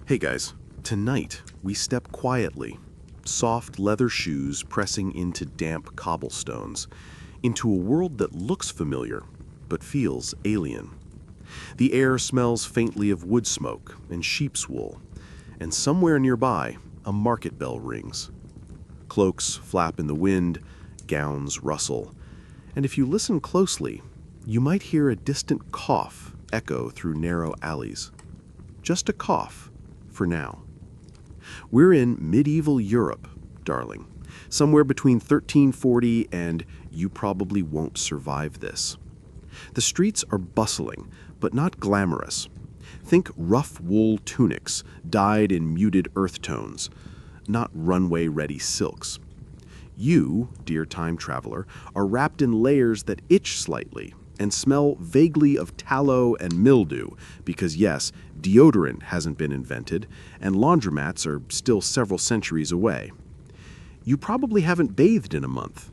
Hey guys, tonight we step quietly, soft leather shoes pressing into damp cobblestones, into a world that looks familiar but feels alien. The air smells faintly of wood smoke and sheep's wool, and somewhere nearby a market bell rings. Cloaks flap in the wind, gowns rustle, and if you listen closely, you might hear a distant cough echo through narrow alleys. Just a cough, for now. We're in medieval Europe, darling, somewhere between 1340 and you probably won't survive this. The streets are bustling, but not glamorous. Think rough wool tunics dyed in muted earth tones, not runway-ready silks. You, dear time traveler, are wrapped in layers that itch slightly and smell vaguely of tallow and mildew because, yes, deodorant hasn't been invented and laundromats are still several centuries away. You probably haven't bathed in a month.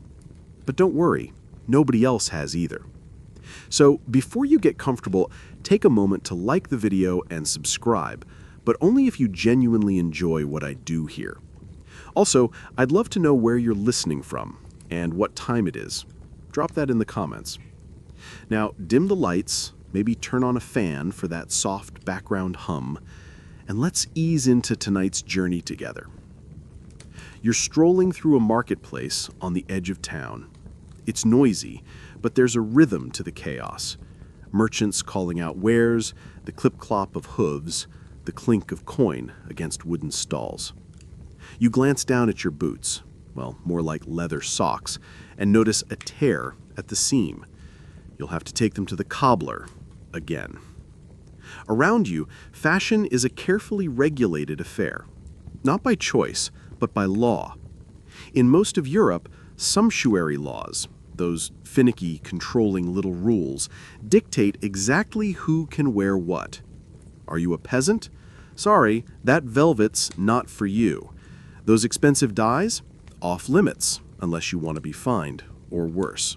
But don't worry, nobody else has either. So before you get comfortable, take a moment to like the video and subscribe, but only if you genuinely enjoy what I do here. Also, I'd love to know where you're listening from and what time it is. Drop that in the comments. Now, dim the lights, maybe turn on a fan for that soft background hum, and let's ease into tonight's journey together. You're strolling through a marketplace on the edge of town. It's noisy, but there's a rhythm to the chaos. Merchants calling out wares, the clip-clop of hooves, the clink of coin against wooden stalls. You glance down at your boots, well, more like leather socks, and notice a tear at the seam. You'll have to take them to the cobbler again. Around you, fashion is a carefully regulated affair, not by choice, but by law. In most of Europe, sumptuary laws, those finicky, controlling little rules, dictate exactly who can wear what. Are you a peasant? Sorry, that velvet's not for you. Those expensive dyes? Off limits, unless you want to be fined, or worse.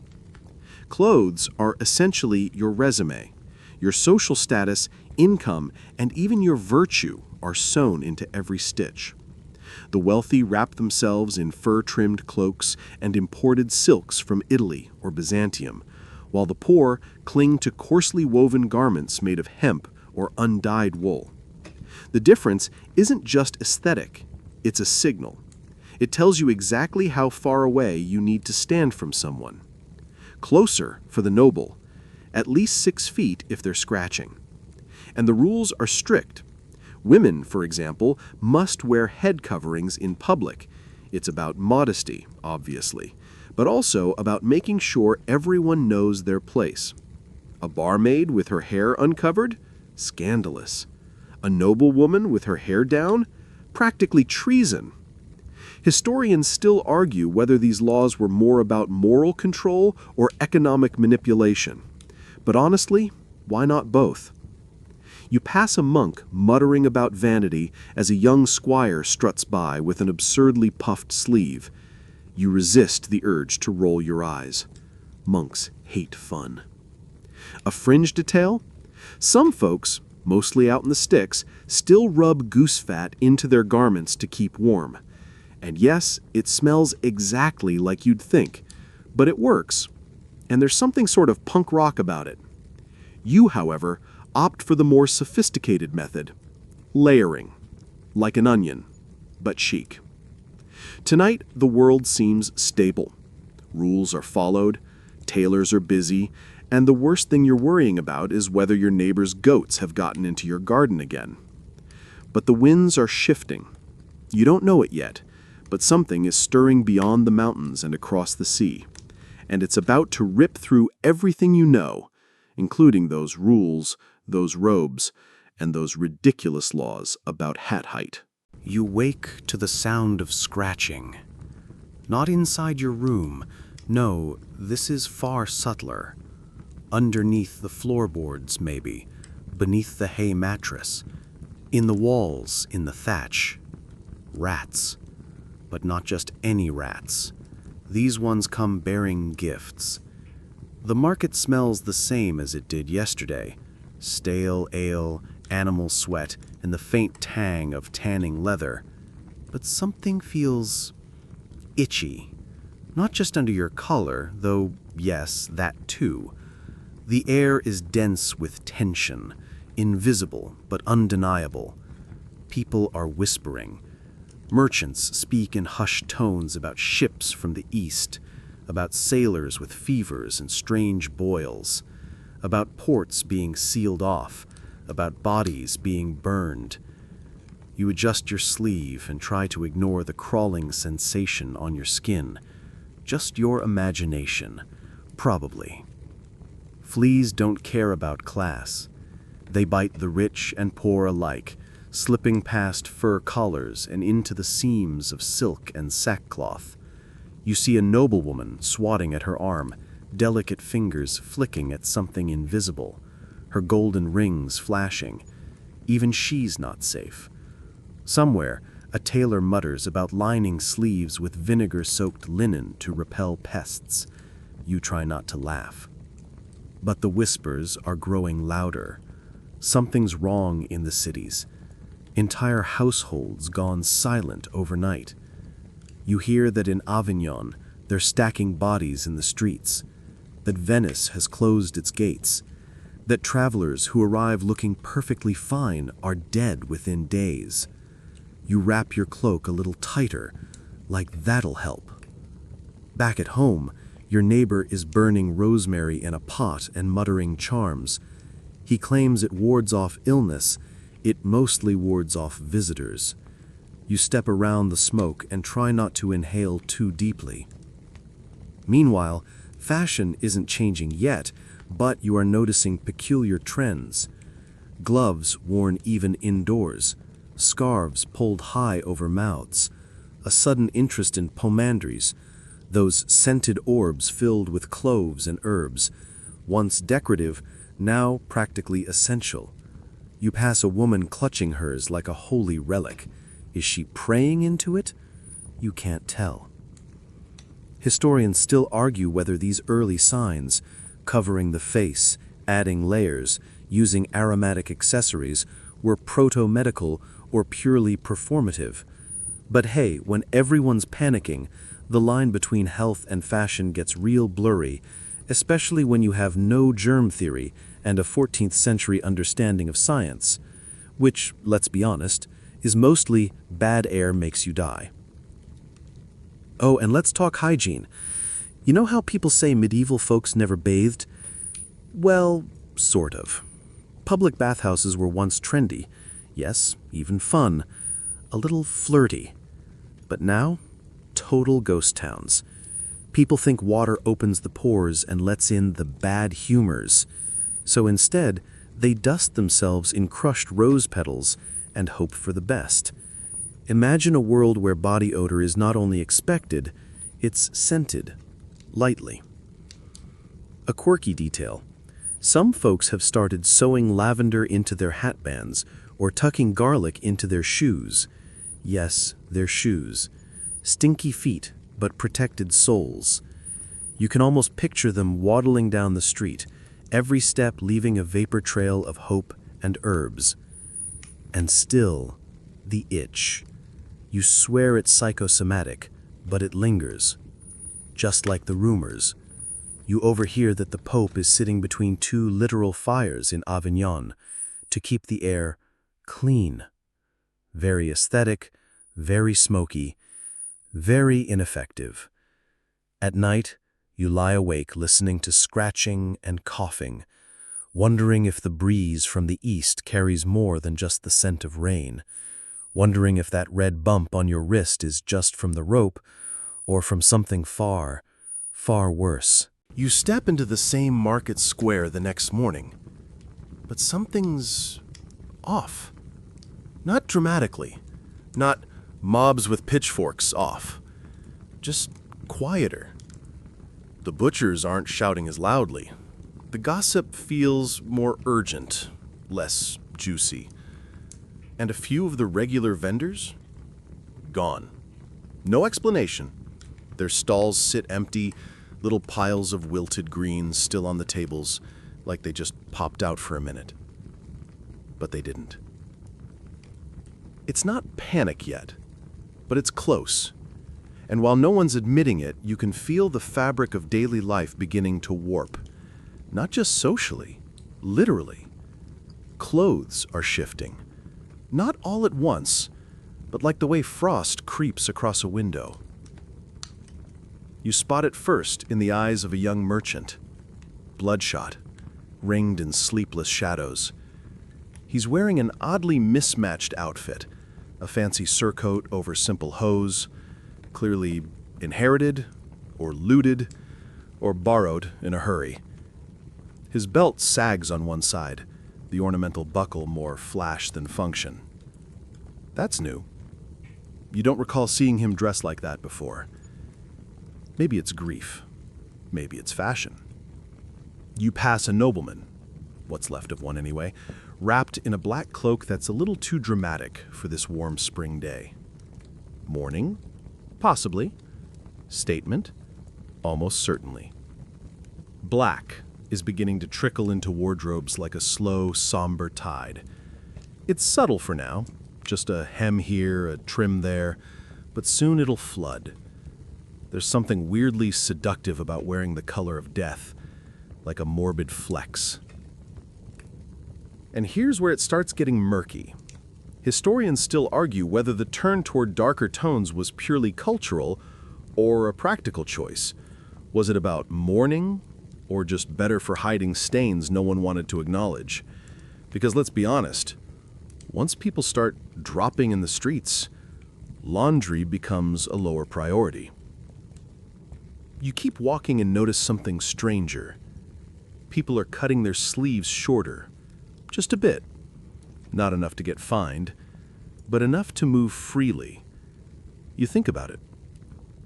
Clothes are essentially your resume. Your social status, income, and even your virtue are sewn into every stitch. The wealthy wrap themselves in fur-trimmed cloaks and imported silks from Italy or Byzantium, while the poor cling to coarsely woven garments made of hemp or undyed wool. The difference isn't just aesthetic, it's a signal. It tells you exactly how far away you need to stand from someone. Closer for the noble, at least 6 feet if they're scratching. And the rules are strict. Women, for example, must wear head coverings in public. It's about modesty, obviously, but also about making sure everyone knows their place. A barmaid with her hair uncovered? Scandalous. A noblewoman with her hair down? Practically treason. Historians still argue whether these laws were more about moral control or economic manipulation. But honestly, why not both? You pass a monk muttering about vanity as a young squire struts by with an absurdly puffed sleeve. You resist the urge to roll your eyes. Monks hate fun. A fringe detail? Some folks, mostly out in the sticks, still rub goose fat into their garments to keep warm. And yes, it smells exactly like you'd think, but it works. And there's something sort of punk rock about it. You, however, opt for the more sophisticated method, layering, like an onion, but chic. Tonight, the world seems stable. Rules are followed, tailors are busy, and the worst thing you're worrying about is whether your neighbor's goats have gotten into your garden again. But the winds are shifting. You don't know it yet, but something is stirring beyond the mountains and across the sea, and it's about to rip through everything you know, including those rules, those robes, and those ridiculous laws about hat height. You wake to the sound of scratching. Not inside your room. No, this is far subtler. Underneath the floorboards, maybe. Beneath the hay mattress. In the walls, in the thatch. Rats. But not just any rats. These ones come bearing gifts. The market smells the same as it did yesterday. Stale ale animal sweat, and the faint tang of tanning leather. But something feels itchy. Not just under your collar, though, yes, that too. The air is dense with tension, invisible but undeniable. People are whispering. Merchants speak in hushed tones about ships from the east, about sailors with fevers and strange boils, about ports being sealed off, about bodies being burned. You adjust your sleeve and try to ignore the crawling sensation on your skin. Just your imagination, probably. Fleas don't care about class. They bite the rich and poor alike, slipping past fur collars and into the seams of silk and sackcloth. You see a noblewoman swatting at her arm, delicate fingers flicking at something invisible, her golden rings flashing. Even she's not safe. Somewhere, a tailor mutters about lining sleeves with vinegar-soaked linen to repel pests. You try not to laugh. But the whispers are growing louder. Something's wrong in the cities. Entire households gone silent overnight. You hear that in Avignon, they're stacking bodies in the streets, that Venice has closed its gates, that travelers who arrive looking perfectly fine are dead within days. You wrap your cloak a little tighter, like that'll help. Back at home, your neighbor is burning rosemary in a pot and muttering charms. He claims it wards off illness. It mostly wards off visitors. You step around the smoke and try not to inhale too deeply. Meanwhile, fashion isn't changing yet, but you are noticing peculiar trends. Gloves worn even indoors, scarves pulled high over mouths, a sudden interest in pomandries, those scented orbs filled with cloves and herbs, once decorative, now practically essential. You pass a woman clutching hers like a holy relic. Is she praying into it? You can't tell. Historians still argue whether these early signs, covering the face, adding layers, using aromatic accessories, were proto-medical or purely performative. But hey, when everyone's panicking, the line between health and fashion gets real blurry, especially when you have no germ theory and a 14th century understanding of science, which, let's be honest, is mostly bad air makes you die. Oh, and let's talk hygiene. You know how people say medieval folks never bathed? Well, sort of. Public bathhouses were once trendy, yes, even fun, a little flirty. But now, total ghost towns. People think water opens the pores and lets in the bad humors. So instead, they dust themselves in crushed rose petals and hope for the best. Imagine a world where body odor is not only expected, it's scented, lightly. A quirky detail. Some folks have started sewing lavender into their hatbands or tucking garlic into their shoes. Yes, their shoes. Stinky feet, but protected soles. You can almost picture them waddling down the street, every step leaving a vapor trail of hope and herbs. And still, the itch. You swear it's psychosomatic, but it lingers. Just like the rumors. You overhear that the Pope is sitting between two literal fires in Avignon to keep the air clean. Very aesthetic, very smoky, very ineffective. At night, you lie awake listening to scratching and coughing, wondering if the breeze from the east carries more than just the scent of rain, wondering if that red bump on your wrist is just from the rope or from something far, far worse. You step into the same market square the next morning, but something's off. Not dramatically, not mobs with pitchforks off, just quieter. The butchers aren't shouting as loudly. The gossip feels more urgent, less juicy. And a few of the regular vendors? Gone. No explanation. Their stalls sit empty, little piles of wilted greens still on the tables, like they just popped out for a minute. but they didn't. It's not panic yet, but it's close. And while no one's admitting it, you can feel the fabric of daily life beginning to warp. Not just socially, literally. Clothes are shifting. Not all at once, but like the way frost creeps across a window. You spot it first in the eyes of a young merchant. Bloodshot, ringed in sleepless shadows. He's wearing an oddly mismatched outfit, a fancy surcoat over simple hose, clearly inherited, or looted, or borrowed in a hurry. His belt sags on one side, the ornamental buckle more flash than function. That's new. You don't recall seeing him dressed like that before. Maybe it's grief. Maybe it's fashion. You pass a nobleman, what's left of one anyway, wrapped in a black cloak that's a little too dramatic for this warm spring day. Mourning? Possibly. Statement? Almost certainly. Black is beginning to trickle into wardrobes like a slow, somber tide. It's subtle for now, just a hem here, a trim there, but soon it'll flood. There's something weirdly seductive about wearing the color of death, like a morbid flex. And here's where it starts getting murky. Historians still argue whether the turn toward darker tones was purely cultural or a practical choice. Was it about mourning, or just better for hiding stains no one wanted to acknowledge? Because let's be honest, once people start dropping in the streets, laundry becomes a lower priority. You keep walking and notice something stranger. People are cutting their sleeves shorter, just a bit. Not enough to get fined, but enough to move freely. You think about it.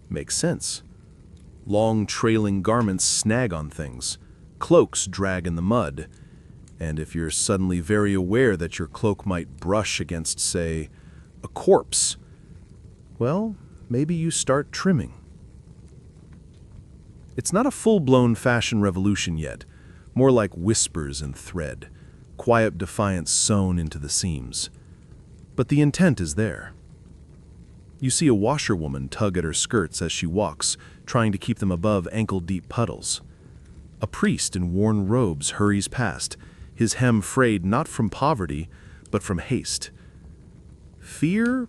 Makes sense. Long trailing garments snag on things, cloaks drag in the mud, and if you're suddenly very aware that your cloak might brush against, say, a corpse, well, maybe you start trimming. It's not a full-blown fashion revolution yet, more like whispers and thread, quiet defiance sewn into the seams. But the intent is there. You see a washerwoman tug at her skirts as she walks, trying to keep them above ankle-deep puddles. A priest in worn robes hurries past, his hem frayed not from poverty, but from haste. Fear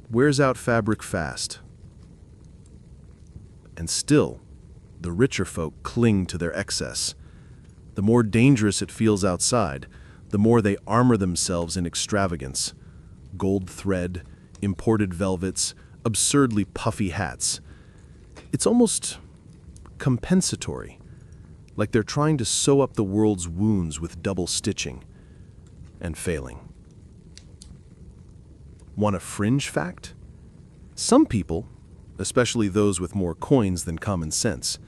wears out fabric fast. And still, the richer folk cling to their excess. The more dangerous it feels outside, the more they armor themselves in extravagance. Gold thread, imported velvets, absurdly puffy hats. It's almost compensatory, like they're trying to sew up the world's wounds with double stitching, and failing. Want a fringe fact? Some people, especially those with more coins than common sense,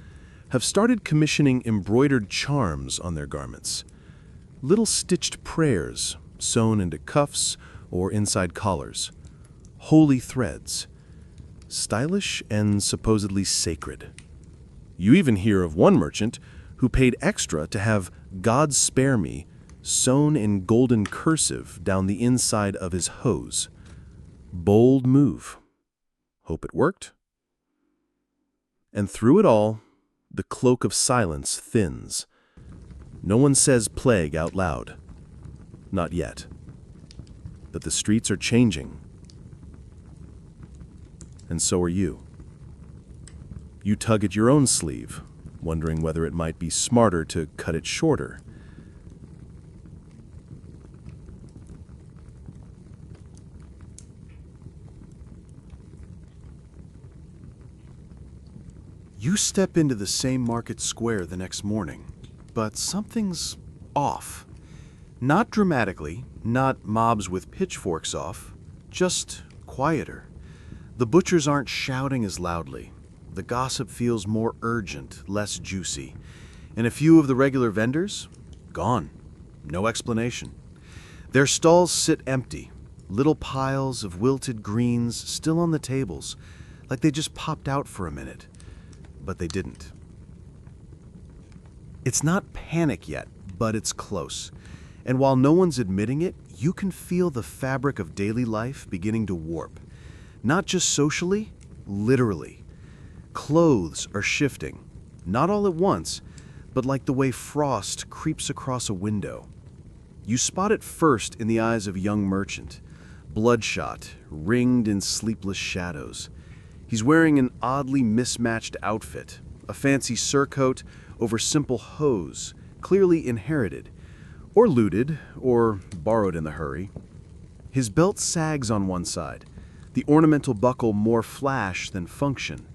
have started commissioning embroidered charms on their garments. Little stitched prayers sewn into cuffs or inside collars. Holy threads. Stylish and supposedly sacred. You even hear of one merchant who paid extra to have "God spare me" sewn in golden cursive down the inside of his hose. Bold move. Hope it worked. And through it all, the cloak of silence thins. No one says plague out loud. Not yet. But the streets are changing. And so are you. You tug at your own sleeve, wondering whether it might be smarter to cut it shorter. You step into the same market square the next morning, but something's off. Not dramatically, not mobs with pitchforks off, just quieter. The butchers aren't shouting as loudly. The gossip feels more urgent, less juicy. And a few of the regular vendors? Gone. No explanation. Their stalls sit empty, little piles of wilted greens still on the tables, like they just popped out for a minute. But they didn't. It's not panic yet, but it's close. And while no one's admitting it, you can feel the fabric of daily life beginning to warp. Not just socially, literally. Clothes are shifting, not all at once, but like the way frost creeps across a window. You spot it first in the eyes of a young merchant, bloodshot, ringed in sleepless shadows. He's wearing an oddly mismatched outfit, a fancy surcoat over simple hose, clearly inherited, or looted, or borrowed in the hurry. His belt sags on one side, the ornamental buckle more flash than function.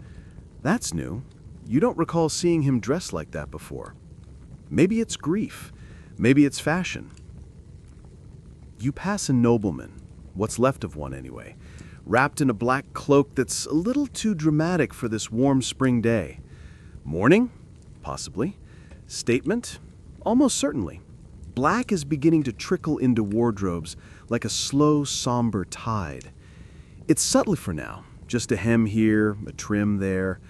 That's new. You don't recall seeing him dressed like that before. Maybe it's grief. Maybe it's fashion. You pass a nobleman, what's left of one anyway, wrapped in a black cloak that's a little too dramatic for this warm spring day. Mourning? Possibly. Statement? Almost certainly. Black is beginning to trickle into wardrobes like a slow, somber tide. It's subtle for now, just a hem here, a trim there,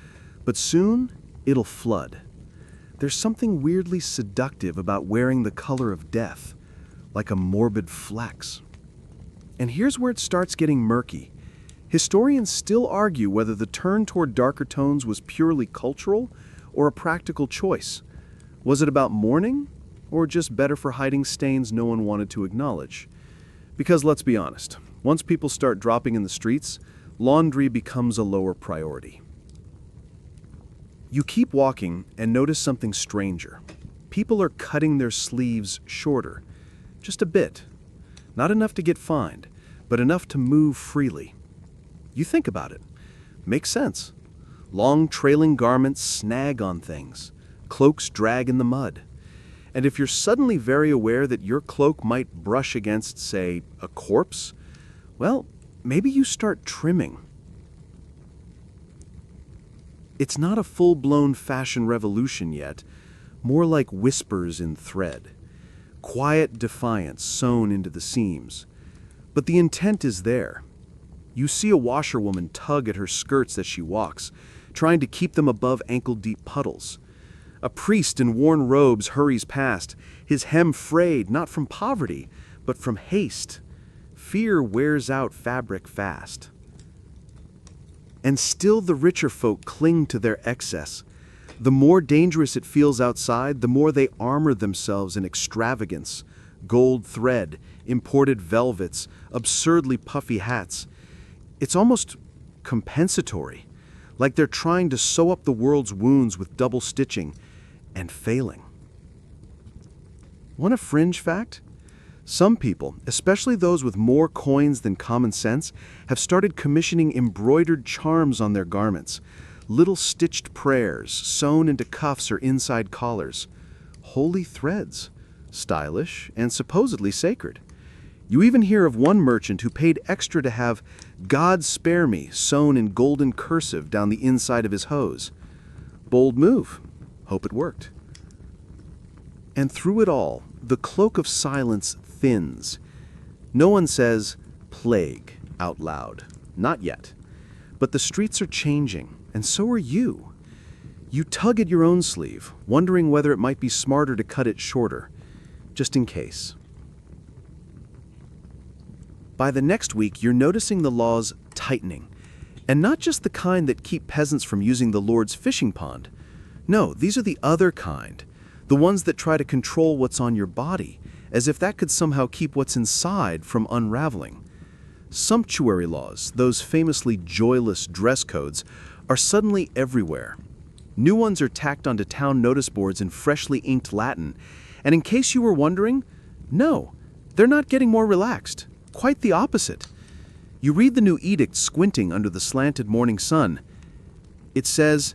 but soon it'll flood. There's something weirdly seductive about wearing the color of death, like a morbid flex. And here's where it starts getting murky. Historians still argue whether the turn toward darker tones was purely cultural or a practical choice. Was it about mourning, or just better for hiding stains no one wanted to acknowledge? Because let's be honest, once people start dropping in the streets, laundry becomes a lower priority. You keep walking and notice something stranger. People are cutting their sleeves shorter, just a bit. Not enough to get fined, but enough to move freely. You think about it. Makes sense. Long trailing garments snag on things. Cloaks drag in the mud. And if you're suddenly very aware that your cloak might brush against, say, a corpse, well, maybe you start trimming. It's not a full-blown fashion revolution yet, more like whispers in thread. Quiet defiance sewn into the seams. But the intent is there. You see a washerwoman tug at her skirts as she walks, trying to keep them above ankle-deep puddles. A priest in worn robes hurries past, his hem frayed not from poverty, but from haste. Fear wears out fabric fast. And still the richer folk cling to their excess. The more dangerous it feels outside, the more they armor themselves in extravagance. Gold thread, imported velvets, absurdly puffy hats. It's almost compensatory, like they're trying to sew up the world's wounds with double stitching, and failing. Want a fringe fact? Some people, especially those with more coins than common sense, have started commissioning embroidered charms on their garments, little stitched prayers sewn into cuffs or inside collars. Holy threads, stylish and supposedly sacred. You even hear of one merchant who paid extra to have "God spare me" sewn in golden cursive down the inside of his hose. Bold move. Hope it worked. And through it all, the cloak of silence thins. No one says "plague" out loud. Not yet. But the streets are changing, and so are you. You tug at your own sleeve, wondering whether it might be smarter to cut it shorter, just in case. By the next week, you're noticing the laws tightening, and not just the kind that keep peasants from using the Lord's fishing pond. No, these are the other kind, the ones that try to control what's on your body, as if that could somehow keep what's inside from unraveling. Sumptuary laws, those famously joyless dress codes, are suddenly everywhere. New ones are tacked onto town notice boards in freshly inked Latin, and in case you were wondering, no, they're not getting more relaxed. Quite the opposite. You read the new edict squinting under the slanted morning sun. It says,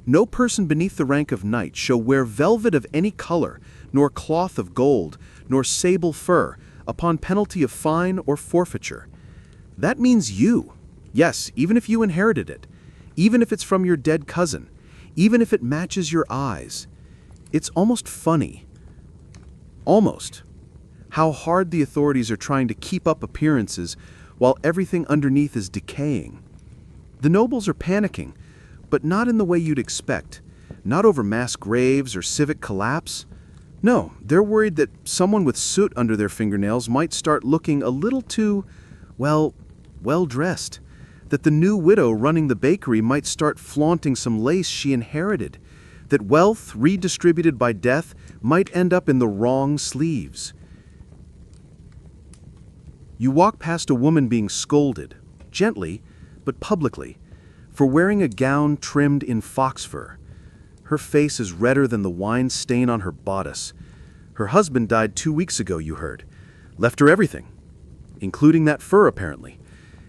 "No person beneath the rank of knight shall wear velvet of any color, nor cloth of gold, nor sable fur, upon penalty of fine or forfeiture." That means you. Yes, even if you inherited it. Even if it's from your dead cousin. Even if it matches your eyes. It's almost funny. Almost. How hard the authorities are trying to keep up appearances while everything underneath is decaying. The nobles are panicking, but not in the way you'd expect. Not over mass graves or civic collapse. No, they're worried that someone with soot under their fingernails might start looking a little too, well dressed. That the new widow running the bakery might start flaunting some lace she inherited. That wealth, redistributed by death, might end up in the wrong sleeves. You walk past a woman being scolded, gently, but publicly, for wearing a gown trimmed in fox fur. Her face is redder than the wine stain on her bodice. Her husband died 2 weeks ago, you heard. Left her everything, including that fur apparently.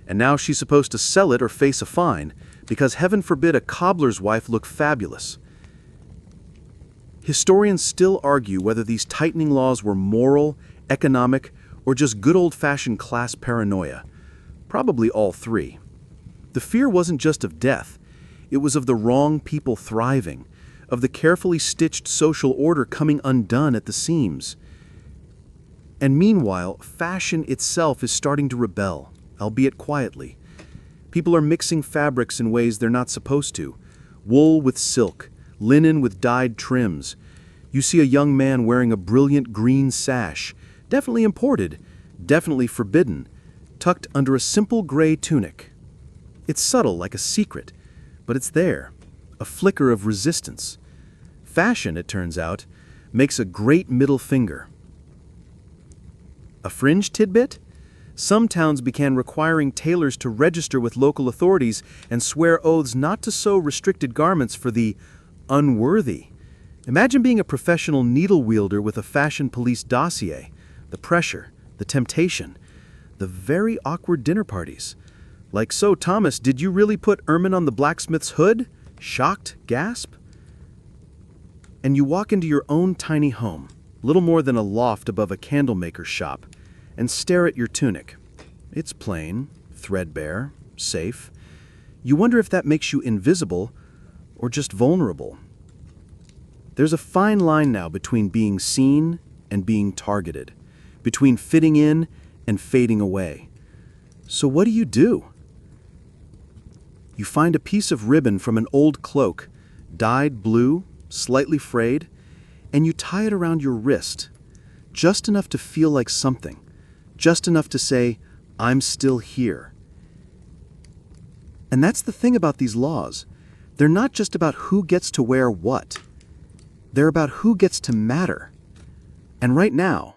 And now she's supposed to sell it or face a fine, because heaven forbid a cobbler's wife look fabulous. Historians still argue whether these tightening laws were moral, economic, or just good old-fashioned class paranoia. Probably all three. The fear wasn't just of death. It was of the wrong people thriving, of the carefully stitched social order coming undone at the seams. And meanwhile, fashion itself is starting to rebel, albeit quietly. People are mixing fabrics in ways they're not supposed to. Wool with silk, linen with dyed trims. You see a young man wearing a brilliant green sash, definitely imported, definitely forbidden, tucked under a simple gray tunic. It's subtle, like a secret, but it's there, a flicker of resistance. Fashion, it turns out, makes a great middle finger. A fringe tidbit? Some towns began requiring tailors to register with local authorities and swear oaths not to sew restricted garments for the unworthy. Imagine being a professional needle wielder with a fashion police dossier. The pressure, the temptation, the very awkward dinner parties. Like, so Thomas, did you really put ermine on the blacksmith's hood? Shocked gasp? And you walk into your own tiny home, little more than a loft above a candlemaker's shop, and stare at your tunic. It's plain, threadbare, safe. You wonder if that makes you invisible or just vulnerable. There's a fine line now between being seen and being targeted, between fitting in and fading away. So what do? You find a piece of ribbon from an old cloak, dyed blue, slightly frayed, and you tie it around your wrist, just enough to feel like something, just enough to say, I'm still here. And that's the thing about these laws. They're not just about who gets to wear what. They're about who gets to matter. And right now,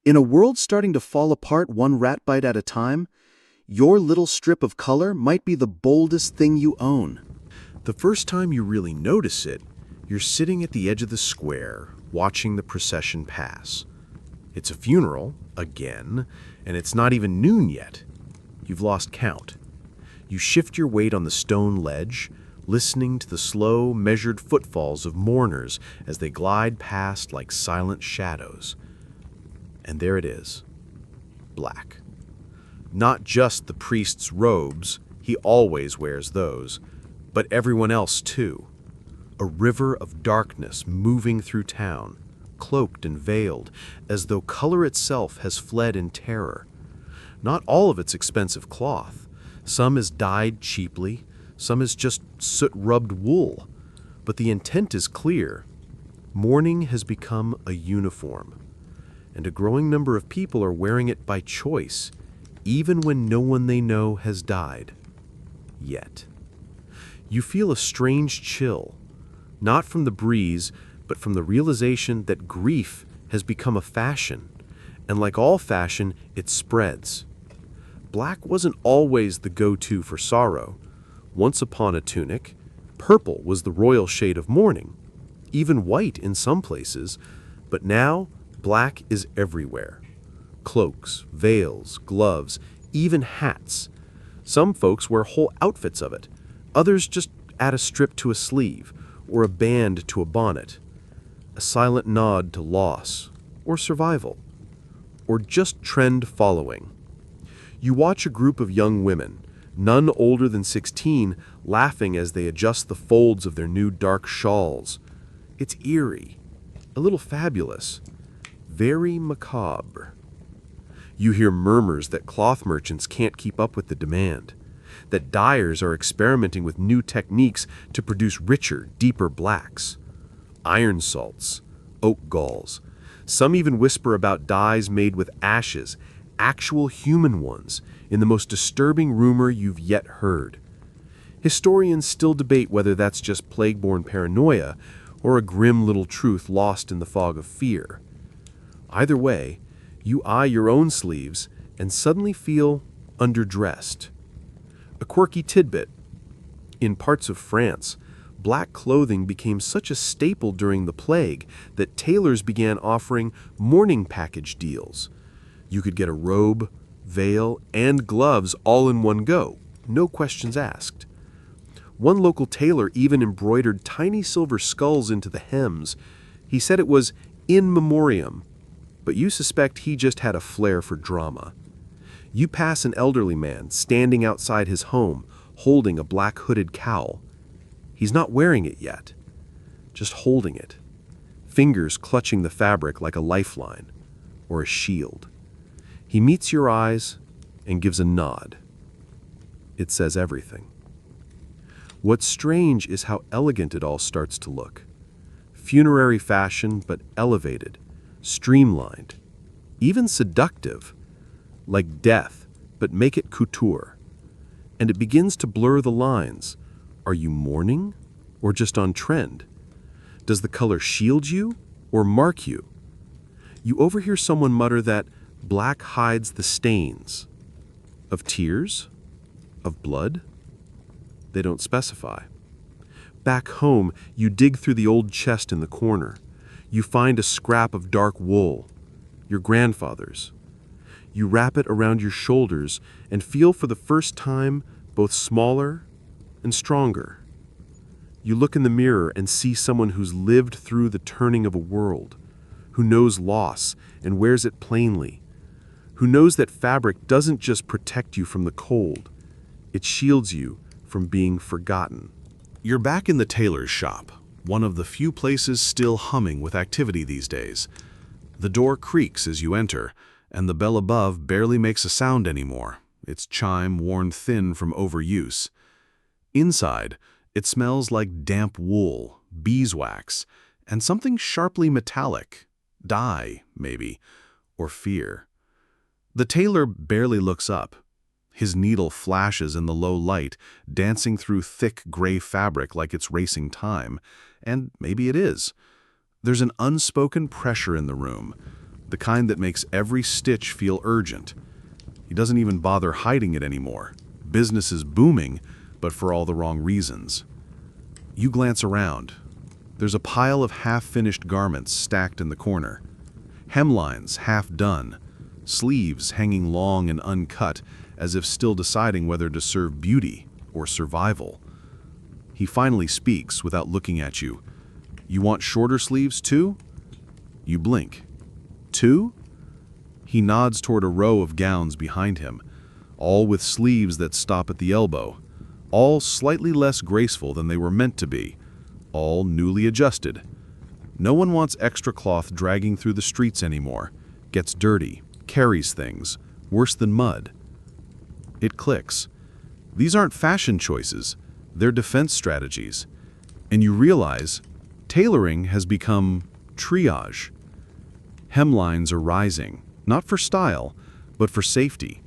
in a world starting to fall apart one rat bite at a time, your little strip of color might be the boldest thing you own. The first time you really notice it, you're sitting at the edge of the square, watching the procession pass. It's a funeral, again, and it's not even noon yet. You've lost count. You shift your weight on the stone ledge, listening to the slow, measured footfalls of mourners as they glide past like silent shadows. And there it is, black. Not just the priest's robes, he always wears those, but everyone else too. A river of darkness moving through town, cloaked and veiled, as though color itself has fled in terror. Not all of it's expensive cloth. Some is dyed cheaply, some is just soot-rubbed wool. But the intent is clear. Mourning has become a uniform, and a growing number of people are wearing it by choice, even when no one they know has died. Yet. You feel a strange chill, not from the breeze, but from the realization that grief has become a fashion, and like all fashion, it spreads. Black wasn't always the go-to for sorrow. Once upon a tunic, purple was the royal shade of mourning, even white in some places, but now black is everywhere. Cloaks, veils, gloves, even hats. Some folks wear whole outfits of it. Others just add a strip to a sleeve, or a band to a bonnet. A silent nod to loss, or survival, or just trend following. You watch a group of young women, none older than 16, laughing as they adjust the folds of their new dark shawls. It's eerie, a little fabulous, very macabre. You hear murmurs that cloth merchants can't keep up with the demand, that dyers are experimenting with new techniques to produce richer, deeper blacks. Iron salts, oak galls. Some even whisper about dyes made with ashes, actual human ones, in the most disturbing rumor you've yet heard. Historians still debate whether that's just plague-borne paranoia or a grim little truth lost in the fog of fear. Either way, you eye your own sleeves and suddenly feel underdressed. A quirky tidbit. In parts of France, black clothing became such a staple during the plague that tailors began offering mourning package deals. You could get a robe, veil, and gloves all in one go, no questions asked. One local tailor even embroidered tiny silver skulls into the hems. He said it was in memoriam, but you suspect he just had a flair for drama. You pass an elderly man standing outside his home, holding a black hooded cowl. He's not wearing it yet, just holding it, fingers clutching the fabric like a lifeline or a shield. He meets your eyes and gives a nod. It says everything. What's strange is how elegant it all starts to look. Funerary fashion, but elevated, streamlined, even seductive, like death, but make it couture. And it begins to blur the lines. Are you mourning or just on trend? Does the color shield you or mark you? You overhear someone mutter that black hides the stains. Of tears? Of blood? They don't specify. Back home, you dig through the old chest in the corner. You find a scrap of dark wool, your grandfather's. You wrap it around your shoulders and feel for the first time both smaller and stronger. You look in the mirror and see someone who's lived through the turning of a world, who knows loss and wears it plainly, who knows that fabric doesn't just protect you from the cold, it shields you from being forgotten. You're back in the tailor's shop, one of the few places still humming with activity these days. The door creaks as you enter, and the bell above barely makes a sound anymore, its chime worn thin from overuse. Inside, it smells like damp wool, beeswax, and something sharply metallic, dye, maybe, or fear. The tailor barely looks up. His needle flashes in the low light, dancing through thick gray fabric like it's racing time, and maybe it is. There's an unspoken pressure in the room, the kind that makes every stitch feel urgent. He doesn't even bother hiding it anymore. Business is booming, but for all the wrong reasons. You glance around. There's a pile of half-finished garments stacked in the corner. Hemlines half done, sleeves hanging long and uncut, as if still deciding whether to serve beauty or survival. He finally speaks without looking at you. You want shorter sleeves too? You blink. Two? He nods toward a row of gowns behind him, all with sleeves that stop at the elbow, all slightly less graceful than they were meant to be, all newly adjusted. No one wants extra cloth dragging through the streets anymore, gets dirty, carries things, worse than mud. It clicks. These aren't fashion choices, they're defense strategies. And you realize tailoring has become triage. Hemlines are rising, not for style, but for safety.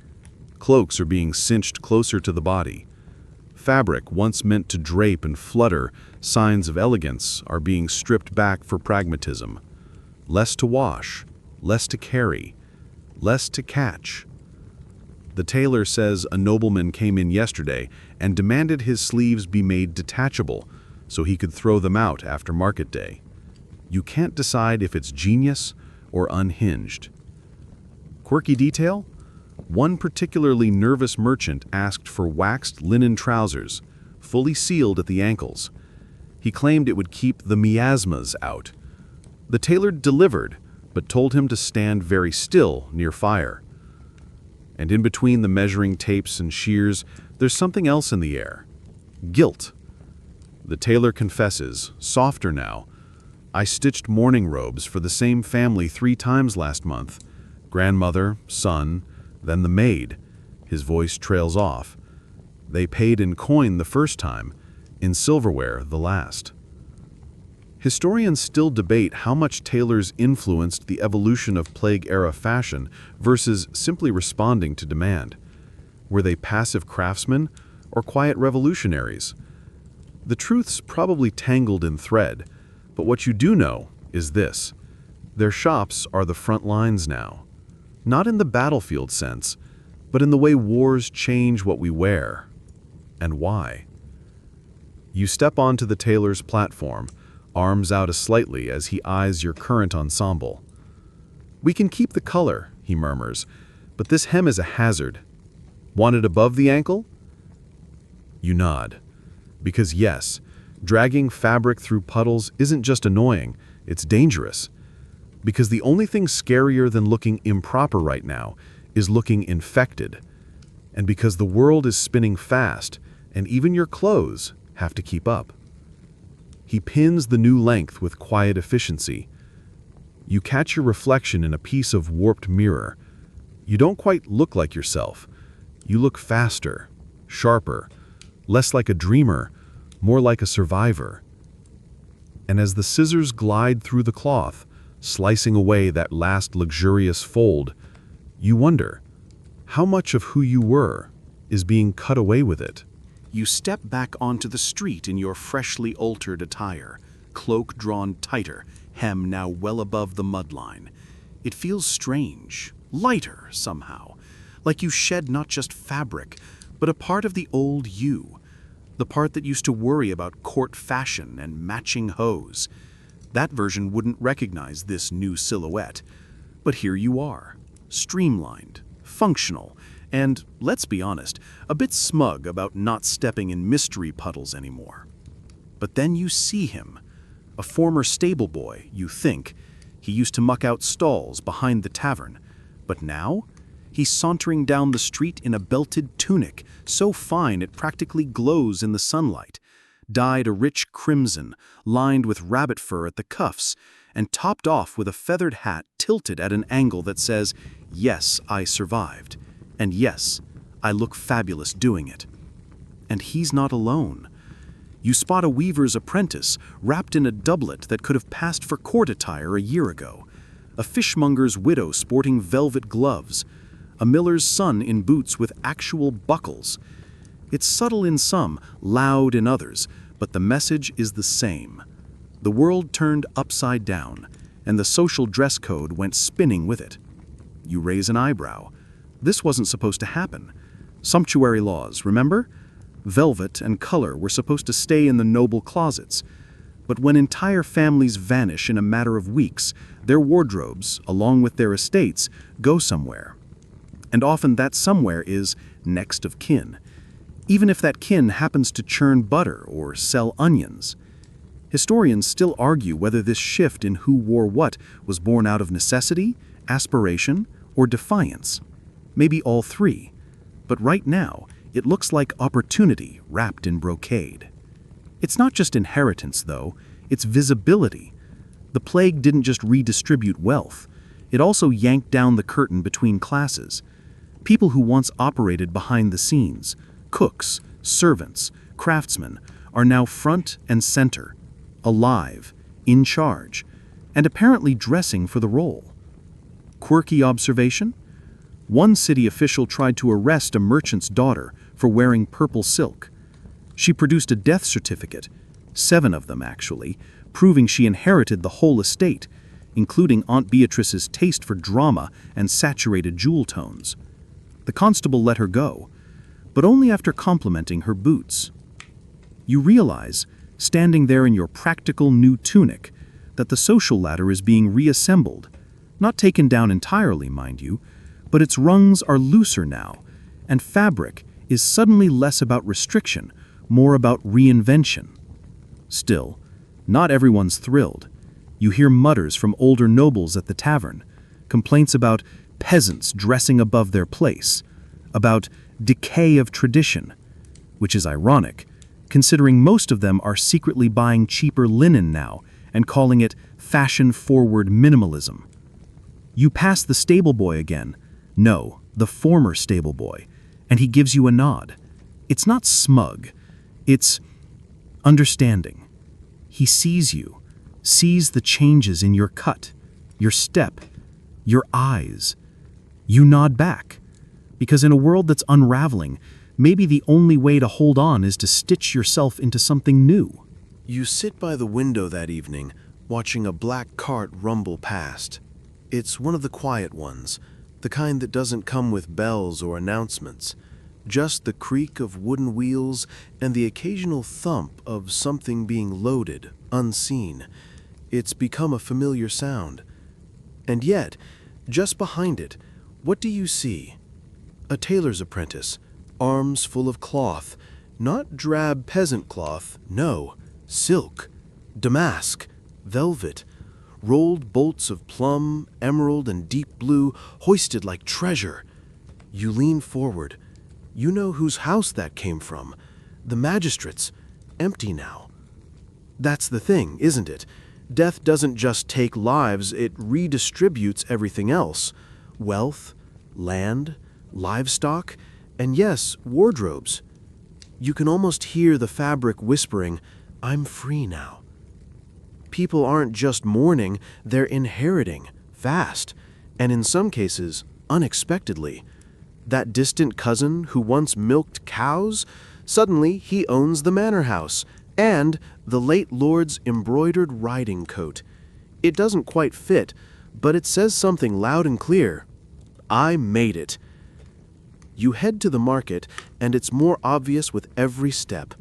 Cloaks are being cinched closer to the body. Fabric once meant to drape and flutter, signs of elegance, are being stripped back for pragmatism. Less to wash, less to carry, less to catch. The tailor says a nobleman came in yesterday and demanded his sleeves be made detachable so he could throw them out after market day. You can't decide if it's genius or unhinged. Quirky detail? One particularly nervous merchant asked for waxed linen trousers, fully sealed at the ankles. He claimed it would keep the miasmas out. The tailor delivered, but told him to stand very still near fire. And in between the measuring tapes and shears, there's something else in the air. Guilt. The tailor confesses, softer now, I stitched mourning robes for the same family 3 times last month. Grandmother, son, then the maid. His voice trails off. They paid in coin the first time, in silverware the last. Historians still debate how much tailors influenced the evolution of plague-era fashion versus simply responding to demand. Were they passive craftsmen or quiet revolutionaries? The truth's probably tangled in thread, but what you do know is this: their shops are the front lines now. Not in the battlefield sense, but in the way wars change what we wear and why. You step onto the tailor's platform, arms out slightly as he eyes your current ensemble. "We can keep the color," he murmurs, "but this hem is a hazard. Want it above the ankle?" You nod. Because yes, dragging fabric through puddles isn't just annoying, it's dangerous. Because the only thing scarier than looking improper right now is looking infected. And because the world is spinning fast, and even your clothes have to keep up. He pins the new length with quiet efficiency. You catch your reflection in a piece of warped mirror. You don't quite look like yourself. You look faster, sharper, less like a dreamer, more like a survivor. And as the scissors glide through the cloth, slicing away that last luxurious fold, you wonder, how much of who you were is being cut away with it? You step back onto the street in your freshly altered attire, cloak drawn tighter, hem now well above the mudline. It feels strange, lighter somehow, like you shed not just fabric, but a part of the old you, the part that used to worry about court fashion and matching hose. That version wouldn't recognize this new silhouette, but here you are, streamlined, functional, and, let's be honest, a bit smug about not stepping in mystery puddles anymore. But then you see him, a former stable boy, you think. He used to muck out stalls behind the tavern, but now he's sauntering down the street in a belted tunic, so fine it practically glows in the sunlight, dyed a rich crimson, lined with rabbit fur at the cuffs, and topped off with a feathered hat tilted at an angle that says, "Yes, I survived. And yes, I look fabulous doing it." And he's not alone. You spot a weaver's apprentice wrapped in a doublet that could have passed for court attire a year ago, a fishmonger's widow sporting velvet gloves, a miller's son in boots with actual buckles. It's subtle in some, loud in others, but the message is the same. The world turned upside down, and the social dress code went spinning with it. You raise an eyebrow. This wasn't supposed to happen. Sumptuary laws, remember? Velvet and color were supposed to stay in the noble closets. But when entire families vanish in a matter of weeks, their wardrobes, along with their estates, go somewhere. And often that somewhere is next of kin, even if that kin happens to churn butter or sell onions. Historians still argue whether this shift in who wore what was born out of necessity, aspiration, or defiance. Maybe all three, but right now, it looks like opportunity wrapped in brocade. It's not just inheritance, though, it's visibility. The plague didn't just redistribute wealth, it also yanked down the curtain between classes. People who once operated behind the scenes, cooks, servants, craftsmen, are now front and center, alive, in charge, and apparently dressing for the role. Quirky observation? One city official tried to arrest a merchant's daughter for wearing purple silk. She produced a death certificate, 7 of them actually, proving she inherited the whole estate, including Aunt Beatrice's taste for drama and saturated jewel tones. The constable let her go, but only after complimenting her boots. You realize, standing there in your practical new tunic, that the social ladder is being reassembled, not taken down entirely, mind you, but its rungs are looser now, and fabric is suddenly less about restriction, more about reinvention. Still, not everyone's thrilled. You hear mutters from older nobles at the tavern, complaints about peasants dressing above their place, about decay of tradition, which is ironic, considering most of them are secretly buying cheaper linen now and calling it fashion-forward minimalism. You pass the stable boy again. No, the former stable boy, and he gives you a nod. It's not smug, it's understanding. He sees you, sees the changes in your cut, your step, your eyes. You nod back, because in a world that's unraveling, maybe the only way to hold on is to stitch yourself into something new. You sit by the window that evening, watching a black cart rumble past. It's one of the quiet ones, the kind that doesn't come with bells or announcements. Just the creak of wooden wheels and the occasional thump of something being loaded, unseen. It's become a familiar sound. And yet, just behind it, what do you see? A tailor's apprentice, arms full of cloth. Not drab peasant cloth, no, silk, damask, velvet, rolled bolts of plum, emerald, and deep blue, hoisted like treasure. You lean forward. You know whose house that came from. The magistrate's, empty now. That's the thing, isn't it? Death doesn't just take lives, it redistributes everything else. Wealth, land, livestock, and yes, wardrobes. You can almost hear the fabric whispering, "I'm free now." People aren't just mourning, they're inheriting, fast, and in some cases, unexpectedly. That distant cousin who once milked cows, suddenly he owns the manor house and the late lord's embroidered riding coat. It doesn't quite fit, but it says something loud and clear. I made it. You head to the market, and it's more obvious with every step.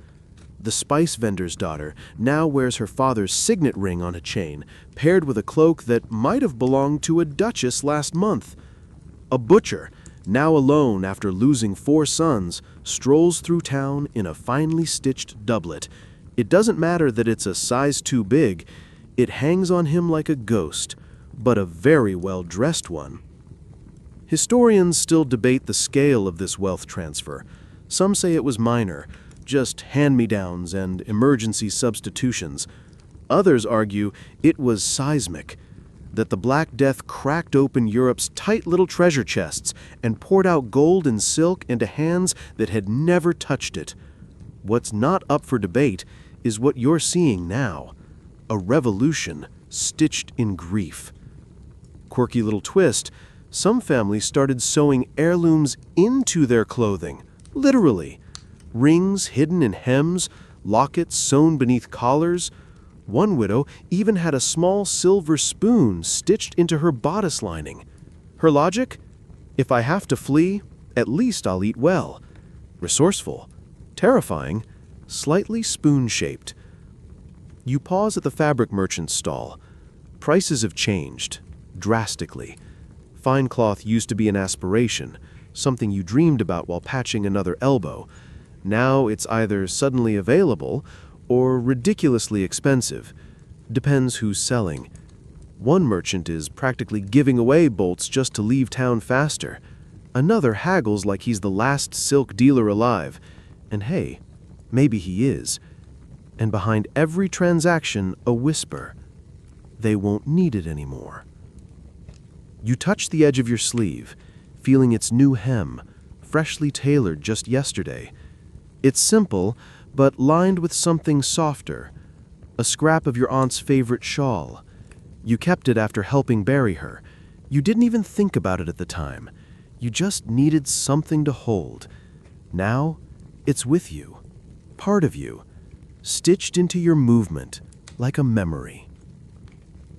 The spice vendor's daughter now wears her father's signet ring on a chain, paired with a cloak that might have belonged to a duchess last month. A butcher, now alone after losing 4 sons, strolls through town in a finely stitched doublet. It doesn't matter that it's a size too big. It hangs on him like a ghost, but a very well-dressed one. Historians still debate the scale of this wealth transfer. Some say it was minor, just hand-me-downs and emergency substitutions. Others argue it was seismic, that the Black Death cracked open Europe's tight little treasure chests and poured out gold and silk into hands that had never touched it. What's not up for debate is what you're seeing now, a revolution stitched in grief. Quirky little twist, some families started sewing heirlooms into their clothing, literally. Rings hidden in hems, lockets sewn beneath collars. One widow even had a small silver spoon stitched into her bodice lining. Her logic? If I have to flee, at least I'll eat well. Resourceful, terrifying, slightly spoon-shaped. You pause at the fabric merchant's stall. Prices have changed, drastically. Fine cloth used to be an aspiration, something you dreamed about while patching another elbow. Now it's either suddenly available or ridiculously expensive. Depends who's selling. One merchant is practically giving away bolts just to leave town faster. Another haggles like he's the last silk dealer alive. And hey, maybe he is. And behind every transaction, a whisper. They won't need it anymore. You touch the edge of your sleeve, feeling its new hem, freshly tailored just yesterday. It's simple, but lined with something softer, a scrap of your aunt's favorite shawl. You kept it after helping bury her. You didn't even think about it at the time. You just needed something to hold. Now, it's with you, part of you, stitched into your movement, like a memory.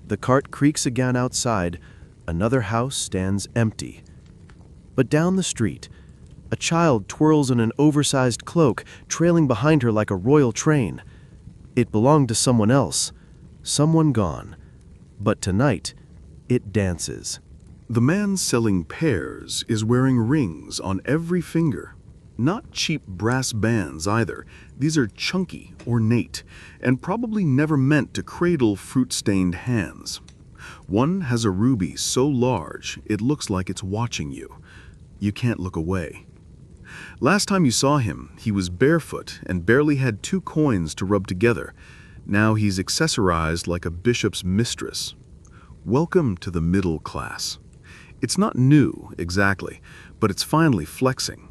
The cart creaks again outside. Another house stands empty. But down the street, a child twirls in an oversized cloak, trailing behind her like a royal train. It belonged to someone else, someone gone. But tonight, it dances. The man selling pears is wearing rings on every finger. Not cheap brass bands either. These are chunky, ornate, and probably never meant to cradle fruit-stained hands. One has a ruby so large it looks like it's watching you. You can't look away. Last time you saw him, he was barefoot and barely had 2 coins to rub together. Now he's accessorized like a bishop's mistress. Welcome to the middle class. It's not new, exactly, but it's finally flexing.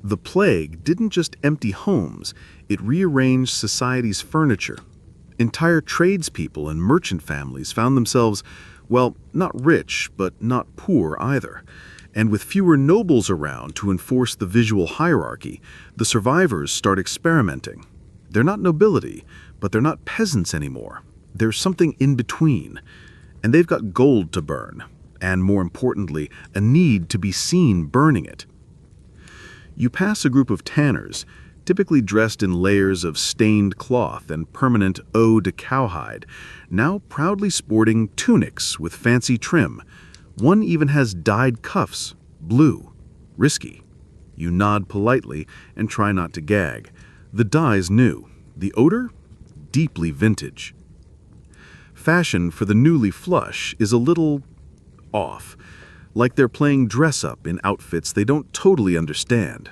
The plague didn't just empty homes, it rearranged society's furniture. Entire tradespeople and merchant families found themselves, well, not rich, but not poor either. And with fewer nobles around to enforce the visual hierarchy, the survivors start experimenting. They're not nobility, but they're not peasants anymore. There's something in between. And they've got gold to burn, and more importantly, a need to be seen burning it. You pass a group of tanners, typically dressed in layers of stained cloth and permanent eau de cowhide, now proudly sporting tunics with fancy trim. One even has dyed cuffs, blue. Risky. You nod politely and try not to gag. The dye's new. The odor? Deeply vintage. Fashion for the newly flush is a little off, like they're playing dress-up in outfits they don't totally understand.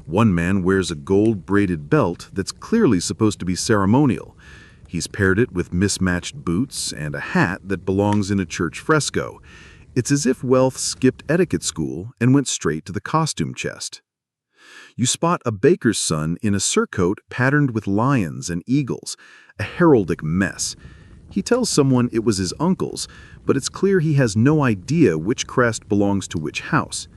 One man wears a gold-braided belt that's clearly supposed to be ceremonial. He's paired it with mismatched boots and a hat that belongs in a church fresco. It's as if wealth skipped etiquette school and went straight to the costume chest. You spot a baker's son in a surcoat patterned with lions and eagles, a heraldic mess. He tells someone it was his uncle's, but it's clear he has no idea which crest belongs to which house.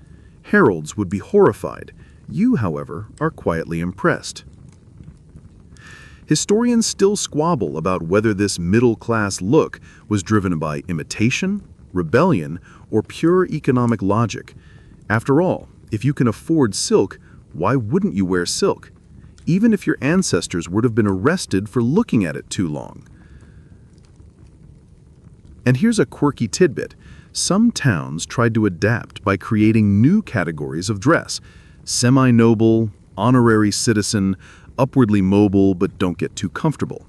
Heralds would be horrified. You, however, are quietly impressed. Historians still squabble about whether this middle-class look was driven by imitation, rebellion, or pure economic logic. After all, if you can afford silk, why wouldn't you wear silk? Even if your ancestors would have been arrested for looking at it too long. And here's a quirky tidbit. Some towns tried to adapt by creating new categories of dress: semi-noble, honorary citizen, upwardly mobile but don't get too comfortable.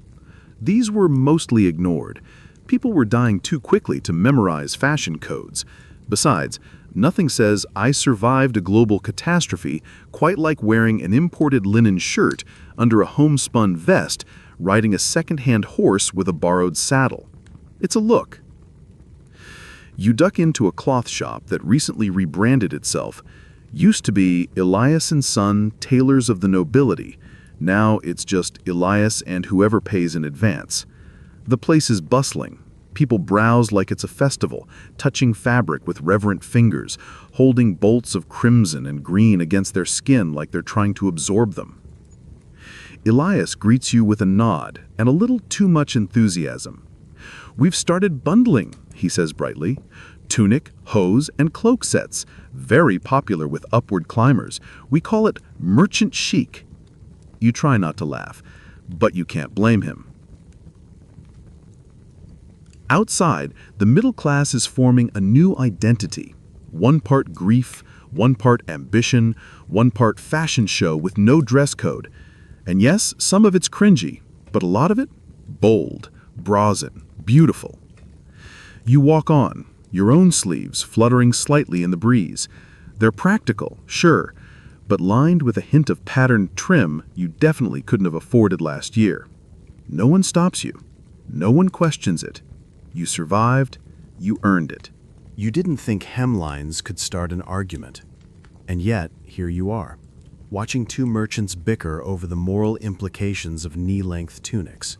These were mostly ignored. People were dying too quickly to memorize fashion codes. Besides, nothing says I survived a global catastrophe quite like wearing an imported linen shirt under a homespun vest, riding a second-hand horse with a borrowed saddle. It's a look. You duck into a cloth shop that recently rebranded itself. Used to be Elias & Son, Tailors of the Nobility. Now it's just Elias and whoever pays in advance. The place is bustling. People browse like it's a festival, touching fabric with reverent fingers, holding bolts of crimson and green against their skin like they're trying to absorb them. Elias greets you with a nod and a little too much enthusiasm. "We've started bundling," he says brightly. "Tunic, hose, and cloak sets. Very popular with upward climbers. We call it merchant chic." You try not to laugh, but you can't blame him. Outside, the middle class is forming a new identity. One part grief, one part ambition, one part fashion show with no dress code. And yes, some of it's cringy, but a lot of it, bold, brazen, beautiful. You walk on, your own sleeves fluttering slightly in the breeze. They're practical, sure, but lined with a hint of patterned trim you definitely couldn't have afforded last year. No one stops you. No one questions it. You survived. You earned it. You didn't think hemlines could start an argument. And yet, here you are, watching two merchants bicker over the moral implications of knee-length tunics.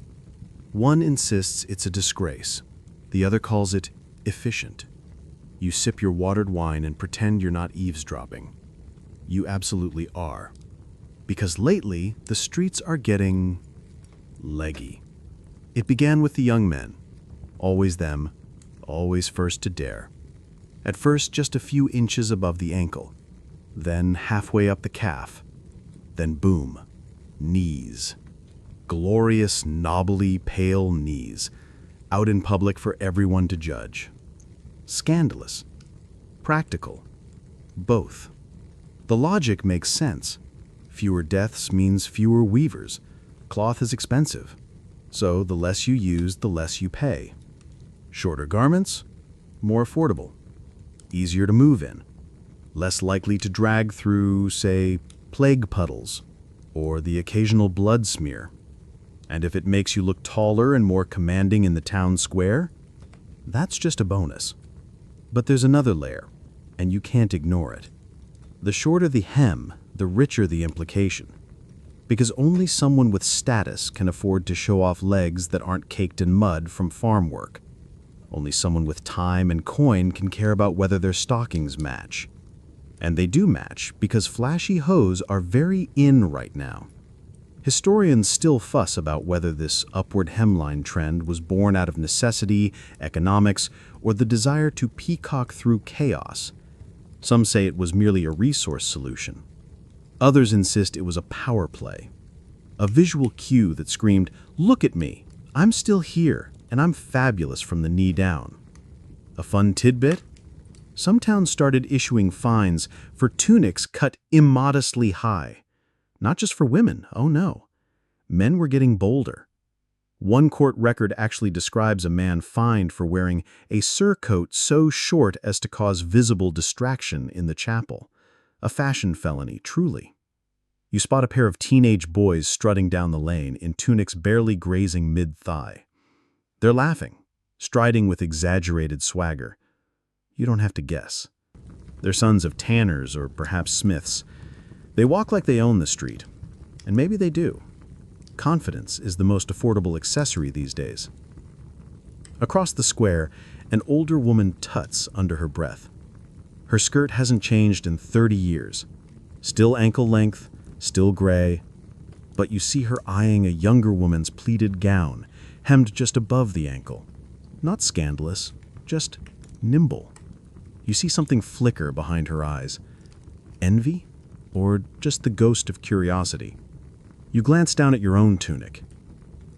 One insists it's a disgrace. The other calls it efficient. You sip your watered wine and pretend you're not eavesdropping. You absolutely are. Because lately, the streets are getting leggy. It began with the young men. Always them, always first to dare. At first, just a few inches above the ankle. Then halfway up the calf. Then boom, knees. Glorious, knobbly, pale knees. Out in public for everyone to judge. Scandalous. Practical. Both. The logic makes sense. Fewer deaths means fewer weavers. Cloth is expensive. So the less you use, the less you pay. Shorter garments, more affordable. Easier to move in. Less likely to drag through, say, plague puddles or the occasional blood smear. And if it makes you look taller and more commanding in the town square, that's just a bonus. But there's another layer, and you can't ignore it. The shorter the hem, the richer the implication. because only someone with status can afford to show off legs that aren't caked in mud from farm work. Only someone with time and coin can care about whether their stockings match. And they do match because flashy hose are very in right now. Historians still fuss about whether this upward hemline trend was born out of necessity, economics, or the desire to peacock through chaos. Some say it was merely a resource solution. Others insist it was a power play, a visual cue that screamed, "Look at me, I'm still here, and I'm fabulous from the knee down." A fun tidbit? Some towns started issuing fines for tunics cut immodestly high. Not just for women, oh no. Men were getting bolder. One court record actually describes a man fined for wearing a surcoat so short as to cause visible distraction in the chapel. A fashion felony, truly. You spot a pair of teenage boys strutting down the lane in tunics barely grazing mid-thigh. They're laughing, striding with exaggerated swagger. You don't have to guess. They're sons of tanners or perhaps smiths. They walk like they own the street, and maybe they do. Confidence is the most affordable accessory these days. Across the square, an older woman tuts under her breath. Her skirt hasn't changed in 30 years. Still ankle length, still gray, but you see her eyeing a younger woman's pleated gown, hemmed just above the ankle. Not scandalous, just nimble. You see something flicker behind her eyes. Envy? Or just the ghost of curiosity? You glance down at your own tunic.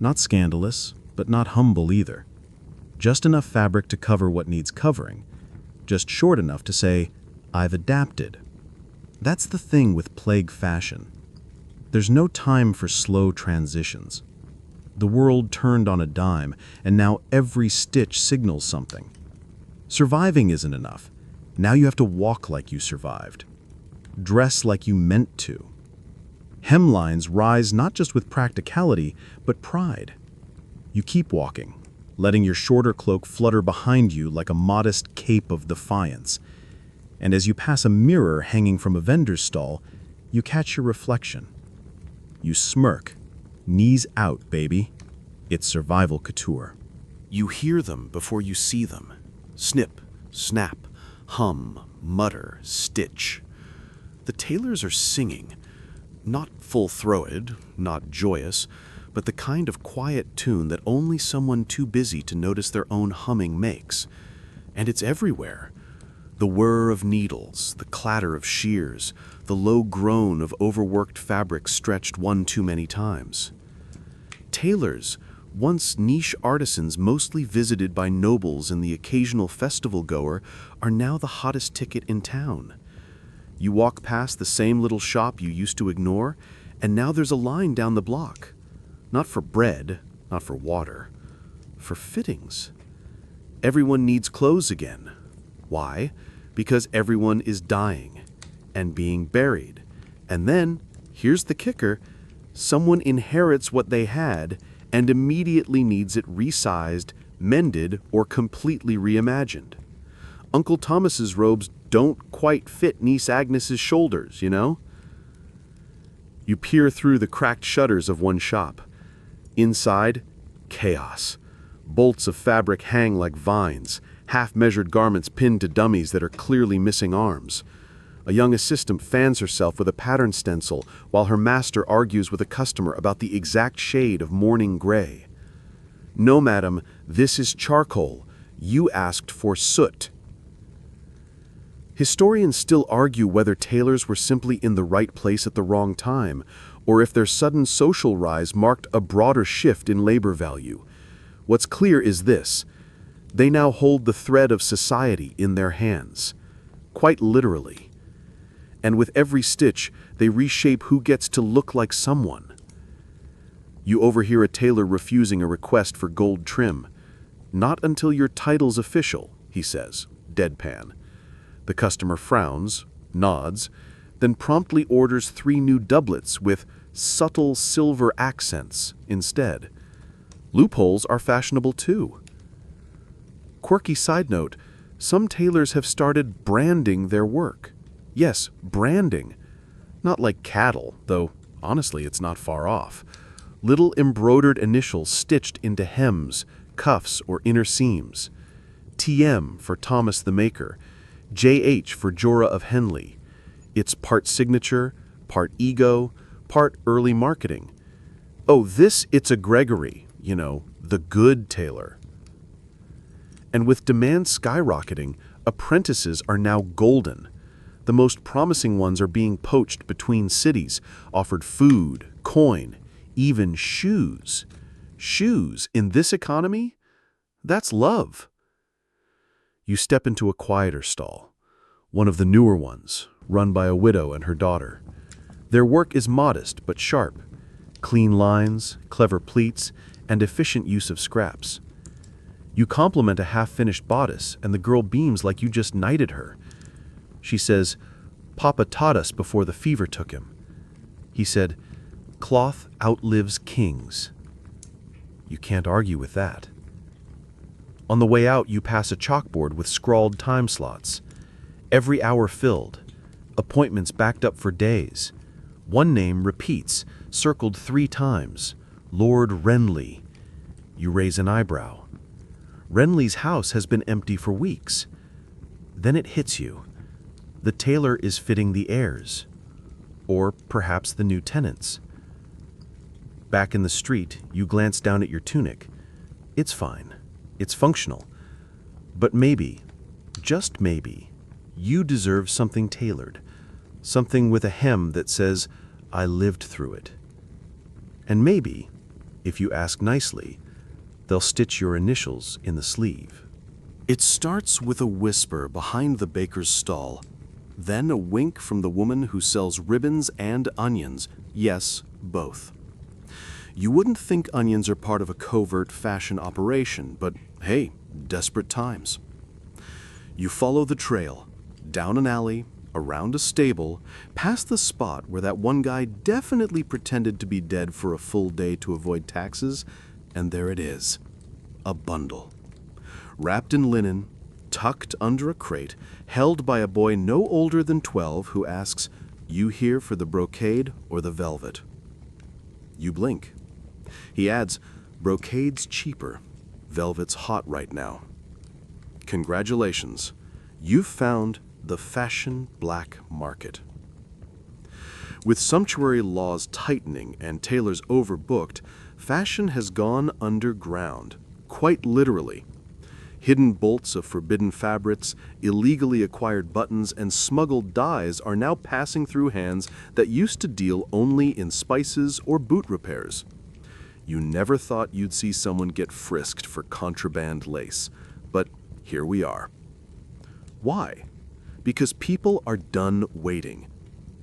Not scandalous, but not humble either. Just enough fabric to cover what needs covering. Just short enough to say, "I've adapted." That's the thing with plague fashion. There's no time for slow transitions. The world turned on a dime, and now every stitch signals something. Surviving isn't enough. Now you have to walk like you survived. Dress like you meant to. Hemlines rise not just with practicality, but pride. You keep walking, letting your shorter cloak flutter behind you like a modest cape of defiance. And as you pass a mirror hanging from a vendor's stall, you catch your reflection. You smirk. Knees out, baby. It's survival couture. You hear them before you see them. Snip, snap, hum, mutter, stitch. The tailors are singing. Not full-throated, not joyous, but the kind of quiet tune that only someone too busy to notice their own humming makes. And it's everywhere. The whir of needles, the clatter of shears, the low groan of overworked fabric stretched one too many times. Tailors, once niche artisans mostly visited by nobles and the occasional festival goer, are now the hottest ticket in town. You walk past the same little shop you used to ignore, and now there's a line down the block. Not for bread, not for water, for fittings. Everyone needs clothes again. Why? Because everyone is dying and being buried. And then, here's the kicker, someone inherits what they had and immediately needs it resized, mended, or completely reimagined. Uncle Thomas's robes don't quite fit niece Agnes's shoulders, you know? You peer through the cracked shutters of one shop. Inside, chaos. Bolts of fabric hang like vines, half-measured garments pinned to dummies that are clearly missing arms. A young assistant fans herself with a pattern stencil while her master argues with a customer about the exact shade of mourning gray. "No, madam, this is charcoal. You asked for soot." Historians still argue whether tailors were simply in the right place at the wrong time, or if their sudden social rise marked a broader shift in labor value. What's clear is this: they now hold the thread of society in their hands, quite literally. And with every stitch, they reshape who gets to look like someone. You overhear a tailor refusing a request for gold trim. "Not until your title's official," he says, deadpan. The customer frowns, nods, then promptly orders 3 new doublets with subtle silver accents instead. Loopholes are fashionable too. Quirky side note, some tailors have started branding their work. Yes, branding. Not like cattle, though Honestly, it's not far off. Little embroidered initials stitched into hems, cuffs, or inner seams. TM for Thomas the Maker, JH for Jorah of Henley. It's part signature, part ego, part early marketing. Oh, it's a Gregory, the good tailor. And with demand skyrocketing, apprentices are now golden. The most promising ones are being poached between cities, offered food, coin, even shoes. Shoes in this economy? That's love. You step into a quieter stall, one of the newer ones, run by a widow and her daughter. Their work is modest but sharp. Clean lines, clever pleats, and efficient use of scraps. You compliment a half-finished bodice, and the girl beams like you just knighted her. She says, "Papa taught us before the fever took him." He said, "Cloth outlives kings." You can't argue with that. On the way out, you pass a chalkboard with scrawled time slots. Every hour filled. Appointments backed up for days. One name repeats, circled 3 times. Lord Renly. You raise an eyebrow. Renly's house has been empty for weeks. Then it hits you. The tailor is fitting the heirs. Or perhaps the new tenants. Back in the street, you glance down at your tunic. It's fine. It's functional. But maybe, just maybe, you deserve something tailored. Something with a hem that says, "I lived through it." And maybe, if you ask nicely, they'll stitch your initials in the sleeve. It starts with a whisper behind the baker's stall, then a wink from the woman who sells ribbons and onions. Yes, both. You wouldn't think onions are part of a covert fashion operation, but hey, desperate times. You follow the trail, down an alley, around a stable, past the spot where that one guy definitely pretended to be dead for a full day to avoid taxes, and there it is, a bundle. Wrapped in linen, tucked under a crate, held by a boy no older than 12 who asks, "You here for the brocade or the velvet?" You blink. He adds, "Brocade's cheaper. Velvet's hot right now." Congratulations, you've found the fashion black market. With sumptuary laws tightening and tailors overbooked, fashion has gone underground, quite literally. Hidden bolts of forbidden fabrics, illegally acquired buttons, and smuggled dyes are now passing through hands that used to deal only in spices or boot repairs. You never thought you'd see someone get frisked for contraband lace, but here we are. Why? Because people are done waiting.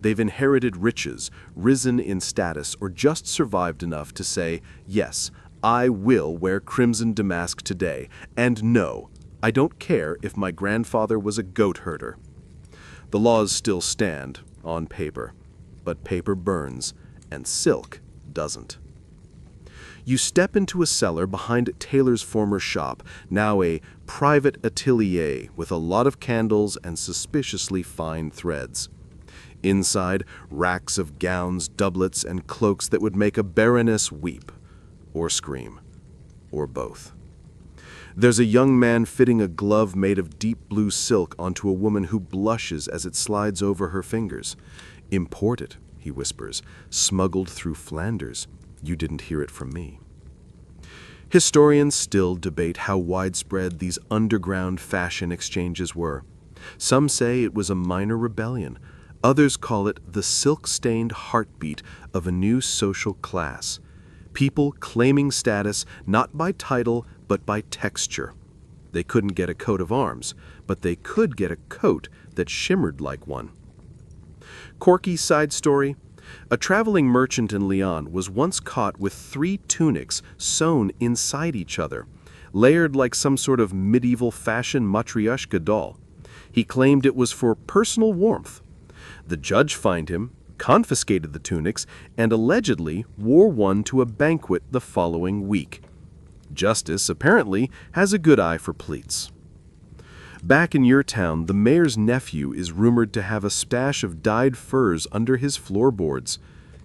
They've inherited riches, risen in status, or just survived enough to say, "Yes, I will wear crimson damask today, and no, I don't care if my grandfather was a goat herder." The laws still stand, on paper, but paper burns, and silk doesn't. You step into a cellar behind Taylor's former shop, now a private atelier with a lot of candles and suspiciously fine threads. Inside, racks of gowns, doublets, and cloaks that would make a baroness weep, or scream, or both. There's a young man fitting a glove made of deep blue silk onto a woman who blushes as it slides over her fingers. "Imported," he whispers, "smuggled through Flanders. You didn't hear it from me." Historians still debate how widespread these underground fashion exchanges were. Some say it was a minor rebellion. Others call it the silk-stained heartbeat of a new social class. People claiming status not by title, but by texture. They couldn't get a coat of arms, but they could get a coat that shimmered like one. Quirky side story: a traveling merchant in Lyon was once caught with 3 tunics sewn inside each other, layered like some sort of medieval fashion matryoshka doll. He claimed it was for personal warmth. The judge fined him, confiscated the tunics, and allegedly wore one to a banquet the following week. Justice apparently has a good eye for pleats. Back in your town, the mayor's nephew is rumored to have a stash of dyed furs under his floorboards.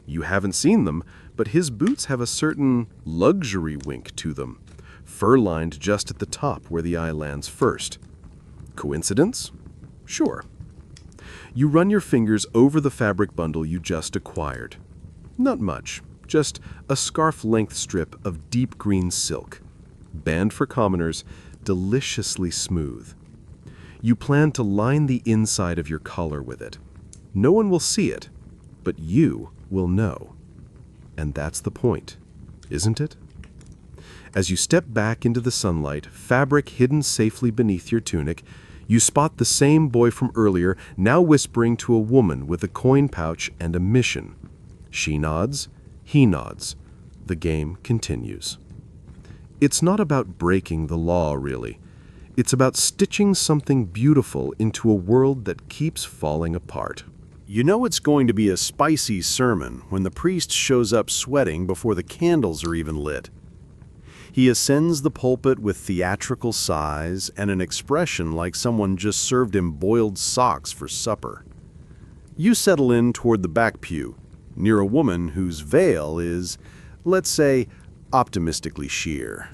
You haven't seen them, but his boots have a certain luxury wink to them, fur-lined just at the top where the eye lands first. Coincidence? Sure. You run your fingers over the fabric bundle you just acquired. Not much, just a scarf-length strip of deep green silk, banned for commoners, deliciously smooth. You plan to line the inside of your collar with it. No one will see it, but you will know. And that's the point, isn't it? As you step back into the sunlight, fabric hidden safely beneath your tunic, you spot the same boy from earlier, now whispering to a woman with a coin pouch and a mission. She nods, he nods. The game continues. It's not about breaking the law, really. It's about stitching something beautiful into a world that keeps falling apart. You know it's going to be a spicy sermon when the priest shows up sweating before the candles are even lit. He ascends the pulpit with theatrical sighs and an expression like someone just served him boiled socks for supper. You settle in toward the back pew, near a woman whose veil is, let's say, optimistically sheer.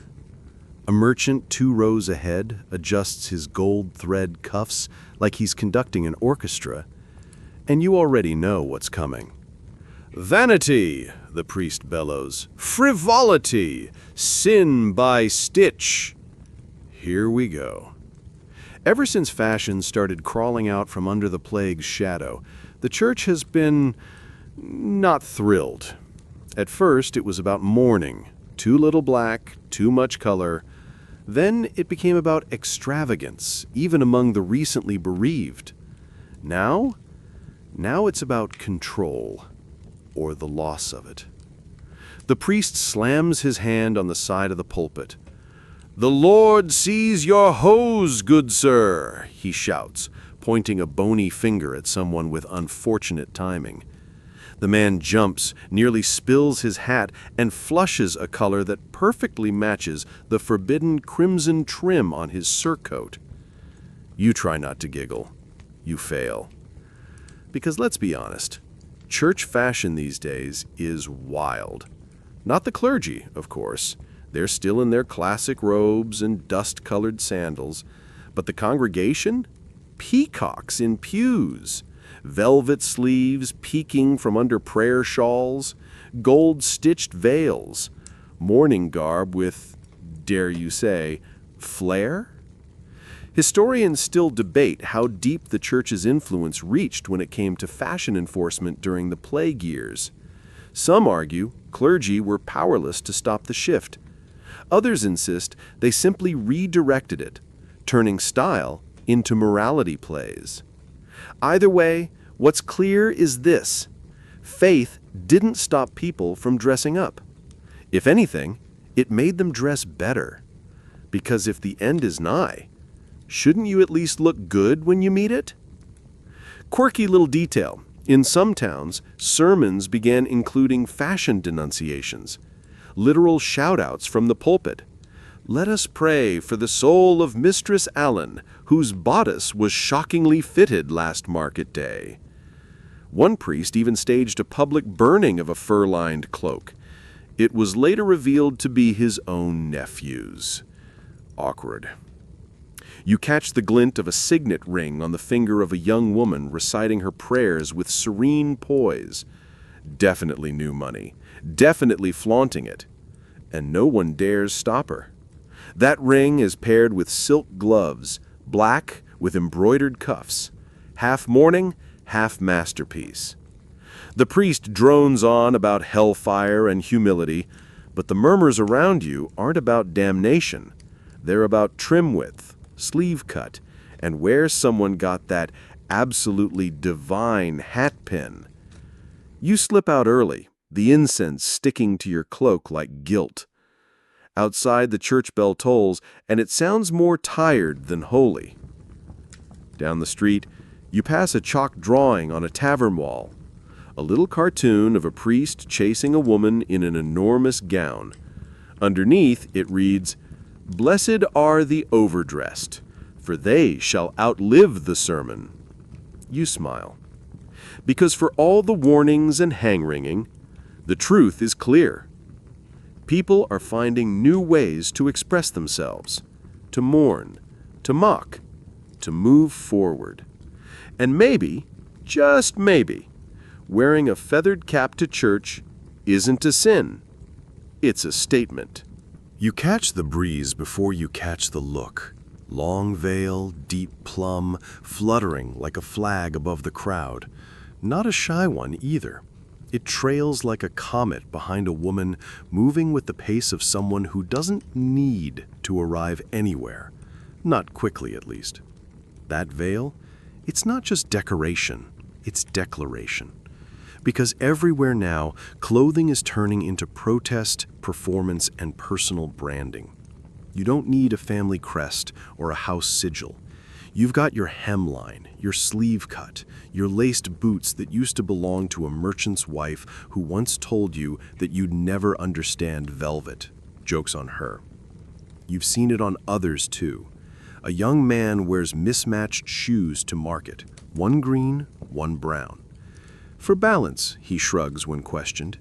A merchant 2 rows ahead adjusts his gold thread cuffs like he's conducting an orchestra, and you already know what's coming. "Vanity," the priest bellows. "Frivolity. Sin by stitch." Here we go. Ever since fashion started crawling out from under the plague's shadow, the church has been not thrilled. At first, it was about mourning. Too little black, too much color. Then it became about extravagance, even among the recently bereaved. Now it's about control, or the loss of it. The priest slams his hand on the side of the pulpit. "The Lord sees your hose, good sir," he shouts, pointing a bony finger at someone with unfortunate timing. The man jumps, nearly spills his hat, and flushes a color that perfectly matches the forbidden crimson trim on his surcoat. You try not to giggle. You fail. Because let's be honest, church fashion these days is wild. Not the clergy, of course. They're still in their classic robes and dust-colored sandals. But the congregation? Peacocks in pews. Velvet sleeves peeking from under prayer shawls, gold-stitched veils, mourning garb with, dare you say, flair? Historians still debate how deep the church's influence reached when it came to fashion enforcement during the plague years. Some argue clergy were powerless to stop the shift. Others insist they simply redirected it, turning style into morality plays. Either way, what's clear is this: faith didn't stop people from dressing up. If anything, it made them dress better. Because if the end is nigh, shouldn't you at least look good when you meet it? Quirky little detail. In some towns, sermons began including fashion denunciations, literal shout-outs from the pulpit. "Let us pray for the soul of Mistress Allen, whose bodice was shockingly fitted last market day." One priest even staged a public burning of a fur-lined cloak. It was later revealed to be his own nephew's. Awkward. You catch the glint of a signet ring on the finger of a young woman reciting her prayers with serene poise. Definitely new money. Definitely flaunting it. And no one dares stop her. That ring is paired with silk gloves, black with embroidered cuffs. Half mourning, half masterpiece. The priest drones on about hellfire and humility, but the murmurs around you aren't about damnation. They're about trim width, sleeve cut, and where someone got that absolutely divine hat pin. You slip out early, the incense sticking to your cloak like guilt. Outside, the church bell tolls, and it sounds more tired than holy. Down the street, you pass a chalk drawing on a tavern wall. A little cartoon of a priest chasing a woman in an enormous gown. Underneath, it reads, "Blessed are the overdressed, for they shall outlive the sermon." You smile. Because for all the warnings and hand-wringing, The truth is clear. People are finding new ways to express themselves, to mourn, to mock, to move forward. And maybe, just maybe, wearing a feathered cap to church isn't a sin. It's a statement. You catch the breeze before you catch the look. Long veil, deep plum, fluttering like a flag above the crowd. Not a shy one either. It trails like a comet behind a woman, moving with the pace of someone who doesn't need to arrive anywhere. Not quickly, at least. That veil, it's not just decoration, it's declaration. Because everywhere now, clothing is turning into protest, performance, and personal branding. You don't need a family crest or a house sigil. You've got your hemline, your sleeve cut, your laced boots that used to belong to a merchant's wife who once told you that you'd never understand velvet. Joke's on her. You've seen it on others too. A young man wears mismatched shoes to market, one green, one brown. For balance, he shrugs when questioned.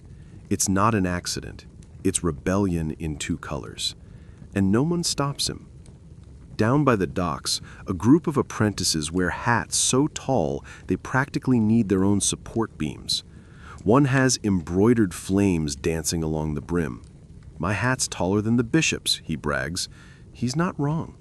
It's not an accident. It's rebellion in two colors. And no one stops him. Down by the docks, a group of apprentices wear hats so tall they practically need their own support beams. One has embroidered flames dancing along the brim. "My hat's taller than the bishop's," he brags. He's not wrong.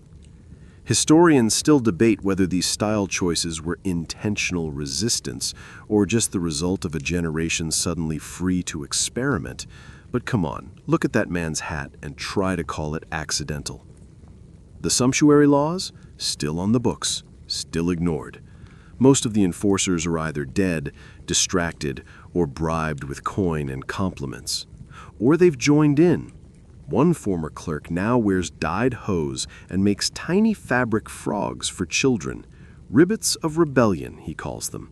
Historians still debate whether these style choices were intentional resistance or just the result of a generation suddenly free to experiment. But come on, look at that man's hat and try to call it accidental. The sumptuary laws? Still on the books, still ignored. Most of the enforcers are either dead, distracted, or bribed with coin and compliments. Or they've joined in. One former clerk now wears dyed hose and makes tiny fabric frogs for children. Ribbits of rebellion, he calls them.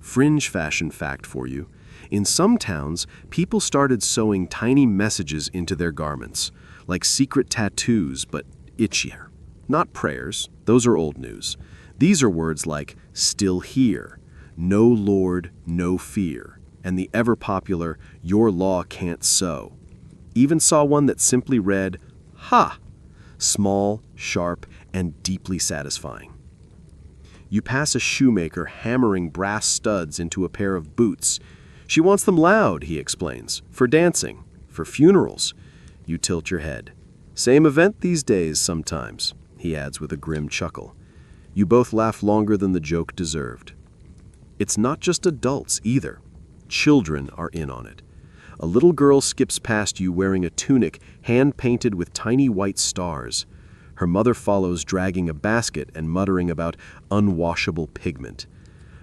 Fringe fashion fact for you. In some towns, people started sewing tiny messages into their garments, like secret tattoos, but itchier. Not prayers, those are old news. These are words like "still here," "no Lord, no fear," and the ever-popular "your law can't sew." Even saw one that simply read, "Ha!" Small, sharp, and deeply satisfying. You pass a shoemaker hammering brass studs into a pair of boots. She wants them loud, he explains, for dancing, for funerals. You tilt your head. Same event these days sometimes, he adds with a grim chuckle. You both laugh longer than the joke deserved. It's not just adults either. Children are in on it. A little girl skips past you wearing a tunic hand-painted with tiny white stars. Her mother follows dragging a basket and muttering about unwashable pigment.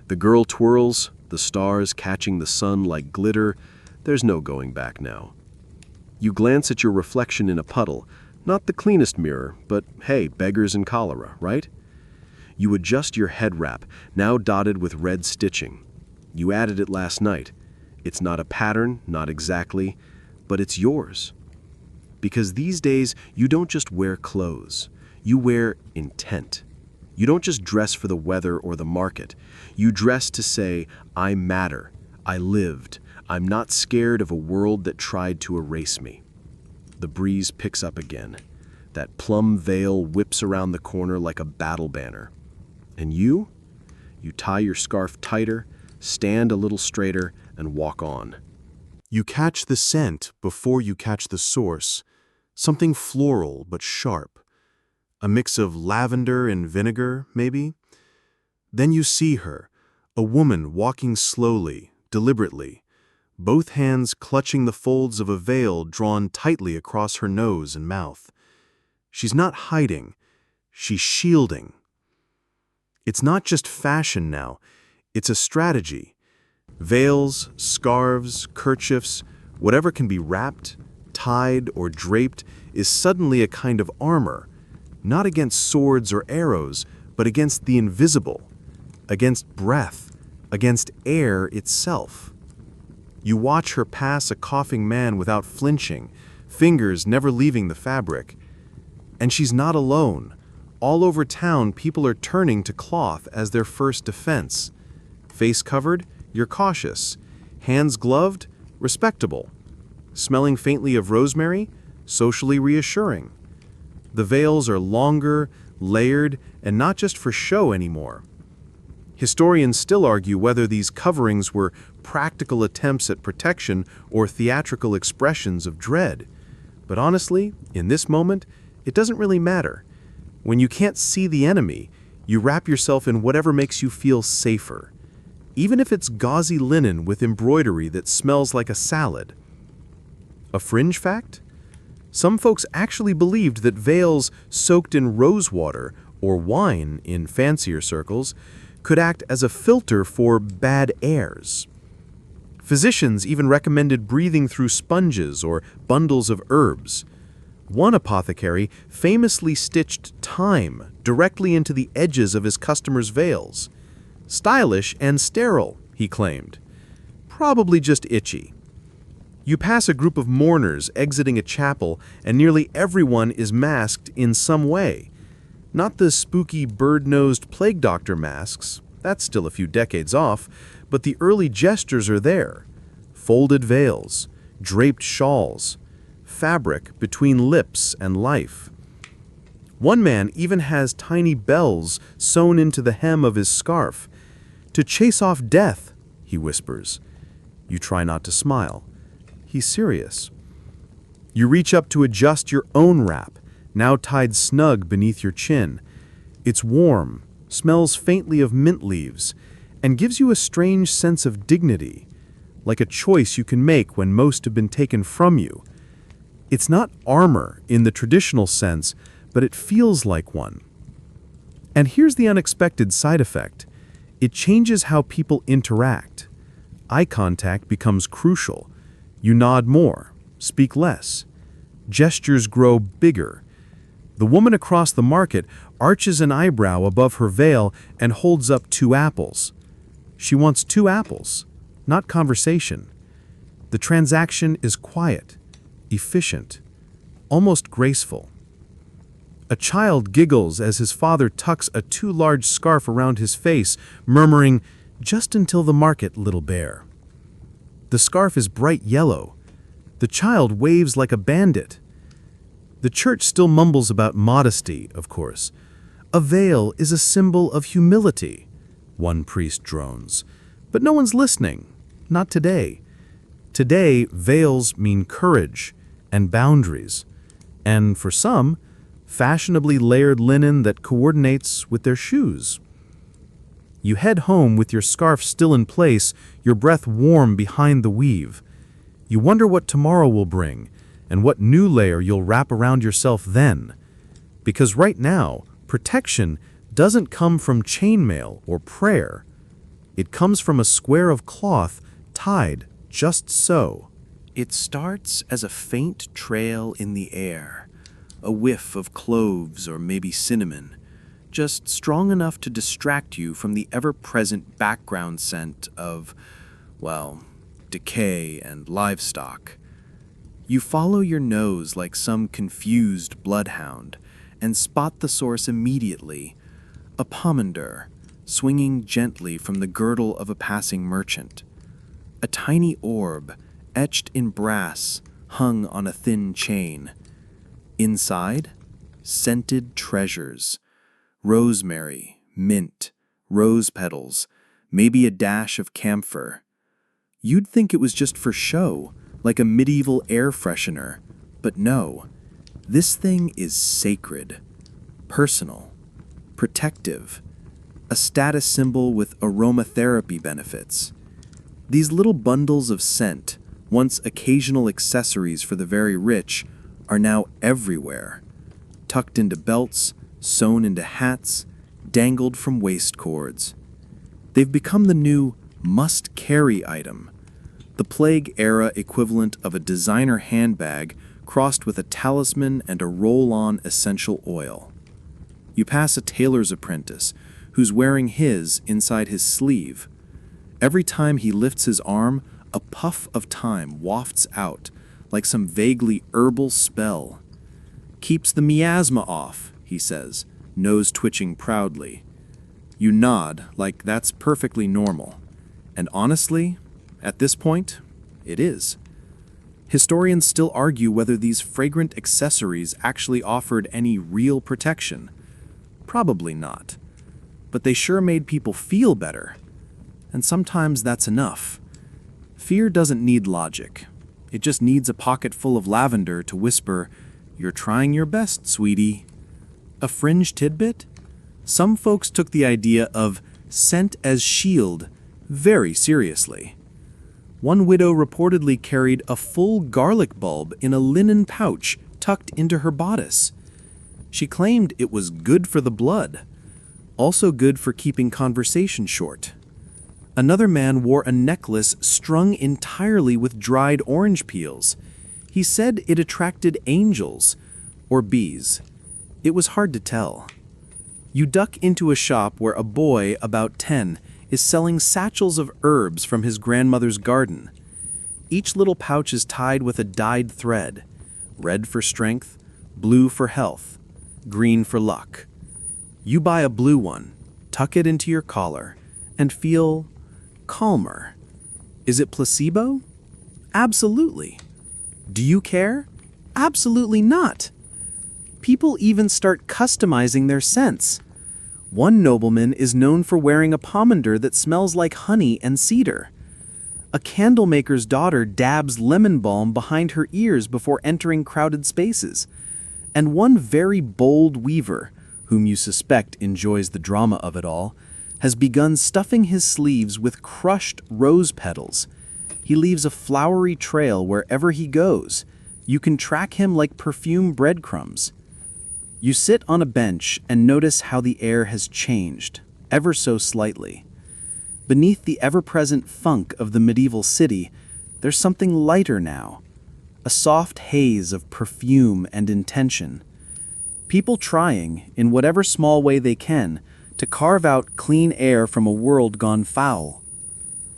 The girl twirls, the stars catching the sun like glitter. There's no going back now. You glance at your reflection in a puddle, not the cleanest mirror, but hey, beggars and cholera, right? You adjust your head wrap, now dotted with red stitching. You added it last night. It's not a pattern, not exactly, but it's yours. Because these days, you don't just wear clothes. You wear intent. You don't just dress for the weather or the market. You dress to say, I matter, I lived, I'm not scared of a world that tried to erase me. The breeze picks up again. That plum veil whips around the corner like a battle banner. And you? You tie your scarf tighter, stand a little straighter, and walk on. You catch the scent before you catch the source, something floral but sharp. A mix of lavender and vinegar, maybe? Then you see her, a woman walking slowly, deliberately, both hands clutching the folds of a veil drawn tightly across her nose and mouth. She's not hiding, she's shielding. It's not just fashion now, it's a strategy. Veils, scarves, kerchiefs, whatever can be wrapped, tied, or draped is suddenly a kind of armor, not against swords or arrows, but against the invisible, against breath, against air itself. You watch her pass a coughing man without flinching, fingers never leaving the fabric. And she's not alone. All over town, people are turning to cloth as their first defense. Face covered, you're cautious. Hands gloved, respectable. Smelling faintly of rosemary, socially reassuring. The veils are longer, layered, and not just for show anymore. Historians still argue whether these coverings were practical attempts at protection or theatrical expressions of dread. But honestly, in this moment, it doesn't really matter. When you can't see the enemy, you wrap yourself in whatever makes you feel safer. Even if it's gauzy linen with embroidery that smells like a salad. A fringe fact? Some folks actually believed that veils soaked in rose water, or wine in fancier circles, could act as a filter for bad airs. Physicians even recommended breathing through sponges or bundles of herbs. One apothecary famously stitched thyme directly into the edges of his customers' veils. Stylish and sterile, he claimed. Probably just itchy. You pass a group of mourners exiting a chapel, and nearly everyone is masked in some way. Not the spooky bird-nosed plague doctor masks, that's still a few decades off, but the early gestures are there. Folded veils, draped shawls, fabric between lips and life. One man even has tiny bells sewn into the hem of his scarf. "To chase off death," he whispers. You try not to smile. He's serious. You reach up to adjust your own wrap, now tied snug beneath your chin. It's warm, smells faintly of mint leaves, and gives you a strange sense of dignity, like a choice you can make when most have been taken from you. It's not armor in the traditional sense, but it feels like one. And here's the unexpected side effect. It changes how people interact. Eye contact becomes crucial. You nod more, speak less. Gestures grow bigger. The woman across the market arches an eyebrow above her veil and holds up 2 apples. She wants 2 apples, not conversation. The transaction is quiet, efficient, almost graceful. A child giggles as his father tucks a too large scarf around his face, murmuring, "Just until the market, little bear." The scarf is bright yellow. The child waves like a bandit. The church still mumbles about modesty, of course. "A veil is a symbol of humility," one priest drones. But no one's listening. Not today. Today, veils mean courage and boundaries. And for some, fashionably layered linen that coordinates with their shoes. You head home with your scarf still in place, your breath warm behind the weave. You wonder what tomorrow will bring, and what new layer you'll wrap around yourself then. Because right now, protection doesn't come from chainmail or prayer. It comes from a square of cloth tied just so. It starts as a faint trail in the air, a whiff of cloves or maybe cinnamon, just strong enough to distract you from the ever-present background scent of, well, decay and livestock. You follow your nose like some confused bloodhound and spot the source immediately, a pomander swinging gently from the girdle of a passing merchant. A tiny orb, etched in brass, hung on a thin chain. Inside, scented treasures. Rosemary, mint, rose petals, maybe a dash of camphor. You'd think it was just for show, like a medieval air freshener, but no. This thing is sacred, personal, protective, a status symbol with aromatherapy benefits. These little bundles of scent, once occasional accessories for the very rich, are now everywhere, tucked into belts, sewn into hats, dangled from waist cords. They've become the new must-carry item, the plague-era equivalent of a designer handbag crossed with a talisman and a roll-on essential oil. You pass a tailor's apprentice who's wearing his inside his sleeve. Every time he lifts his arm, a puff of thyme wafts out like some vaguely herbal spell. "Keeps the miasma off," he says, nose twitching proudly. You nod like that's perfectly normal. And honestly, at this point, it is. Historians still argue whether these fragrant accessories actually offered any real protection. Probably not. But they sure made people feel better. And sometimes that's enough. Fear doesn't need logic. It just needs a pocket full of lavender to whisper, "You're trying your best, sweetie." A fringe tidbit? Some folks took the idea of scent as shield very seriously. One widow reportedly carried a full garlic bulb in a linen pouch tucked into her bodice. She claimed it was good for the blood, also good for keeping conversation short. Another man wore a necklace strung entirely with dried orange peels. He said it attracted angels or bees. It was hard to tell. You duck into a shop where a boy about 10 is selling satchels of herbs from his grandmother's garden. Each little pouch is tied with a dyed thread, red for strength, blue for health, green for luck. You buy a blue one, tuck it into your collar, and feel calmer. Is it placebo? Absolutely. Do you care? Absolutely not. People even start customizing their scents. One nobleman is known for wearing a pomander that smells like honey and cedar. A candlemaker's daughter dabs lemon balm behind her ears before entering crowded spaces. And one very bold weaver, whom you suspect enjoys the drama of it all, has begun stuffing his sleeves with crushed rose petals. He leaves a flowery trail wherever he goes. You can track him like perfume breadcrumbs. You sit on a bench and notice how the air has changed, ever so slightly. Beneath the ever-present funk of the medieval city, there's something lighter now, a soft haze of perfume and intention. People trying, in whatever small way they can, to carve out clean air from a world gone foul.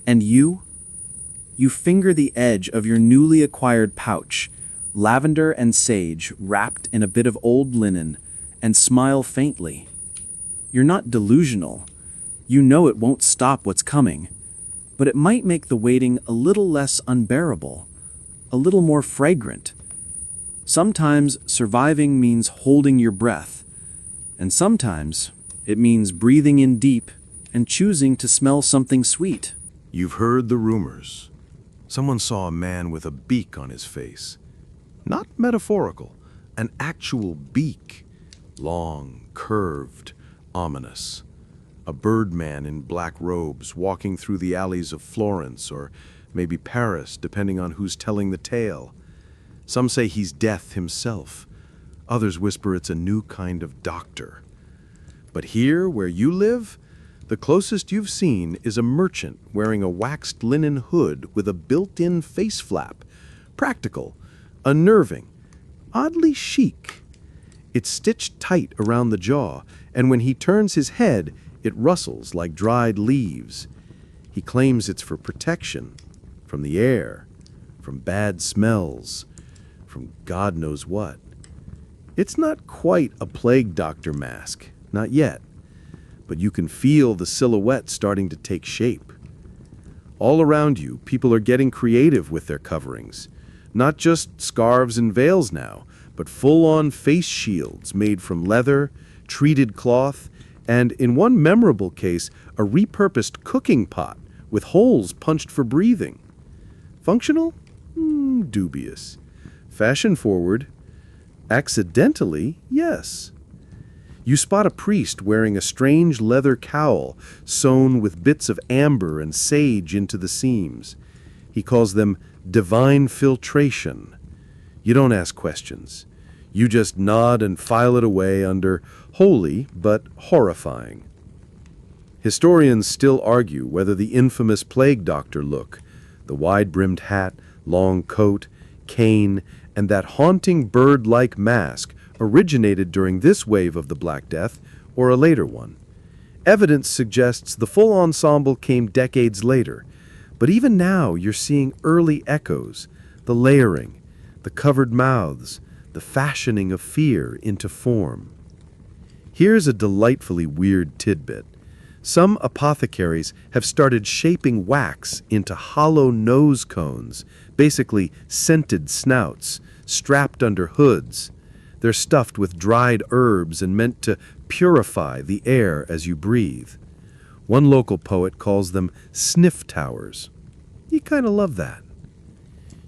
And you? You finger the edge of your newly acquired pouch, lavender and sage wrapped in a bit of old linen, and smile faintly. You're not delusional. You know it won't stop what's coming, but it might make the waiting a little less unbearable, a little more fragrant. Sometimes surviving means holding your breath, and sometimes it means breathing in deep and choosing to smell something sweet. You've heard the rumors. Someone saw a man with a beak on his face. Not metaphorical, an actual beak. Long, curved, ominous. A birdman in black robes walking through the alleys of Florence or maybe Paris, depending on who's telling the tale. Some say he's death himself. Others whisper it's a new kind of doctor. But here, where you live, the closest you've seen is a merchant wearing a waxed linen hood with a built-in face flap. Practical, unnerving, oddly chic. It's stitched tight around the jaw, and when he turns his head, it rustles like dried leaves. He claims it's for protection, from the air, from bad smells, from God knows what. It's not quite a plague doctor mask, not yet, but you can feel the silhouette starting to take shape. All around you, people are getting creative with their coverings. Not just scarves and veils now, but full-on face shields made from leather, treated cloth, and in one memorable case, a repurposed cooking pot with holes punched for breathing. Functional? Dubious. Fashion-forward? Accidentally, yes. You spot a priest wearing a strange leather cowl sewn with bits of amber and sage into the seams. He calls them divine filtration. You don't ask questions. You just nod and file it away under holy but horrifying. Historians still argue whether the infamous plague doctor look, the wide-brimmed hat, long coat, cane, and that haunting bird-like mask originated during this wave of the Black Death or a later one. Evidence suggests the full ensemble came decades later, but even now you're seeing early echoes, the layering, the covered mouths, the fashioning of fear into form. Here's a delightfully weird tidbit. Some apothecaries have started shaping wax into hollow nose cones, basically scented snouts, strapped under hoods. They're stuffed with dried herbs and meant to purify the air as you breathe. One local poet calls them sniff towers. You kind of love that.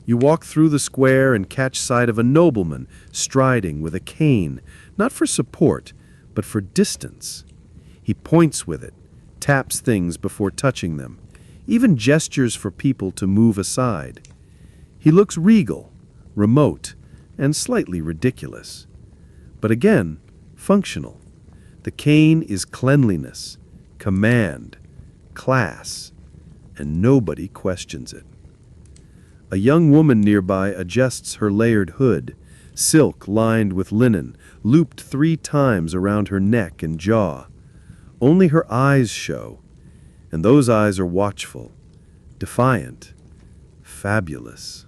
You walk through the square and catch sight of a nobleman striding with a cane, not for support, but for distance. He points with it, taps things before touching them, even gestures for people to move aside. He looks regal, remote, and slightly ridiculous. But again, functional. The cane is cleanliness, command, class, and nobody questions it. A young woman nearby adjusts her layered hood, silk lined with linen, looped 3 times around her neck and jaw. Only her eyes show, and those eyes are watchful, defiant, fabulous.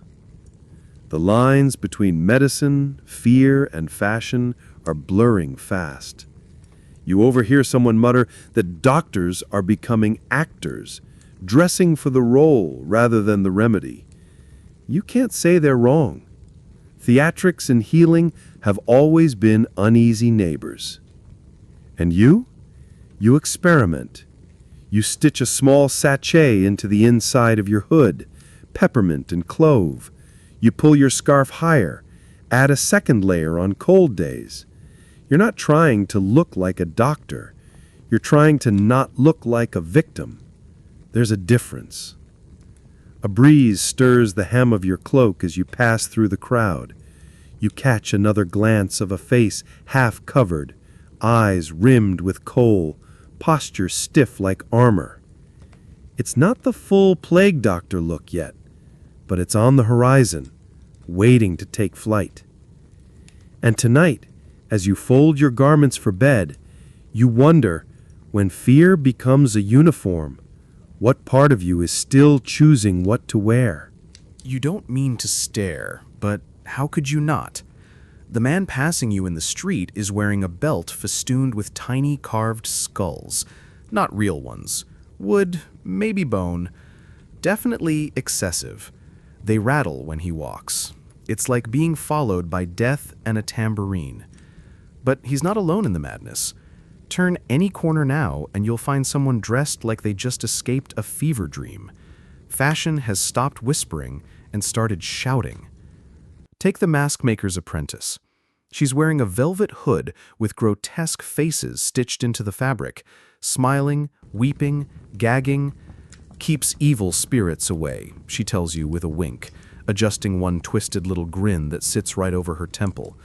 The lines between medicine, fear, and fashion are blurring fast. You overhear someone mutter that doctors are becoming actors, dressing for the role rather than the remedy. You can't say they're wrong. Theatrics and healing have always been uneasy neighbors. And you? You experiment. You stitch a small sachet into the inside of your hood, peppermint and clove. You pull your scarf higher, add a second layer on cold days. You're not trying to look like a doctor. You're trying to not look like a victim. There's a difference. A breeze stirs the hem of your cloak as you pass through the crowd. You catch another glance of a face half covered, eyes rimmed with kohl, posture stiff like armor. It's not the full plague doctor look yet, but it's on the horizon, waiting to take flight. And tonight, as you fold your garments for bed, you wonder, when fear becomes a uniform, what part of you is still choosing what to wear? You don't mean to stare, but how could you not? The man passing you in the street is wearing a belt festooned with tiny carved skulls. Not real ones. Wood, maybe bone. Definitely excessive. They rattle when he walks. It's like being followed by death and a tambourine. But he's not alone in the madness. Turn any corner now and you'll find someone dressed like they just escaped a fever dream. Fashion has stopped whispering and started shouting. Take the mask maker's apprentice. She's wearing a velvet hood with grotesque faces stitched into the fabric, smiling, weeping, gagging. Keeps evil spirits away, she tells you with a wink, adjusting one twisted little grin that sits right over her temple.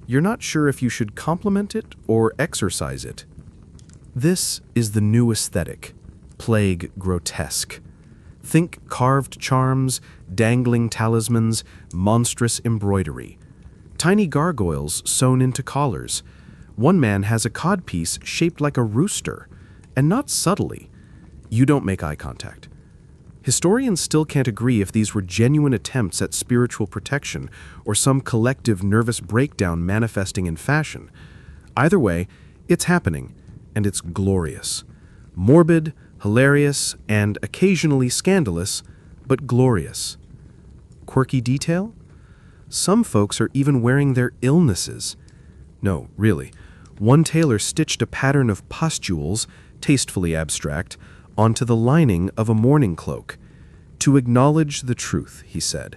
You're not sure if you should compliment it or exorcise it. This is the new aesthetic, plague grotesque. Think carved charms, dangling talismans, monstrous embroidery. Tiny gargoyles sewn into collars. One man has a codpiece shaped like a rooster, and not subtly. You don't make eye contact. Historians still can't agree if these were genuine attempts at spiritual protection or some collective nervous breakdown manifesting in fashion. Either way, it's happening, and it's glorious. Morbid, hilarious, and occasionally scandalous, but glorious. Quirky detail? Some folks are even wearing their illnesses. No, really. One tailor stitched a pattern of pustules, tastefully abstract, onto the lining of a mourning cloak. To acknowledge the truth, he said.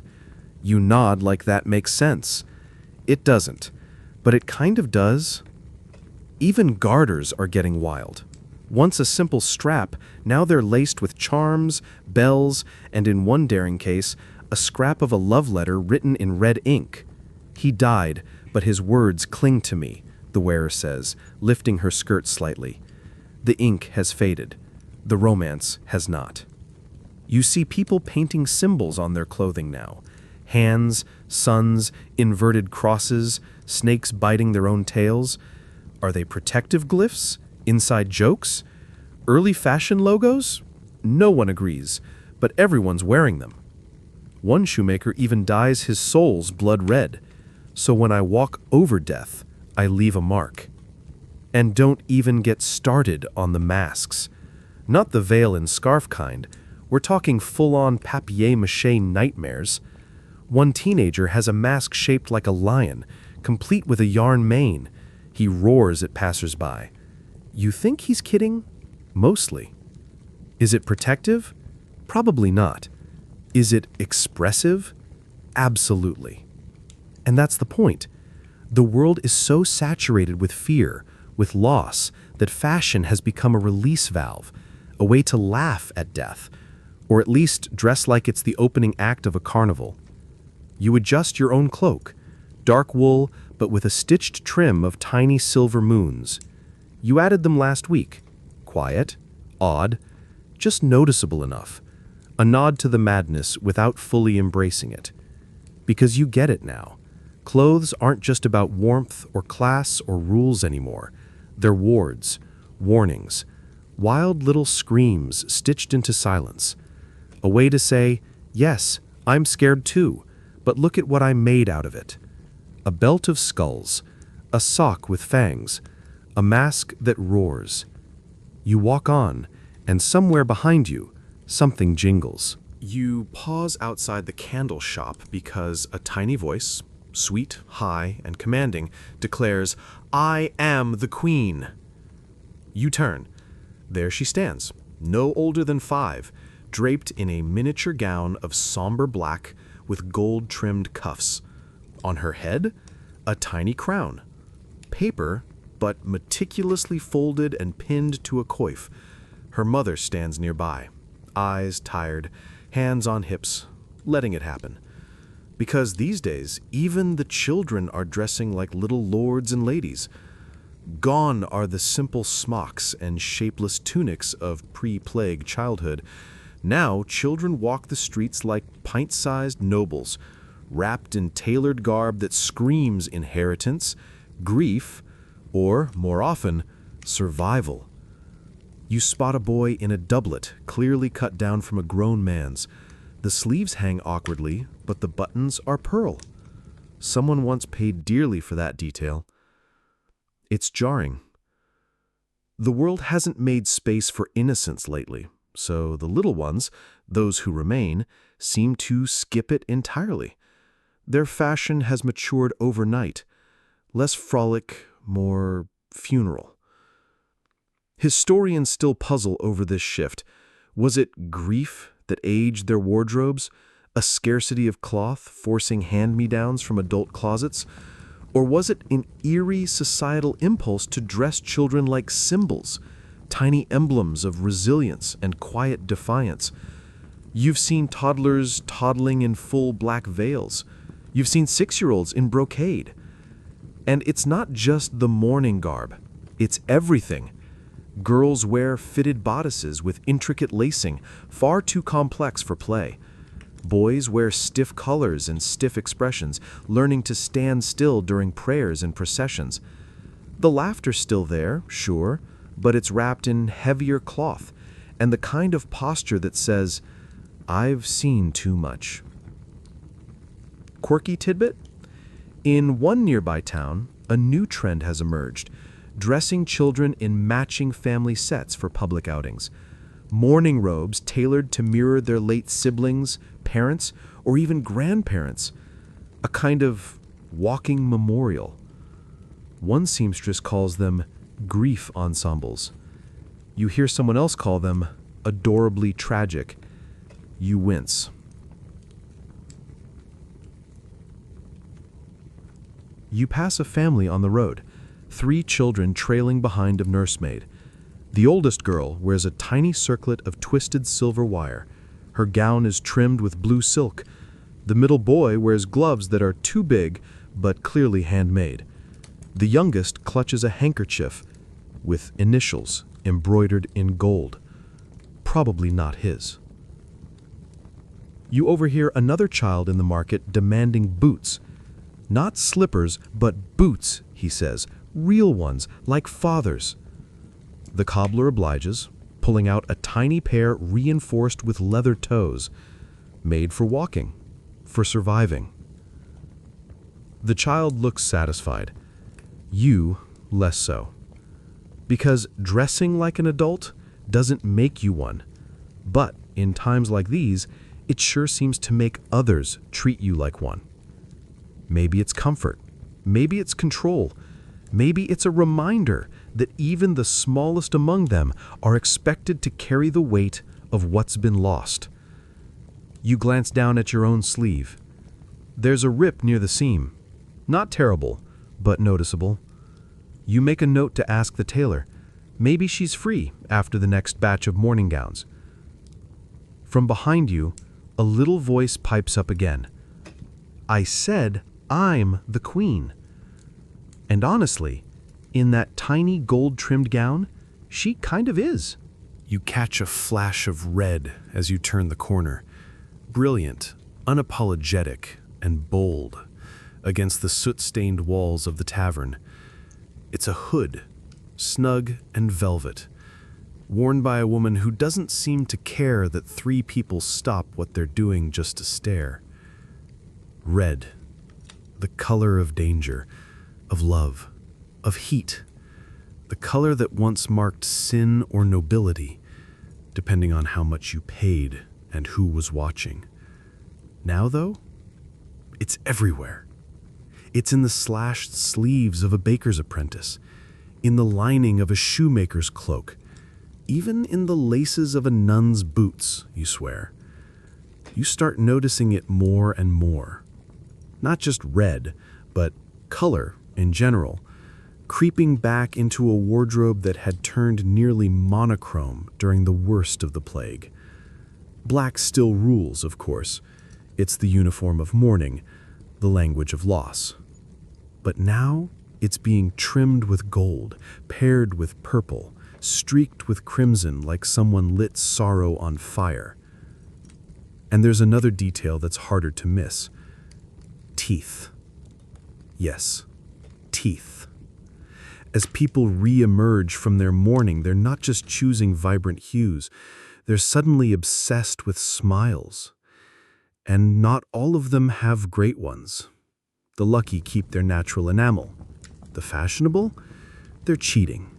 You nod like that makes sense. It doesn't, but it kind of does. Even garters are getting wild. Once a simple strap, now they're laced with charms, bells, and in one daring case, a scrap of a love letter written in red ink. He died, but his words cling to me, the wearer says, lifting her skirt slightly. The ink has faded. The romance has not. You see people painting symbols on their clothing now. Hands, suns, inverted crosses, snakes biting their own tails. Are they protective glyphs? Inside jokes? Early fashion logos? No one agrees, but everyone's wearing them. One shoemaker even dyes his soles blood red, so when I walk over death, I leave a mark. And don't even get started on the masks. Not the veil and scarf kind. We're talking full-on papier-mâché nightmares. One teenager has a mask shaped like a lion, complete with a yarn mane. He roars at passers-by. You think he's kidding? Mostly. Is it protective? Probably not. Is it expressive? Absolutely. And that's the point. The world is so saturated with fear, with loss, that fashion has become a release valve, a way to laugh at death, or at least dress like it's the opening act of a carnival. You adjust your own cloak, dark wool, but with a stitched trim of tiny silver moons. You added them last week. Quiet, odd, just noticeable enough. A nod to the madness without fully embracing it. Because you get it now. Clothes aren't just about warmth or class or rules anymore. They're wards, warnings, wild little screams stitched into silence. A way to say, yes, I'm scared too, but look at what I made out of it. A belt of skulls, a sock with fangs, a mask that roars. You walk on, and somewhere behind you, something jingles. You pause outside the candle shop because a tiny voice, sweet, high, and commanding, declares, "I am the queen." You turn. There she stands, no older than 5, draped in a miniature gown of somber black with gold-trimmed cuffs. On her head, a tiny crown. Paper, but meticulously folded and pinned to a coif. Her mother stands nearby, eyes tired, hands on hips, letting it happen. Because these days, even the children are dressing like little lords and ladies. Gone are the simple smocks and shapeless tunics of pre-plague childhood. Now, children walk the streets like pint-sized nobles, wrapped in tailored garb that screams inheritance, grief, or, more often, survival. You spot a boy in a doublet, clearly cut down from a grown man's. The sleeves hang awkwardly, but the buttons are pearl. Someone once paid dearly for that detail. It's jarring. The world hasn't made space for innocence lately, so the little ones, those who remain, seem to skip it entirely. Their fashion has matured overnight, less frolic, more funeral. Historians still puzzle over this shift. Was it grief that aged their wardrobes, a scarcity of cloth forcing hand-me-downs from adult closets? Or was it an eerie societal impulse to dress children like symbols, tiny emblems of resilience and quiet defiance? You've seen toddlers toddling in full black veils. You've seen 6-year-olds in brocade. And it's not just the mourning garb. It's everything. Girls wear fitted bodices with intricate lacing, far too complex for play. Boys wear stiff colors and stiff expressions, learning to stand still during prayers and processions. The laughter's still there, sure, but it's wrapped in heavier cloth, and the kind of posture that says, "I've seen too much." Quirky tidbit? In one nearby town, a new trend has emerged, dressing children in matching family sets for public outings. Mourning robes tailored to mirror their late siblings, parents, or even grandparents. A kind of walking memorial. One seamstress calls them grief ensembles. You hear someone else call them adorably tragic. You wince. You pass a family on the road, 3 children trailing behind a nursemaid. The oldest girl wears a tiny circlet of twisted silver wire. Her gown is trimmed with blue silk. The middle boy wears gloves that are too big, but clearly handmade. The youngest clutches a handkerchief with initials embroidered in gold. Probably not his. You overhear another child in the market demanding boots. Not slippers, but boots, he says. Real ones, like father's. The cobbler obliges, pulling out a tiny pair reinforced with leather toes, made for walking, for surviving. The child looks satisfied. You, less so. Because dressing like an adult doesn't make you one. But in times like these, it sure seems to make others treat you like one. Maybe it's comfort. Maybe it's control. Maybe it's a reminder that even the smallest among them are expected to carry the weight of what's been lost. You glance down at your own sleeve. There's a rip near the seam. Not terrible, but noticeable. You make a note to ask the tailor. Maybe she's free after the next batch of morning gowns. From behind you, a little voice pipes up again. I said I'm the queen. And honestly, in that tiny gold-trimmed gown, she kind of is. You catch a flash of red as you turn the corner. Brilliant, unapologetic, and bold against the soot-stained walls of the tavern. It's a hood, snug and velvet, worn by a woman who doesn't seem to care that 3 people stop what they're doing just to stare. Red, the color of danger, of love, of heat, the color that once marked sin or nobility, depending on how much you paid and who was watching. Now, though, it's everywhere. It's in the slashed sleeves of a baker's apprentice, in the lining of a shoemaker's cloak, even in the laces of a nun's boots, you swear. You start noticing it more and more. Not just red, but color in general, creeping back into a wardrobe that had turned nearly monochrome during the worst of the plague. Black still rules, of course. It's the uniform of mourning, the language of loss. But now it's being trimmed with gold, paired with purple, streaked with crimson like someone lit sorrow on fire. And there's another detail that's harder to miss. Teeth. Yes, teeth. As people re-emerge from their mourning, they're not just choosing vibrant hues, they're suddenly obsessed with smiles. And not all of them have great ones. The lucky keep their natural enamel. The fashionable? They're cheating.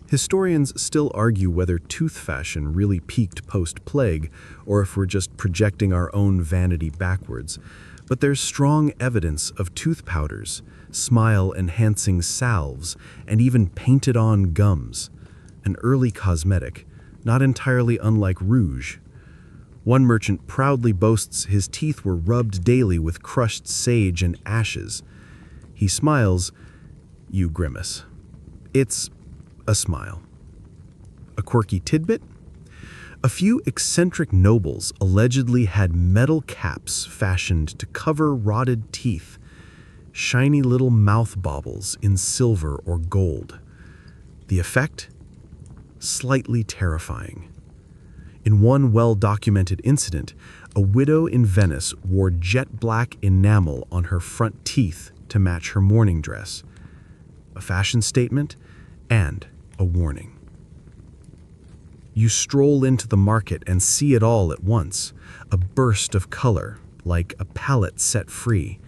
Historians still argue whether tooth fashion really peaked post-plague or if we're just projecting our own vanity backwards. But there's strong evidence of tooth powders, smile-enhancing salves, and even painted-on gums. An early cosmetic, not entirely unlike rouge. One merchant proudly boasts his teeth were rubbed daily with crushed sage and ashes. He smiles, you grimace. It's a smile. A quirky tidbit? A few eccentric nobles allegedly had metal caps fashioned to cover rotted teeth, shiny little mouth baubles in silver or gold. The effect? Slightly terrifying. In one well-documented incident, a widow in Venice wore jet-black enamel on her front teeth to match her mourning dress. A fashion statement and a warning. You stroll into the market and see it all at once, a burst of color, like a palette set free.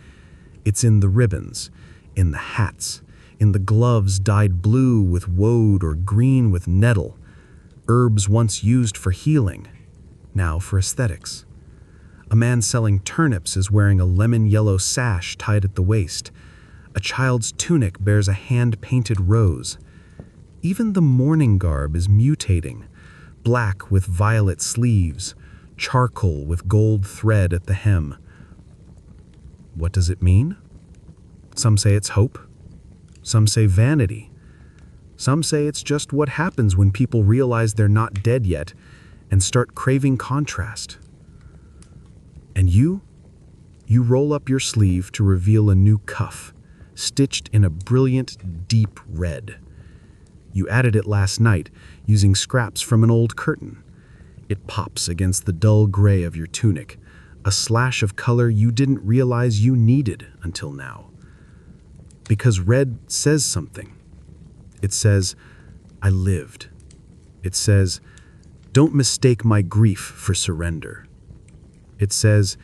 It's in the ribbons, in the hats, in the gloves dyed blue with woad or green with nettle, herbs once used for healing, now for aesthetics. A man selling turnips is wearing a lemon-yellow sash tied at the waist. A child's tunic bears a hand-painted rose. Even the mourning garb is mutating, black with violet sleeves, charcoal with gold thread at the hem. What does it mean? Some say it's hope. Some say vanity. Some say it's just what happens when people realize they're not dead yet and start craving contrast. And you roll up your sleeve to reveal a new cuff, stitched in a brilliant, deep red. You added it last night using scraps from an old curtain. It pops against the dull gray of your tunic, a slash of color you didn't realize you needed until now. Because red says something. It says, I lived. It says, don't mistake my grief for surrender. It says,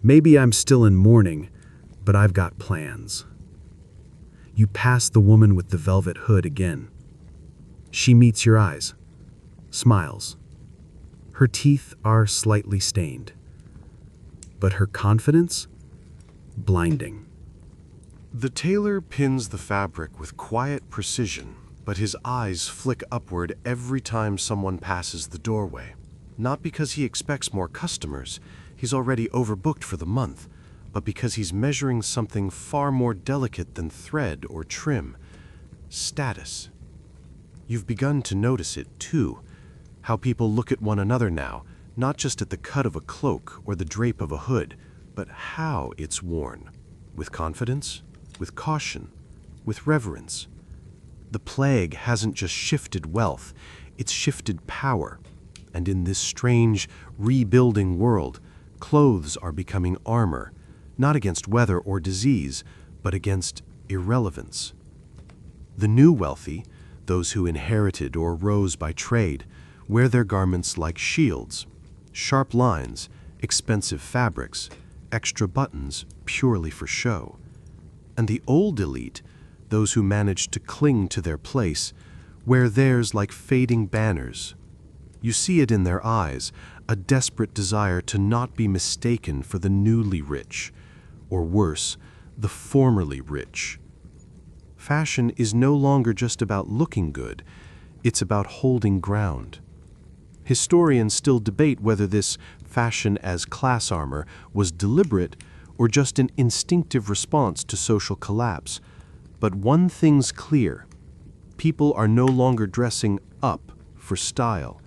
maybe I'm still in mourning, but I've got plans. You pass the woman with the velvet hood again. She meets your eyes. smiles. Her teeth are slightly stained, but her confidence, blinding. The tailor pins the fabric with quiet precision, but his eyes flick upward every time someone passes the doorway. Not because he expects more customers, he's already overbooked for the month, but because he's measuring something far more delicate than thread or trim: status. You've begun to notice it, too, how people look at one another now, not just at the cut of a cloak or the drape of a hood, but how it's worn. With confidence, with caution, with reverence. The plague hasn't just shifted wealth, it's shifted power. And in this strange, rebuilding world, clothes are becoming armor, not against weather or disease, but against irrelevance. The new wealthy, those who inherited or rose by trade, wear their garments like shields, sharp lines, expensive fabrics, extra buttons purely for show. And the old elite, those who managed to cling to their place, wear theirs like fading banners. You see it in their eyes, a desperate desire to not be mistaken for the newly rich, or worse, the formerly rich. Fashion is no longer just about looking good, it's about holding ground. Historians still debate whether this fashion as class armor was deliberate or just an instinctive response to social collapse. But one thing's clear: people are no longer dressing up for style.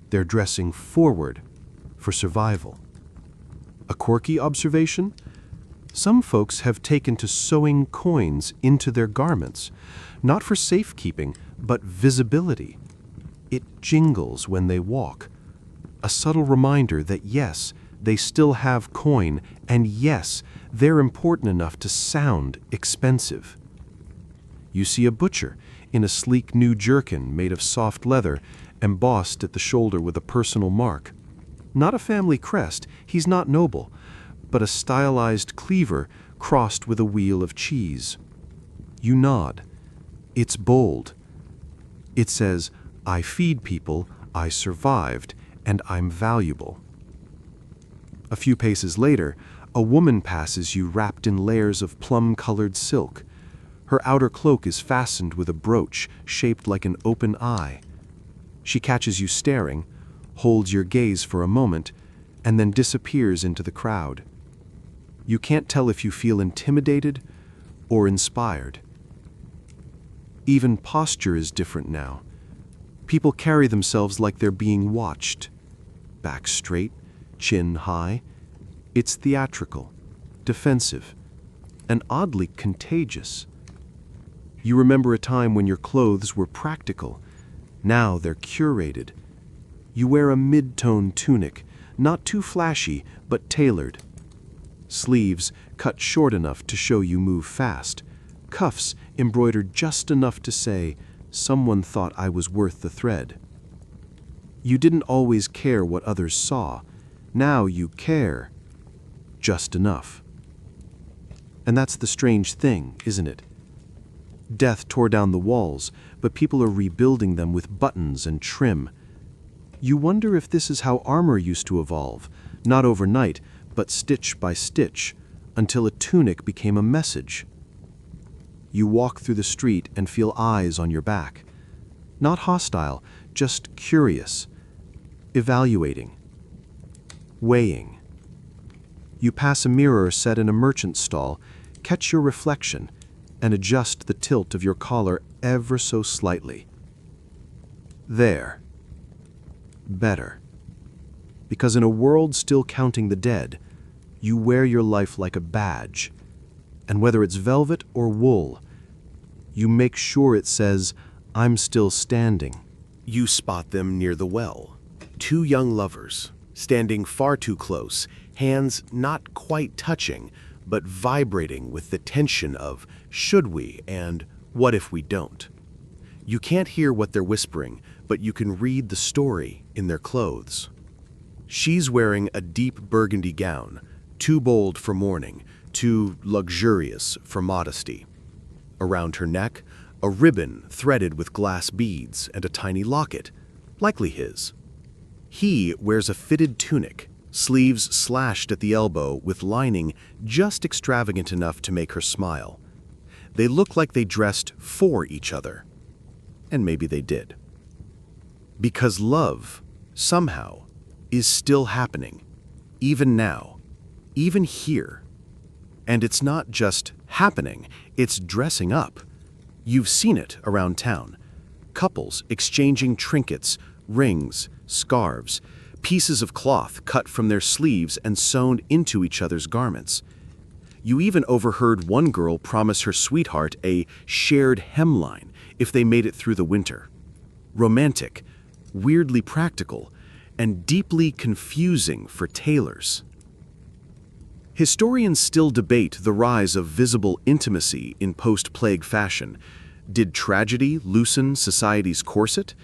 They're dressing forward for survival. A quirky observation? Some folks have taken to sewing coins into their garments, not for safekeeping, but visibility. It jingles when they walk, a subtle reminder that yes, they still have coin, and yes, they're important enough to sound expensive. You see a butcher in a sleek new jerkin made of soft leather, embossed at the shoulder with a personal mark. Not a family crest, he's not noble, but a stylized cleaver crossed with a wheel of cheese. You nod. It's bold. It says, "I feed people, I survived, and I'm valuable." A few paces later, a woman passes you wrapped in layers of plum-colored silk. Her outer cloak is fastened with a brooch shaped like an open eye. She catches you staring, holds your gaze for a moment, and then disappears into the crowd. You can't tell if you feel intimidated or inspired. Even posture is different now. People carry themselves like they're being watched. Back straight, chin high. It's theatrical, defensive, and oddly contagious. You remember a time when your clothes were practical. Now they're curated. You wear a mid-tone tunic, not too flashy, but tailored. Sleeves cut short enough to show you move fast. Cuffs embroidered just enough to say, "Someone thought I was worth the thread." You didn't always care what others saw. Now you care just enough. And that's the strange thing, isn't it? Death tore down the walls, but people are rebuilding them with buttons and trim. You wonder if this is how armor used to evolve, not overnight, but stitch by stitch, until a tunic became a message. You walk through the street and feel eyes on your back. Not hostile, just curious, evaluating, weighing. You pass a mirror set in a merchant's stall, catch your reflection, and adjust the tilt of your collar ever so slightly. There. Better. Because in a world still counting the dead, you wear your life like a badge. And whether it's velvet or wool, you make sure it says, "I'm still standing." You spot them near the well. Two young lovers, standing far too close, hands not quite touching, but vibrating with the tension of "should we" and "what if we don't." You can't hear what they're whispering, but you can read the story in their clothes. She's wearing a deep burgundy gown, too bold for mourning, too luxurious for modesty. Around her neck, a ribbon threaded with glass beads and a tiny locket, likely his. He wears a fitted tunic, sleeves slashed at the elbow with lining just extravagant enough to make her smile. They look like they dressed for each other. And maybe they did. Because love, somehow, is still happening, even now, even here. And it's not just happening, it's dressing up. You've seen it around town. Couples exchanging trinkets, rings, scarves, pieces of cloth cut from their sleeves and sewn into each other's garments. You even overheard one girl promise her sweetheart a shared hemline if they made it through the winter. Romantic, weirdly practical, and deeply confusing for tailors. Historians still debate the rise of visible intimacy in post-plague fashion. Did tragedy loosen society's corset?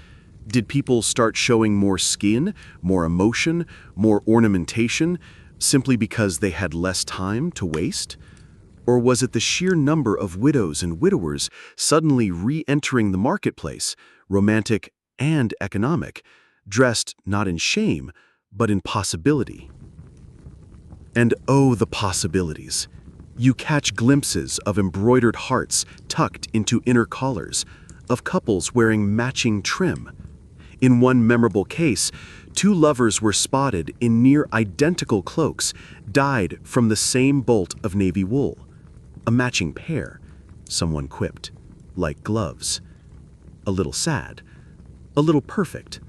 Did people start showing more skin, more emotion, more ornamentation, simply because they had less time to waste? Or was it the sheer number of widows and widowers suddenly re-entering the marketplace, romantic and economic, dressed not in shame, but in possibility? And oh, the possibilities. You catch glimpses of embroidered hearts tucked into inner collars, of couples wearing matching trim. In one memorable case, two lovers were spotted in near identical cloaks, dyed from the same bolt of navy wool. A matching pair, someone quipped, like gloves. A little sad, a little perfect.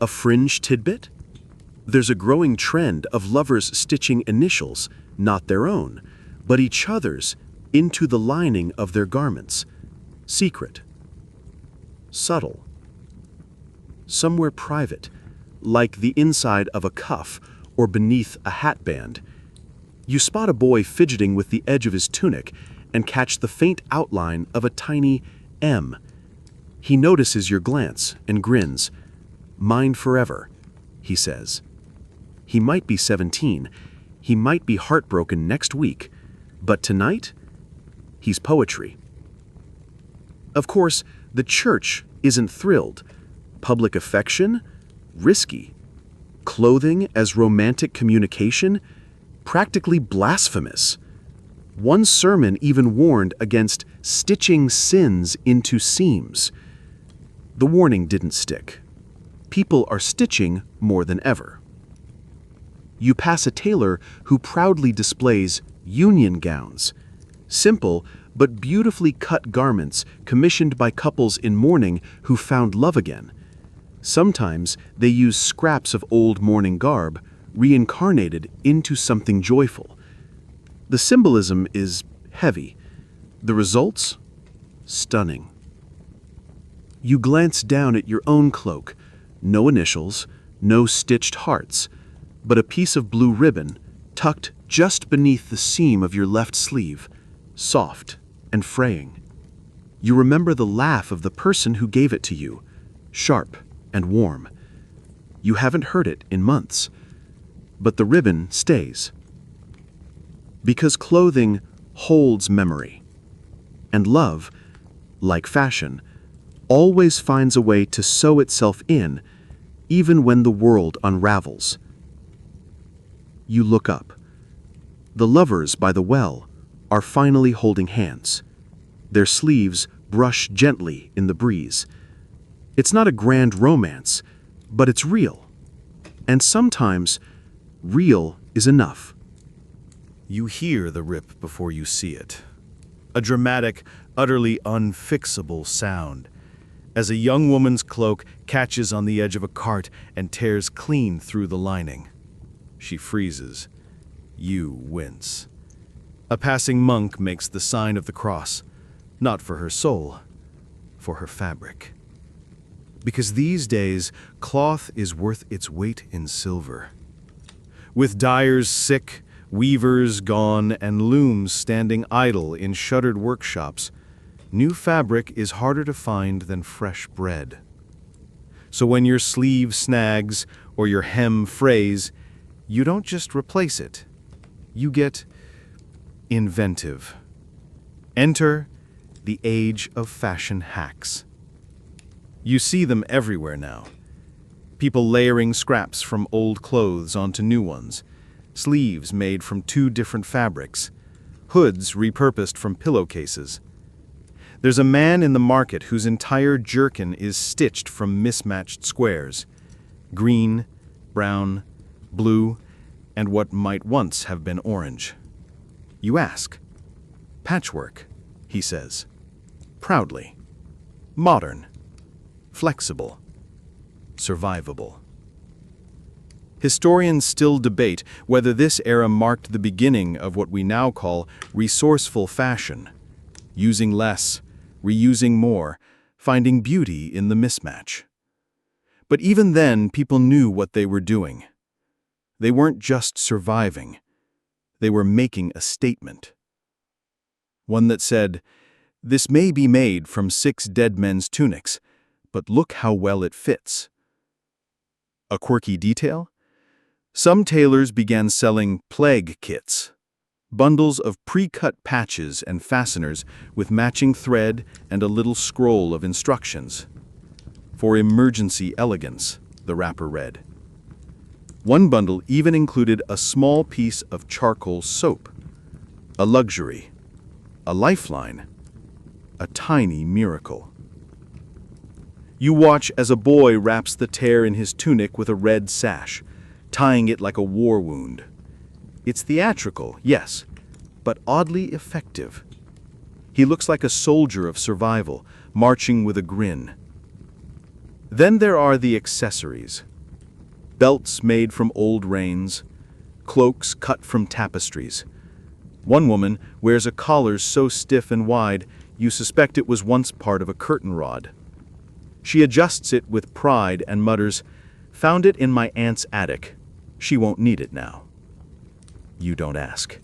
A fringe tidbit? There's a growing trend of lovers stitching initials, not their own, but each other's, into the lining of their garments. Secret. Subtle. Somewhere private, like the inside of a cuff or beneath a hatband. You spot a boy fidgeting with the edge of his tunic and catch the faint outline of a tiny M. He notices your glance and grins. "Mine forever," he says. He might be 17, he might be heartbroken next week, but tonight, he's poetry. Of course, the church isn't thrilled. Public affection? Risky. Clothing as romantic communication? Practically blasphemous. One sermon even warned against stitching sins into seams. The warning didn't stick. People are stitching more than ever. You pass a tailor who proudly displays union gowns, simple but beautifully cut garments commissioned by couples in mourning who found love again. Sometimes they use scraps of old mourning garb, reincarnated into something joyful. The symbolism is heavy. The results? Stunning. You glance down at your own cloak. No initials, no stitched hearts, but a piece of blue ribbon tucked just beneath the seam of your left sleeve, soft and fraying. You remember the laugh of the person who gave it to you, sharp and warm. You haven't heard it in months, but the ribbon stays. Because clothing holds memory, and love, like fashion, always finds a way to sew itself in, even when the world unravels. You look up. The lovers by the well are finally holding hands. Their sleeves brush gently in the breeze. It's not a grand romance, but it's real. And sometimes, real is enough. You hear the rip before you see it. A dramatic, utterly unfixable sound, as a young woman's cloak catches on the edge of a cart and tears clean through the lining. She freezes. You wince. A passing monk makes the sign of the cross, not for her soul, for her fabric. Because these days, cloth is worth its weight in silver. With dyers sick, weavers gone, and looms standing idle in shuttered workshops, new fabric is harder to find than fresh bread. So when your sleeve snags or your hem frays, you don't just replace it. You get inventive. Enter the age of fashion hacks. You see them everywhere now. People layering scraps from old clothes onto new ones, sleeves made from two different fabrics, hoods repurposed from pillowcases. There's a man in the market whose entire jerkin is stitched from mismatched squares: green, brown, blue, and what might once have been orange. You ask. Patchwork, he says, proudly. Modern, flexible, survivable. Historians still debate whether this era marked the beginning of what we now call resourceful fashion, using less, reusing more, finding beauty in the mismatch. But even then, people knew what they were doing. They weren't just surviving. They were making a statement. One that said, "This may be made from 6 dead men's tunics, but look how well it fits." A quirky detail? Some tailors began selling plague kits, bundles of pre-cut patches and fasteners with matching thread and a little scroll of instructions. For emergency elegance, the wrapper read. One bundle even included a small piece of charcoal soap, a luxury, a lifeline, a tiny miracle. You watch as a boy wraps the tear in his tunic with a red sash, tying it like a war wound. It's theatrical, yes, but oddly effective. He looks like a soldier of survival, marching with a grin. Then there are the accessories. Belts made from old reins, cloaks cut from tapestries. One woman wears a collar so stiff and wide you suspect it was once part of a curtain rod. She adjusts it with pride and mutters, "Found it in my aunt's attic. She won't need it now." You don't ask.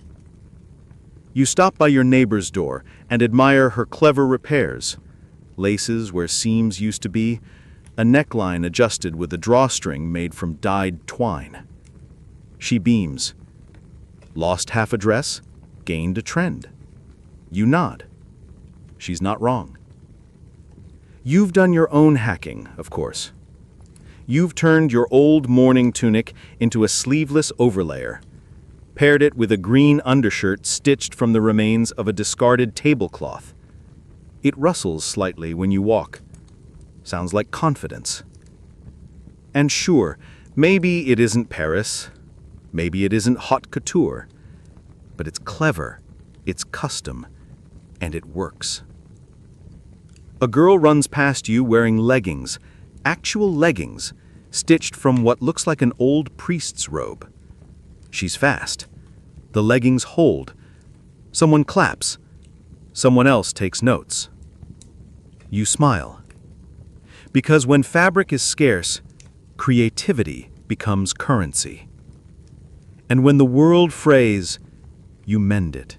You stop by your neighbor's door and admire her clever repairs. Laces where seams used to be, a neckline adjusted with a drawstring made from dyed twine. She beams. Lost half a dress, gained a trend. You nod. She's not wrong. You've done your own hacking, of course. You've turned your old mourning tunic into a sleeveless overlayer, paired it with a green undershirt stitched from the remains of a discarded tablecloth. It rustles slightly when you walk. Sounds like confidence. And sure, maybe it isn't Paris, maybe it isn't haute couture, but it's clever, it's custom, and it works. A girl runs past you wearing leggings, actual leggings, stitched from what looks like an old priest's robe. She's fast. The leggings hold. Someone claps. Someone else takes notes. You smile. Because when fabric is scarce, creativity becomes currency. And when the world frays, you mend it.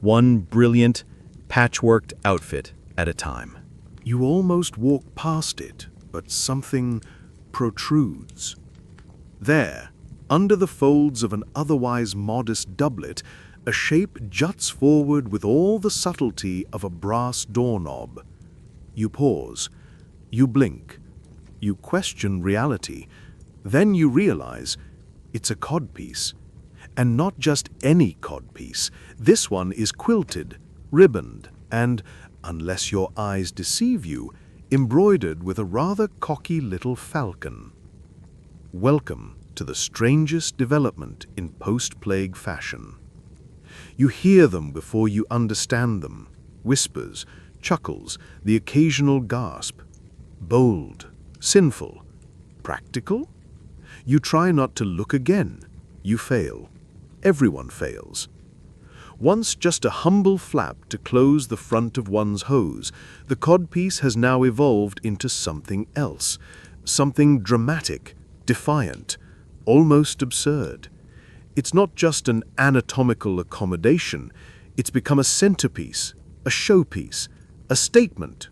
One brilliant, patchworked outfit at a time. You almost walk past it, but something protrudes. There, under the folds of an otherwise modest doublet, a shape juts forward with all the subtlety of a brass doorknob. You pause. You blink. You question reality. Then you realize it's a codpiece. And not just any codpiece. This one is quilted, ribboned, and, unless your eyes deceive you, embroidered with a rather cocky little falcon. Welcome to the strangest development in post-plague fashion. You hear them before you understand them. Whispers, chuckles, the occasional gasp. Bold, sinful, practical? You try not to look again. You fail. Everyone fails. Once just a humble flap to close the front of one's hose, the codpiece has now evolved into something else, something dramatic, defiant, almost absurd. It's not just an anatomical accommodation, it's become a centerpiece, a showpiece, a statement.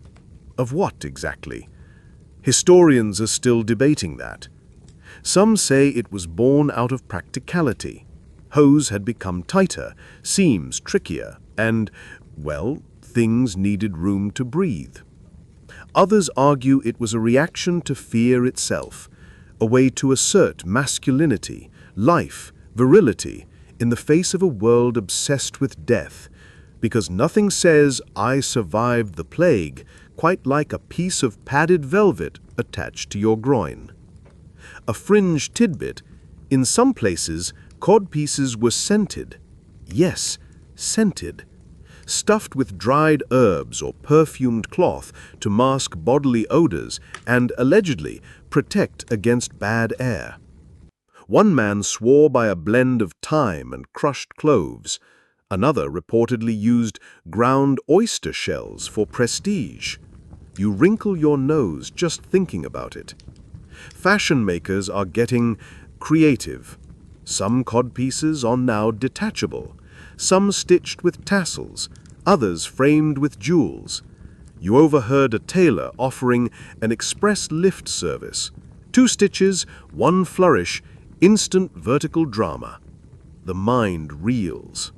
Of what exactly? Historians are still debating that. Some say it was born out of practicality. Hose had become tighter, seams trickier, and, well, things needed room to breathe. Others argue it was a reaction to fear itself, a way to assert masculinity, life, virility, in the face of a world obsessed with death, because nothing says, "I survived the plague," quite like a piece of padded velvet attached to your groin. A fringe tidbit, in some places, codpieces were scented. Yes, scented. Stuffed with dried herbs or perfumed cloth to mask bodily odors and, allegedly, protect against bad air. One man swore by a blend of thyme and crushed cloves. Another reportedly used ground oyster shells for prestige. You wrinkle your nose just thinking about it. Fashion makers are getting creative. Some codpieces are now detachable, some stitched with tassels, others framed with jewels. You overheard a tailor offering an express lift service. 2 stitches, 1 flourish, instant vertical drama. The mind reels.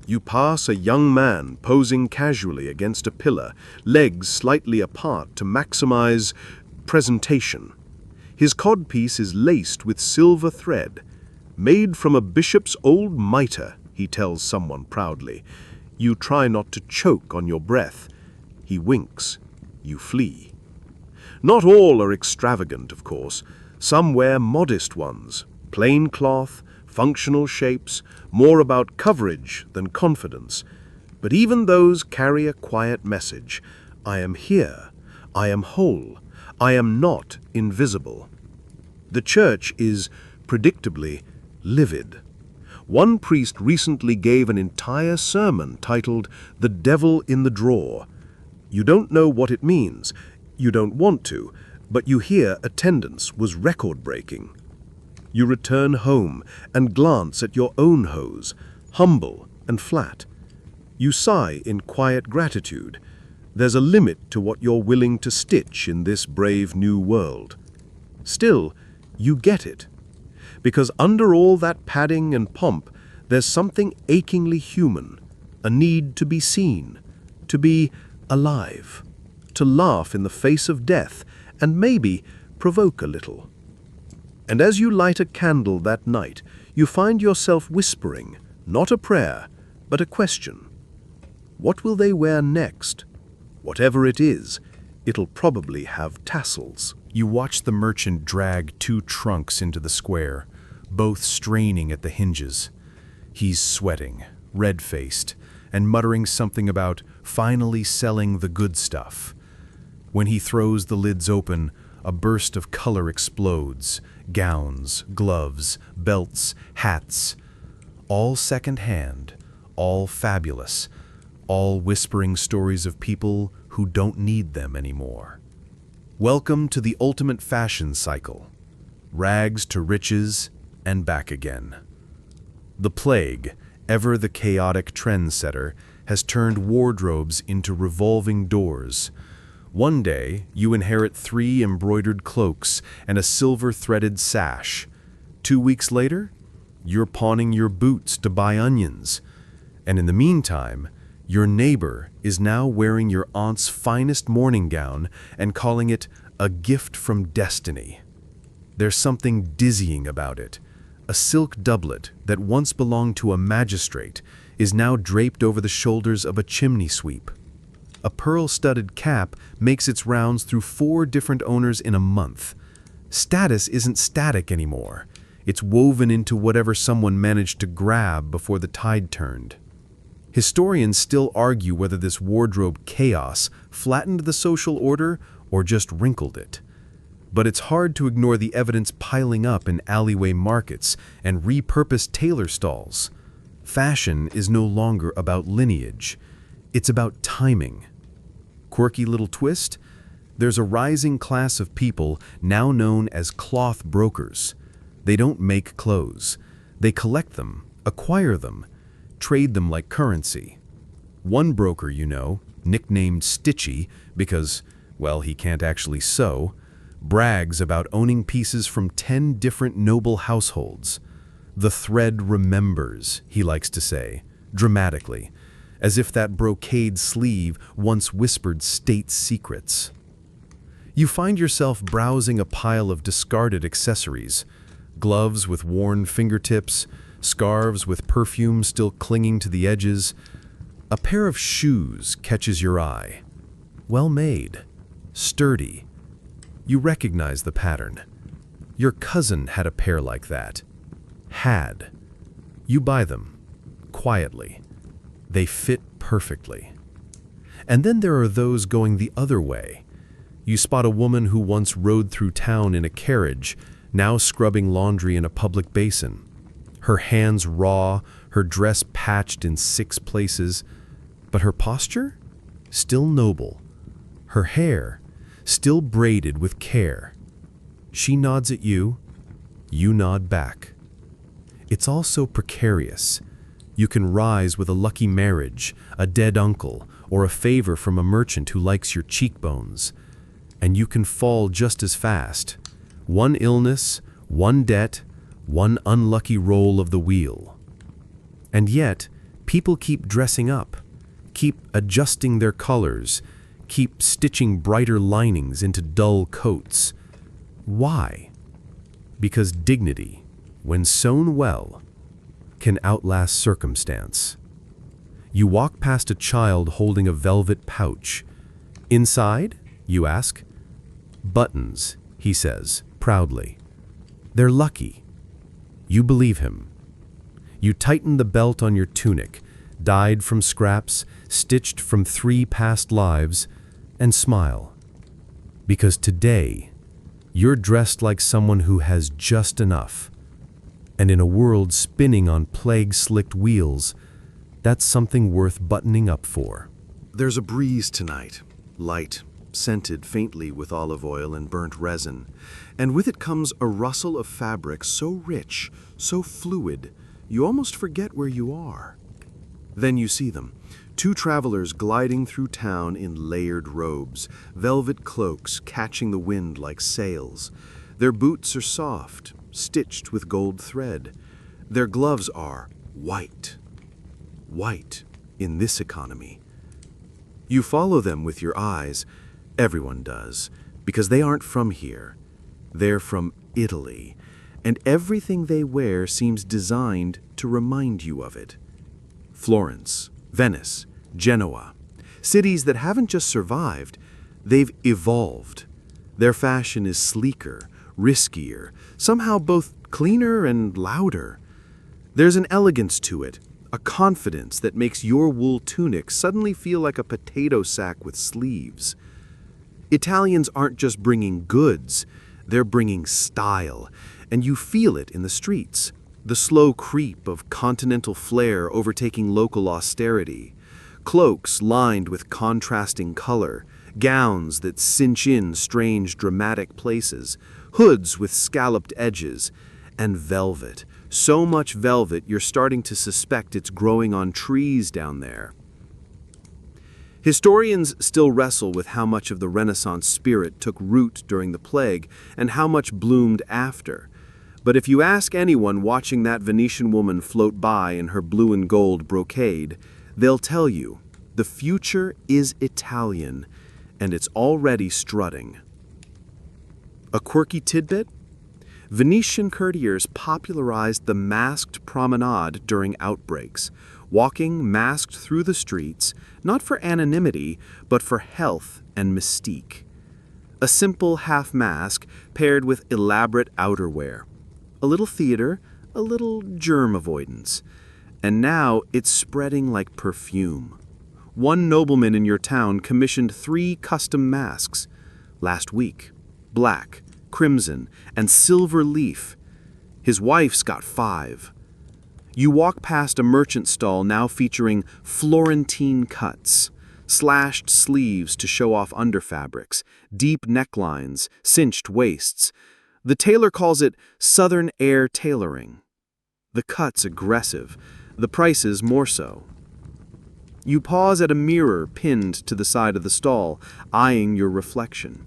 You pass a young man posing casually against a pillar, legs slightly apart to maximize presentation. His codpiece is laced with silver thread, made from a bishop's old mitre, he tells someone proudly. You try not to choke on your breath. He winks. You flee. Not all are extravagant, of course. Some wear modest ones, plain cloth, functional shapes, more about coverage than confidence. But even those carry a quiet message. I am here. I am whole. I am not invisible. The church is, predictably, livid. One priest recently gave an entire sermon titled "The Devil in the Drawer." You don't know what it means. You don't want to, but you hear attendance was record-breaking. You return home and glance at your own hose, humble and flat. You sigh in quiet gratitude. There's a limit to what you're willing to stitch in this brave new world. Still, you get it. Because under all that padding and pomp, there's something achingly human, a need to be seen, to be alive, to laugh in the face of death, and maybe provoke a little. And as you light a candle that night, you find yourself whispering, not a prayer, but a question. What will they wear next? Whatever it is, it'll probably have tassels. You watch the merchant drag 2 trunks into the square, both straining at the hinges. He's sweating, red-faced, and muttering something about finally selling the good stuff. When he throws the lids open, a burst of color explodes. Gowns, gloves, belts, hats. All second-hand, all fabulous, all whispering stories of people who don't need them anymore. Welcome to the ultimate fashion cycle. Rags to riches and back again. The plague, ever the chaotic trendsetter, has turned wardrobes into revolving doors. One day, you inherit 3 embroidered cloaks and a silver-threaded sash. 2 weeks later, you're pawning your boots to buy onions. And in the meantime, your neighbor is now wearing your aunt's finest morning gown and calling it a gift from destiny. There's something dizzying about it. A silk doublet that once belonged to a magistrate is now draped over the shoulders of a chimney sweep. A pearl-studded cap makes its rounds through 4 different owners in a month. Status isn't static anymore. It's woven into whatever someone managed to grab before the tide turned. Historians still argue whether this wardrobe chaos flattened the social order or just wrinkled it. But it's hard to ignore the evidence piling up in alleyway markets and repurposed tailor stalls. Fashion is no longer about lineage. It's about timing. Quirky little twist? There's a rising class of people now known as cloth brokers. They don't make clothes. They collect them, acquire them, trade them like currency. One broker you know, nicknamed Stitchy because, well, he can't actually sew, brags about owning pieces from 10 different noble households. The thread remembers, he likes to say, dramatically, as if that brocade sleeve once whispered state secrets. You find yourself browsing a pile of discarded accessories, gloves with worn fingertips, scarves with perfume still clinging to the edges. A pair of shoes catches your eye. Well made, sturdy. You recognize the pattern. Your cousin had a pair like that. Had. You buy them, quietly. They fit perfectly. And then there are those going the other way. You spot a woman who once rode through town in a carriage, now scrubbing laundry in a public basin. Her hands raw, her dress patched in 6 places, but her posture? Still noble. Her hair? Still braided with care. She nods at you, you nod back. It's all so precarious. You can rise with a lucky marriage, a dead uncle, or a favor from a merchant who likes your cheekbones. And you can fall just as fast. One illness, one debt, one unlucky roll of the wheel. And yet, people keep dressing up, keep adjusting their colors, keep stitching brighter linings into dull coats. Why? Because dignity, when sewn well, can outlast circumstance. You walk past a child holding a velvet pouch. Inside, you ask? Buttons, he says, proudly. They're lucky. You believe him. You tighten the belt on your tunic, dyed from scraps, stitched from 3 past lives, and smile. Because today, you're dressed like someone who has just enough. And in a world spinning on plague-slicked wheels, that's something worth buttoning up for. There's a breeze tonight, light, scented faintly with olive oil and burnt resin, and with it comes a rustle of fabric so rich, so fluid, you almost forget where you are. Then you see them, 2 travelers gliding through town in layered robes, velvet cloaks catching the wind like sails. Their boots are soft, stitched with gold thread. Their gloves are white. White in this economy. You follow them with your eyes. Everyone does, because they aren't from here. They're from Italy, and everything they wear seems designed to remind you of it. Florence, Venice, Genoa, cities that haven't just survived, they've evolved. Their fashion is sleeker, riskier, somehow both cleaner and louder. There's an elegance to it, a confidence that makes your wool tunic suddenly feel like a potato sack with sleeves. Italians aren't just bringing goods, they're bringing style, and you feel it in the streets. The slow creep of continental flair overtaking local austerity. Cloaks lined with contrasting color, gowns that cinch in strange dramatic places, hoods with scalloped edges, and velvet. So much velvet you're starting to suspect it's growing on trees down there. Historians still wrestle with how much of the Renaissance spirit took root during the plague and how much bloomed after. But if you ask anyone watching that Venetian woman float by in her blue and gold brocade, they'll tell you the future is Italian, and it's already strutting. A quirky tidbit? Venetian courtiers popularized the masked promenade during outbreaks, walking masked through the streets, not for anonymity, but for health and mystique. A simple half mask paired with elaborate outerwear. A little theater, a little germ avoidance. And now it's spreading like perfume. One nobleman in your town commissioned 3 custom masks. Last week, black, crimson, and silver leaf. His wife's got 5. You walk past a merchant stall now featuring Florentine cuts, slashed sleeves to show off underfabrics, deep necklines, cinched waists. The tailor calls it Southern Air tailoring. The cut's aggressive, the prices more so. You pause at a mirror pinned to the side of the stall, eyeing your reflection.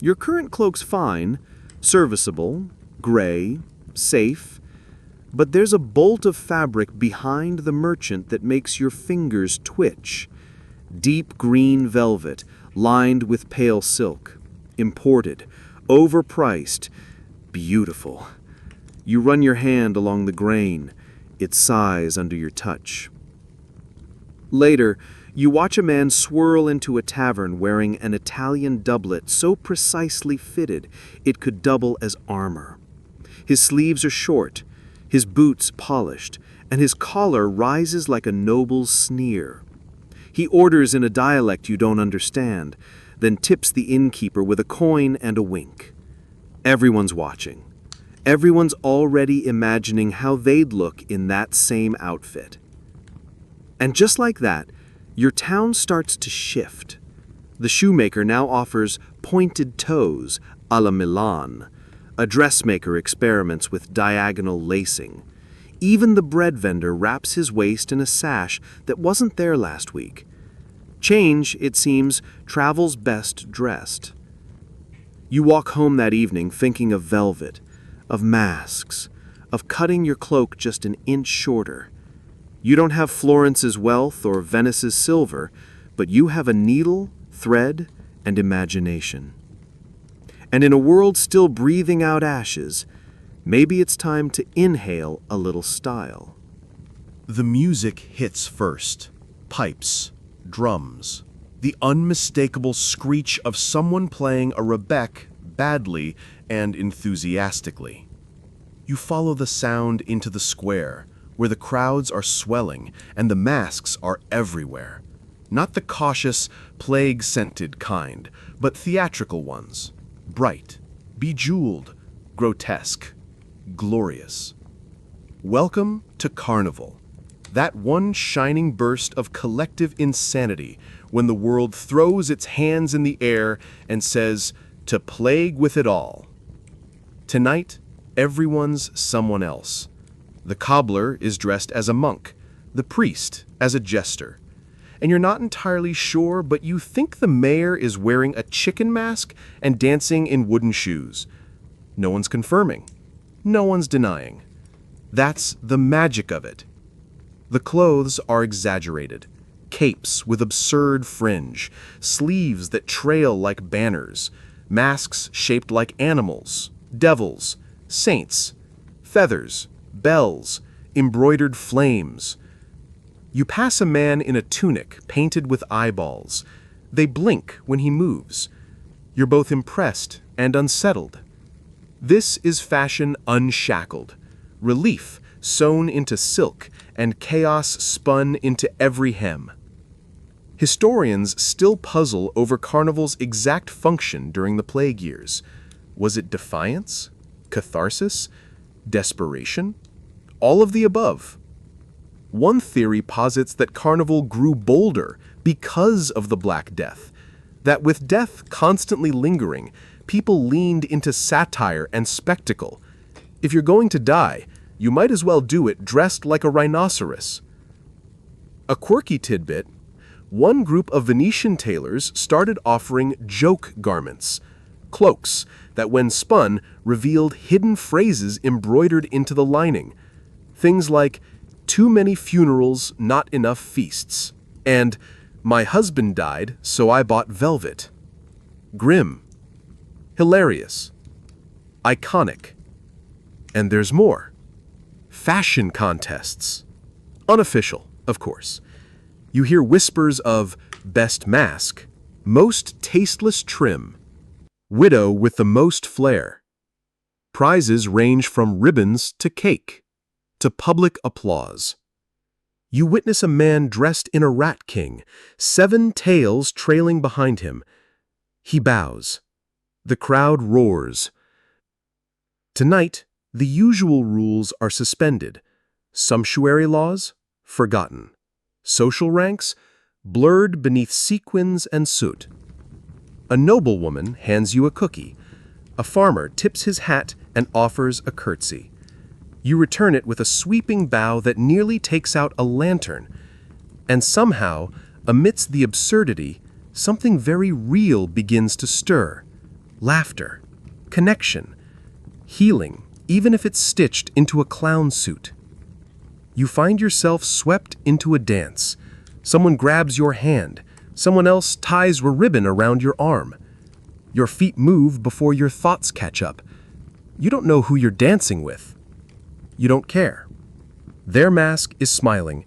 Your current cloak's fine, serviceable, gray, safe, But there's a bolt of fabric behind the merchant that makes your fingers twitch. Deep green velvet, lined with pale silk. Imported, overpriced, beautiful. You run your hand along the grain. It sighs under your touch. Later, you watch a man swirl into a tavern wearing an Italian doublet so precisely fitted it could double as armor. His sleeves are short, his boots polished, and his collar rises like a noble's sneer. He orders in a dialect you don't understand, then tips the innkeeper with a coin and a wink. Everyone's watching. Everyone's already imagining how they'd look in that same outfit. And just like that, your town starts to shift. The shoemaker now offers pointed toes a la Milan. A dressmaker experiments with diagonal lacing. Even the bread vendor wraps his waist in a sash that wasn't there last week. Change, it seems, travels best dressed. You walk home that evening thinking of velvet, of masks, of cutting your cloak just an inch shorter. You don't have Florence's wealth or Venice's silver, but you have a needle, thread, and imagination. And in a world still breathing out ashes, maybe it's time to inhale a little style. The music hits first. Pipes, drums, the unmistakable screech of someone playing a rebec badly and enthusiastically. You follow the sound into the square, where the crowds are swelling and the masks are everywhere. Not the cautious, plague-scented kind, but theatrical ones. Bright, bejeweled, grotesque, glorious. Welcome to Carnival, that one shining burst of collective insanity when the world throws its hands in the air and says, "To plague with it all." Tonight, everyone's someone else. The cobbler is dressed as a monk, the priest as a jester. And you're not entirely sure, but you think the mayor is wearing a chicken mask and dancing in wooden shoes. No one's confirming. No one's denying. That's the magic of it. The clothes are exaggerated. Capes with absurd fringe, sleeves that trail like banners, masks shaped like animals, devils, saints, feathers, bells, embroidered flames. You pass a man in a tunic painted with eyeballs. They blink when he moves. You're both impressed and unsettled. This is fashion unshackled, relief sewn into silk, and chaos spun into every hem. Historians still puzzle over Carnival's exact function during the plague years. Was it defiance? Catharsis? Desperation? All of the above. One theory posits that Carnival grew bolder because of the Black Death, that with death constantly lingering, people leaned into satire and spectacle. If you're going to die, you might as well do it dressed like a rhinoceros. A quirky tidbit, one group of Venetian tailors started offering joke garments, cloaks that when spun revealed hidden phrases embroidered into the lining. Things like, "Too many funerals, not enough feasts," and "My husband died, so I bought velvet." Grim, hilarious, iconic. And there's more. Fashion contests. Unofficial, of course. You hear whispers of best mask, most tasteless trim, widow with the most flair. Prizes range from ribbons to cake, to public applause. You witness a man dressed in a rat king, 7 tails trailing behind him. He bows. The crowd roars. Tonight, the usual rules are suspended. Sumptuary laws, forgotten. Social ranks, blurred beneath sequins and soot. A noblewoman hands you a cookie. A farmer tips his hat and offers a curtsy. You return it with a sweeping bow that nearly takes out a lantern. And somehow, amidst the absurdity, something very real begins to stir. Laughter, connection, healing, even if it's stitched into a clown suit. You find yourself swept into a dance. Someone grabs your hand. Someone else ties a ribbon around your arm. Your feet move before your thoughts catch up. You don't know who you're dancing with. You don't care. Their mask is smiling.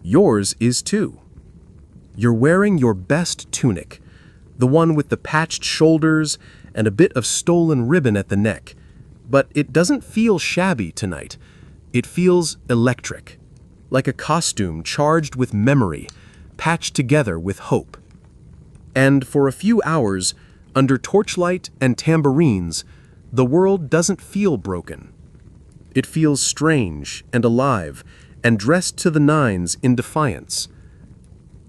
Yours is too. You're wearing your best tunic, the one with the patched shoulders and a bit of stolen ribbon at the neck. But it doesn't feel shabby tonight. It feels electric, like a costume charged with memory, patched together with hope. And for a few hours, under torchlight and tambourines, the world doesn't feel broken. It feels strange and alive and dressed to the nines in defiance.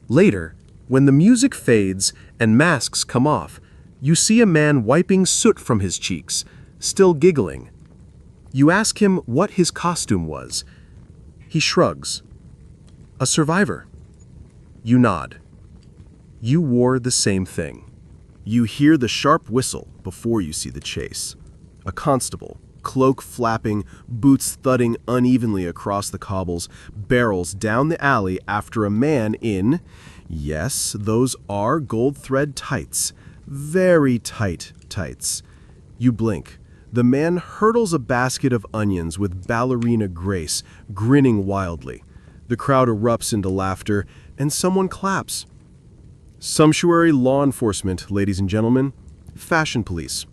Later, when the music fades and masks come off, you see a man wiping soot from his cheeks, still giggling. You ask him what his costume was. He shrugs. A survivor. You nod. You wore the same thing. You hear the sharp whistle before you see the chase. A constable, cloak flapping, boots thudding unevenly across the cobbles, barrels down the alley after a man in, yes, those are gold thread tights, very tight tights. You blink. The man hurdles a basket of onions with ballerina grace, grinning wildly. The crowd erupts into laughter, and someone claps. Sumptuary law enforcement, ladies and gentlemen. Fashion police.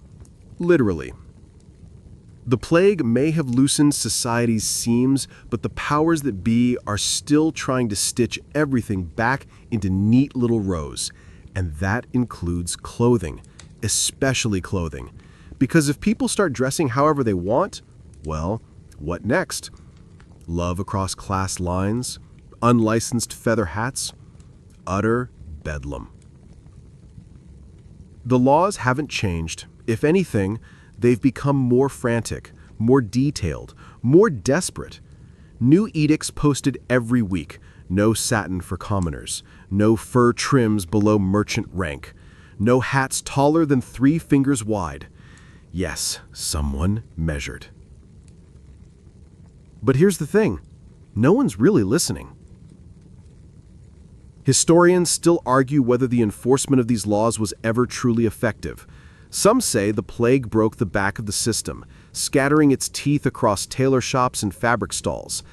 Literally. The plague may have loosened society's seams, but the powers that be are still trying to stitch everything back into neat little rows. And that includes clothing, especially clothing. Because if people start dressing however they want, well, what next? Love across class lines? Unlicensed feather hats? Utter bedlam. The laws haven't changed. If anything, they've become more frantic, more detailed, more desperate. New edicts posted every week. No satin for commoners. No fur trims below merchant rank. No hats taller than 3 fingers wide. Yes, someone measured. But here's the thing. No one's really listening. Historians still argue whether the enforcement of these laws was ever truly effective. Some say the plague broke the back of the system, scattering its teeth across tailor shops and fabric stalls.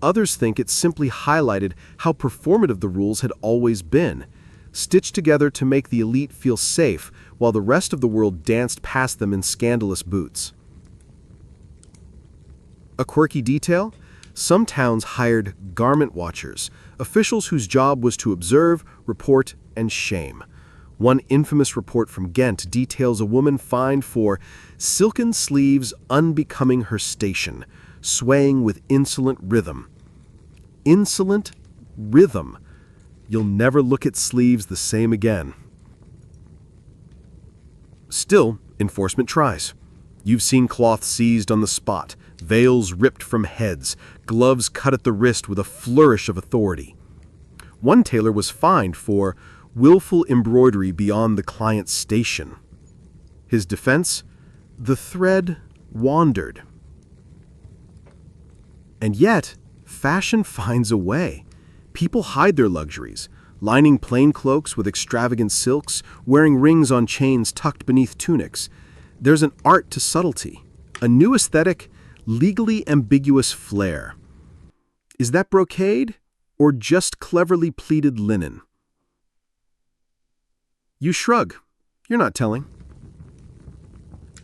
Others think it simply highlighted how performative the rules had always been, stitched together to make the elite feel safe while the rest of the world danced past them in scandalous boots. A quirky detail? Some towns hired garment watchers, officials whose job was to observe, report, and shame. One infamous report from Ghent details a woman fined for silken sleeves unbecoming her station, swaying with insolent rhythm. Insolent rhythm. You'll never look at sleeves the same again. Still, enforcement tries. You've seen cloth seized on the spot, veils ripped from heads, gloves cut at the wrist with a flourish of authority. One tailor was fined for willful embroidery beyond the client's station. His defense? The thread wandered. And yet, fashion finds a way. People hide their luxuries, lining plain cloaks with extravagant silks, wearing rings on chains tucked beneath tunics. There's an art to subtlety, a new aesthetic, legally ambiguous flair. Is that brocade or just cleverly pleated linen? You shrug. You're not telling.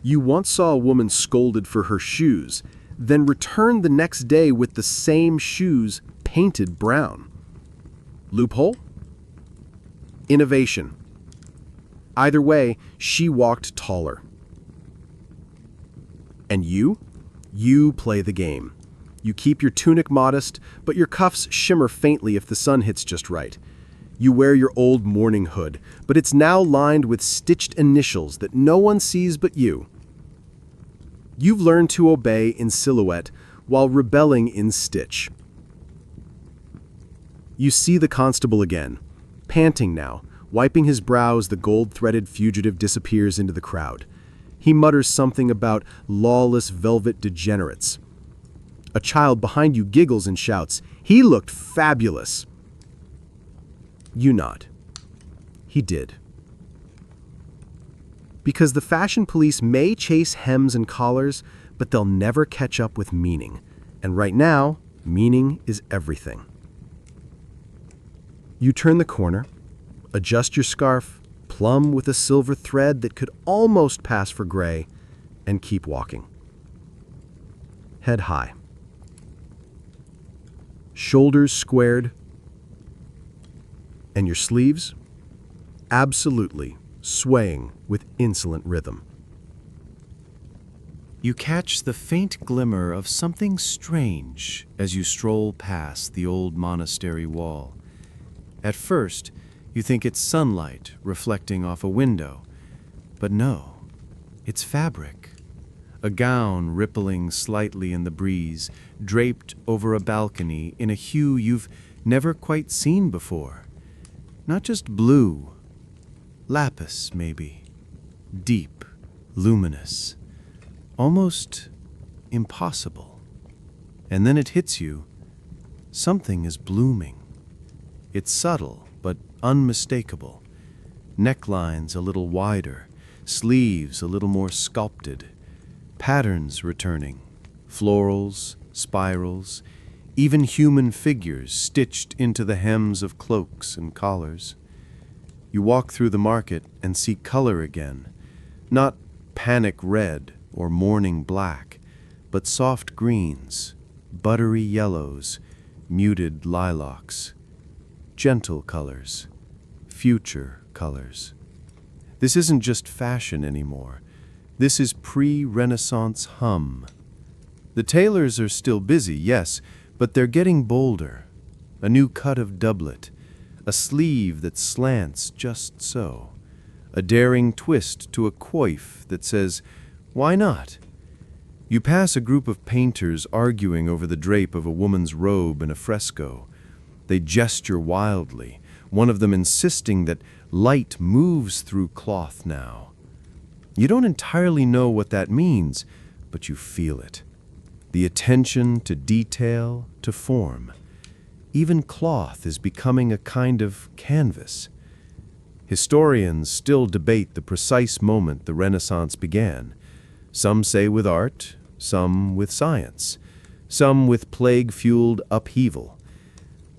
You once saw a woman scolded for her shoes, then returned the next day with the same shoes painted brown. Loophole? Innovation. Either way, she walked taller. And you? You play the game. You keep your tunic modest, but your cuffs shimmer faintly if the sun hits just right. You wear your old mourning hood, but it's now lined with stitched initials that no one sees but you. You've learned to obey in silhouette while rebelling in stitch. You see the constable again, panting now, wiping his brow as the gold-threaded fugitive disappears into the crowd. He mutters something about lawless velvet degenerates. A child behind you giggles and shouts, "He looked fabulous." You nod. He did. Because the fashion police may chase hems and collars, but they'll never catch up with meaning. And right now, meaning is everything. You turn the corner, adjust your scarf, plumb with a silver thread that could almost pass for gray, and keep walking. Head high. Shoulders squared. And your sleeves? Absolutely swaying with insolent rhythm. You catch the faint glimmer of something strange as you stroll past the old monastery wall. At first, you think it's sunlight reflecting off a window, but no, it's fabric. A gown rippling slightly in the breeze, draped over a balcony in a hue you've never quite seen before. Not just blue, lapis maybe, deep, luminous, almost impossible. And then it hits you. Something is blooming. It's subtle, but unmistakable. Necklines a little wider, sleeves a little more sculpted, patterns returning, florals, spirals, even human figures stitched into the hems of cloaks and collars. You walk through the market and see color again, not panic red or mourning black, but soft greens, buttery yellows, muted lilacs, gentle colors, future colors. This isn't just fashion anymore. This is pre-Renaissance hum. The tailors are still busy, yes, but they're getting bolder. A new cut of doublet, a sleeve that slants just so, a daring twist to a coif that says, "Why not?" You pass a group of painters arguing over the drape of a woman's robe in a fresco. They gesture wildly, one of them insisting that light moves through cloth now. You don't entirely know what that means, but you feel it. The attention to detail, to form. Even cloth is becoming a kind of canvas. Historians still debate the precise moment the Renaissance began. Some say with art, some with science, some with plague-fueled upheaval.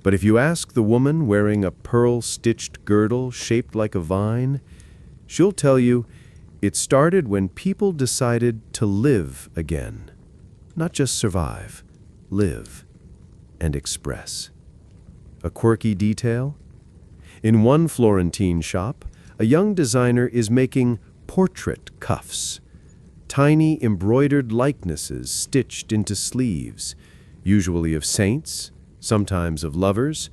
But if you ask the woman wearing a pearl-stitched girdle shaped like a vine, she'll tell you it started when people decided to live again. Not just survive, live and express. A quirky detail? In one Florentine shop, a young designer is making portrait cuffs. Tiny embroidered likenesses stitched into sleeves, usually of saints, sometimes of lovers,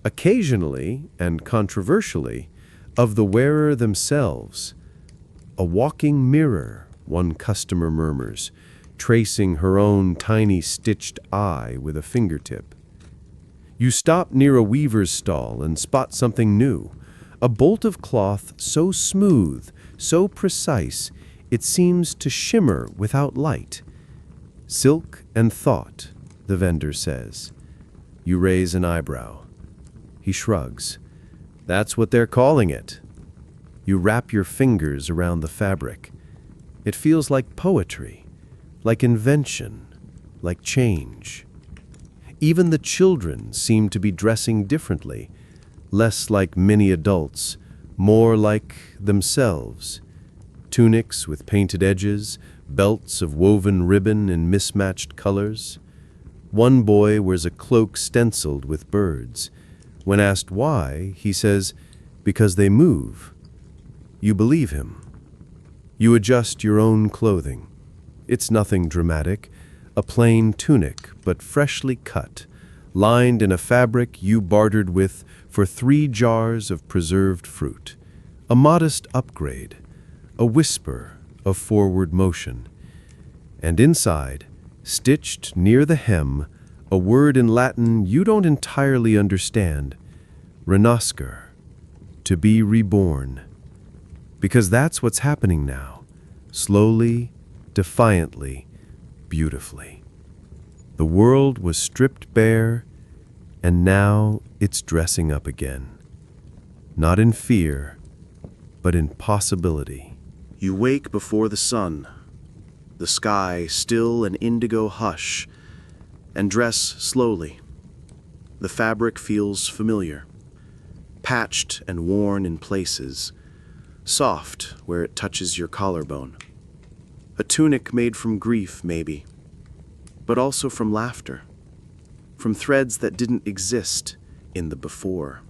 occasionally, and controversially, of the wearer themselves. A walking mirror, one customer murmurs, tracing her own tiny stitched eye with a fingertip. You stop near a weaver's stall and spot something new, a bolt of cloth so smooth, so precise, it seems to shimmer without light. Silk and thought, the vendor says. You raise an eyebrow. He shrugs. That's what they're calling it. You wrap your fingers around the fabric. It feels like poetry, like invention, like change. Even the children seem to be dressing differently, less like mini adults, more like themselves. Tunics with painted edges, belts of woven ribbon in mismatched colors. One boy wears a cloak stenciled with birds. When asked why, he says, "Because they move." You believe him. You adjust your own clothing. It's nothing dramatic, a plain tunic, but freshly cut, lined in a fabric you bartered with for 3 jars of preserved fruit. A modest upgrade, a whisper of forward motion. And inside, stitched near the hem, a word in Latin you don't entirely understand, renascer, to be reborn. Because that's what's happening now. slowly, defiantly, beautifully. The world was stripped bare, and now it's dressing up again. Not in fear, but in possibility. You wake before the sun, the sky still an indigo hush, and dress slowly. The fabric feels familiar, patched and worn in places, soft where it touches your collarbone. A tunic made from grief, maybe, but also from laughter, from threads that didn't exist in the before.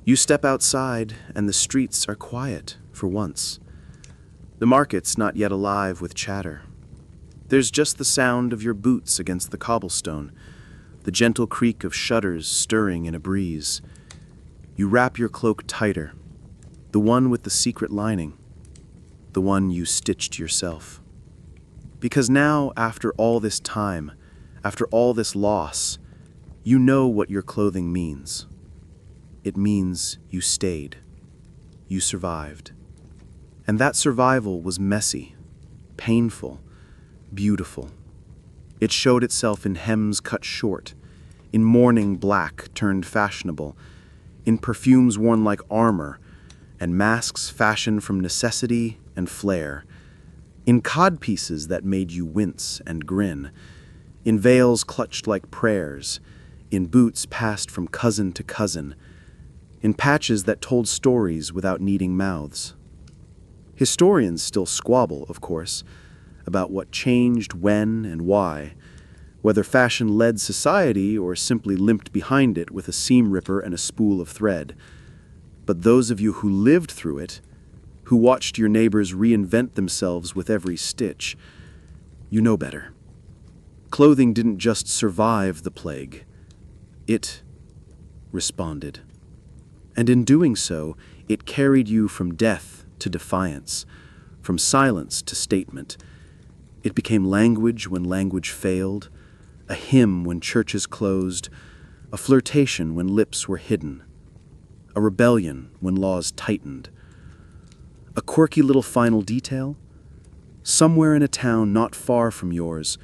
You step outside, and the streets are quiet for once. The market's not yet alive with chatter. There's just the sound of your boots against the cobblestone, the gentle creak of shutters stirring in a breeze. You wrap your cloak tighter, the one with the secret lining, the one you stitched yourself. Because now, after all this time, after all this loss, you know what your clothing means. It means you stayed. You survived. And that survival was messy, painful, beautiful. It showed itself in hems cut short, in mourning black turned fashionable, in perfumes worn like armor, and masks fashioned from necessity and flair, in codpieces that made you wince and grin, in veils clutched like prayers, in boots passed from cousin to cousin, in patches that told stories without needing mouths. Historians still squabble, of course, about what changed when and why, whether fashion led society or simply limped behind it with a seam ripper and a spool of thread. But those of you who lived through it, who watched your neighbors reinvent themselves with every stitch, you know better. Clothing didn't just survive the plague. It responded. And in doing so, it carried you from death to defiance, from silence to statement. It became language when language failed, a hymn when churches closed, a flirtation when lips were hidden, a rebellion when laws tightened. A quirky little final detail? Somewhere in a town not far from yours,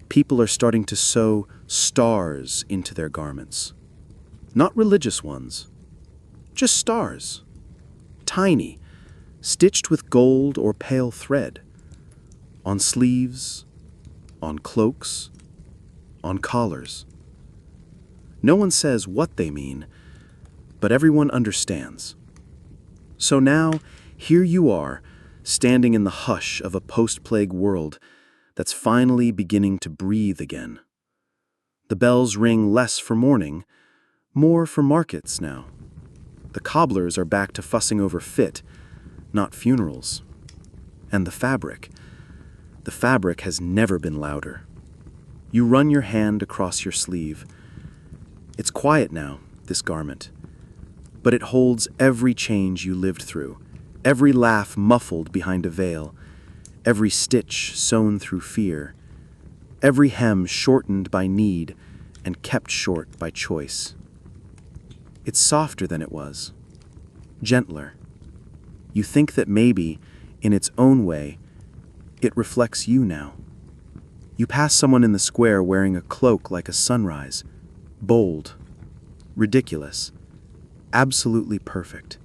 people are starting to sew stars into their garments. Not religious ones, just stars. Tiny, stitched with gold or pale thread. On sleeves, on cloaks, on collars. No one says what they mean, but everyone understands. So now, here you are, standing in the hush of a post-plague world that's finally beginning to breathe again. The bells ring less for mourning, more for markets now. The cobblers are back to fussing over fit, not funerals. And the fabric has never been louder. You run your hand across your sleeve. It's quiet now, this garment, but it holds every change you lived through, every laugh muffled behind a veil, every stitch sewn through fear, every hem shortened by need and kept short by choice. It's softer than it was, gentler. You think that maybe, in its own way, it reflects you now. You pass someone in the square wearing a cloak like a sunrise, bold, ridiculous, absolutely perfect.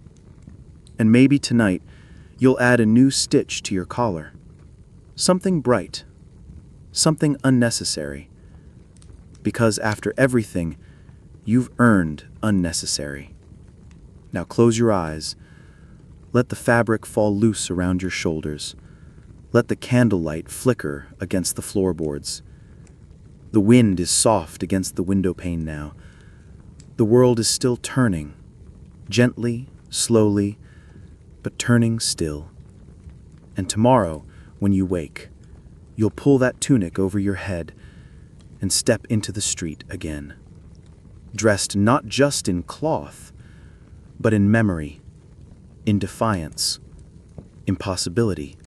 And maybe tonight, you'll add a new stitch to your collar. Something bright, something unnecessary. Because after everything, you've earned unnecessary. Now close your eyes. Let the fabric fall loose around your shoulders. Let the candlelight flicker against the floorboards. The wind is soft against the window pane now. The world is still turning, gently, slowly, but turning still. And tomorrow, when you wake, you'll pull that tunic over your head and step into the street again, dressed not just in cloth, but in memory, in defiance, in possibility.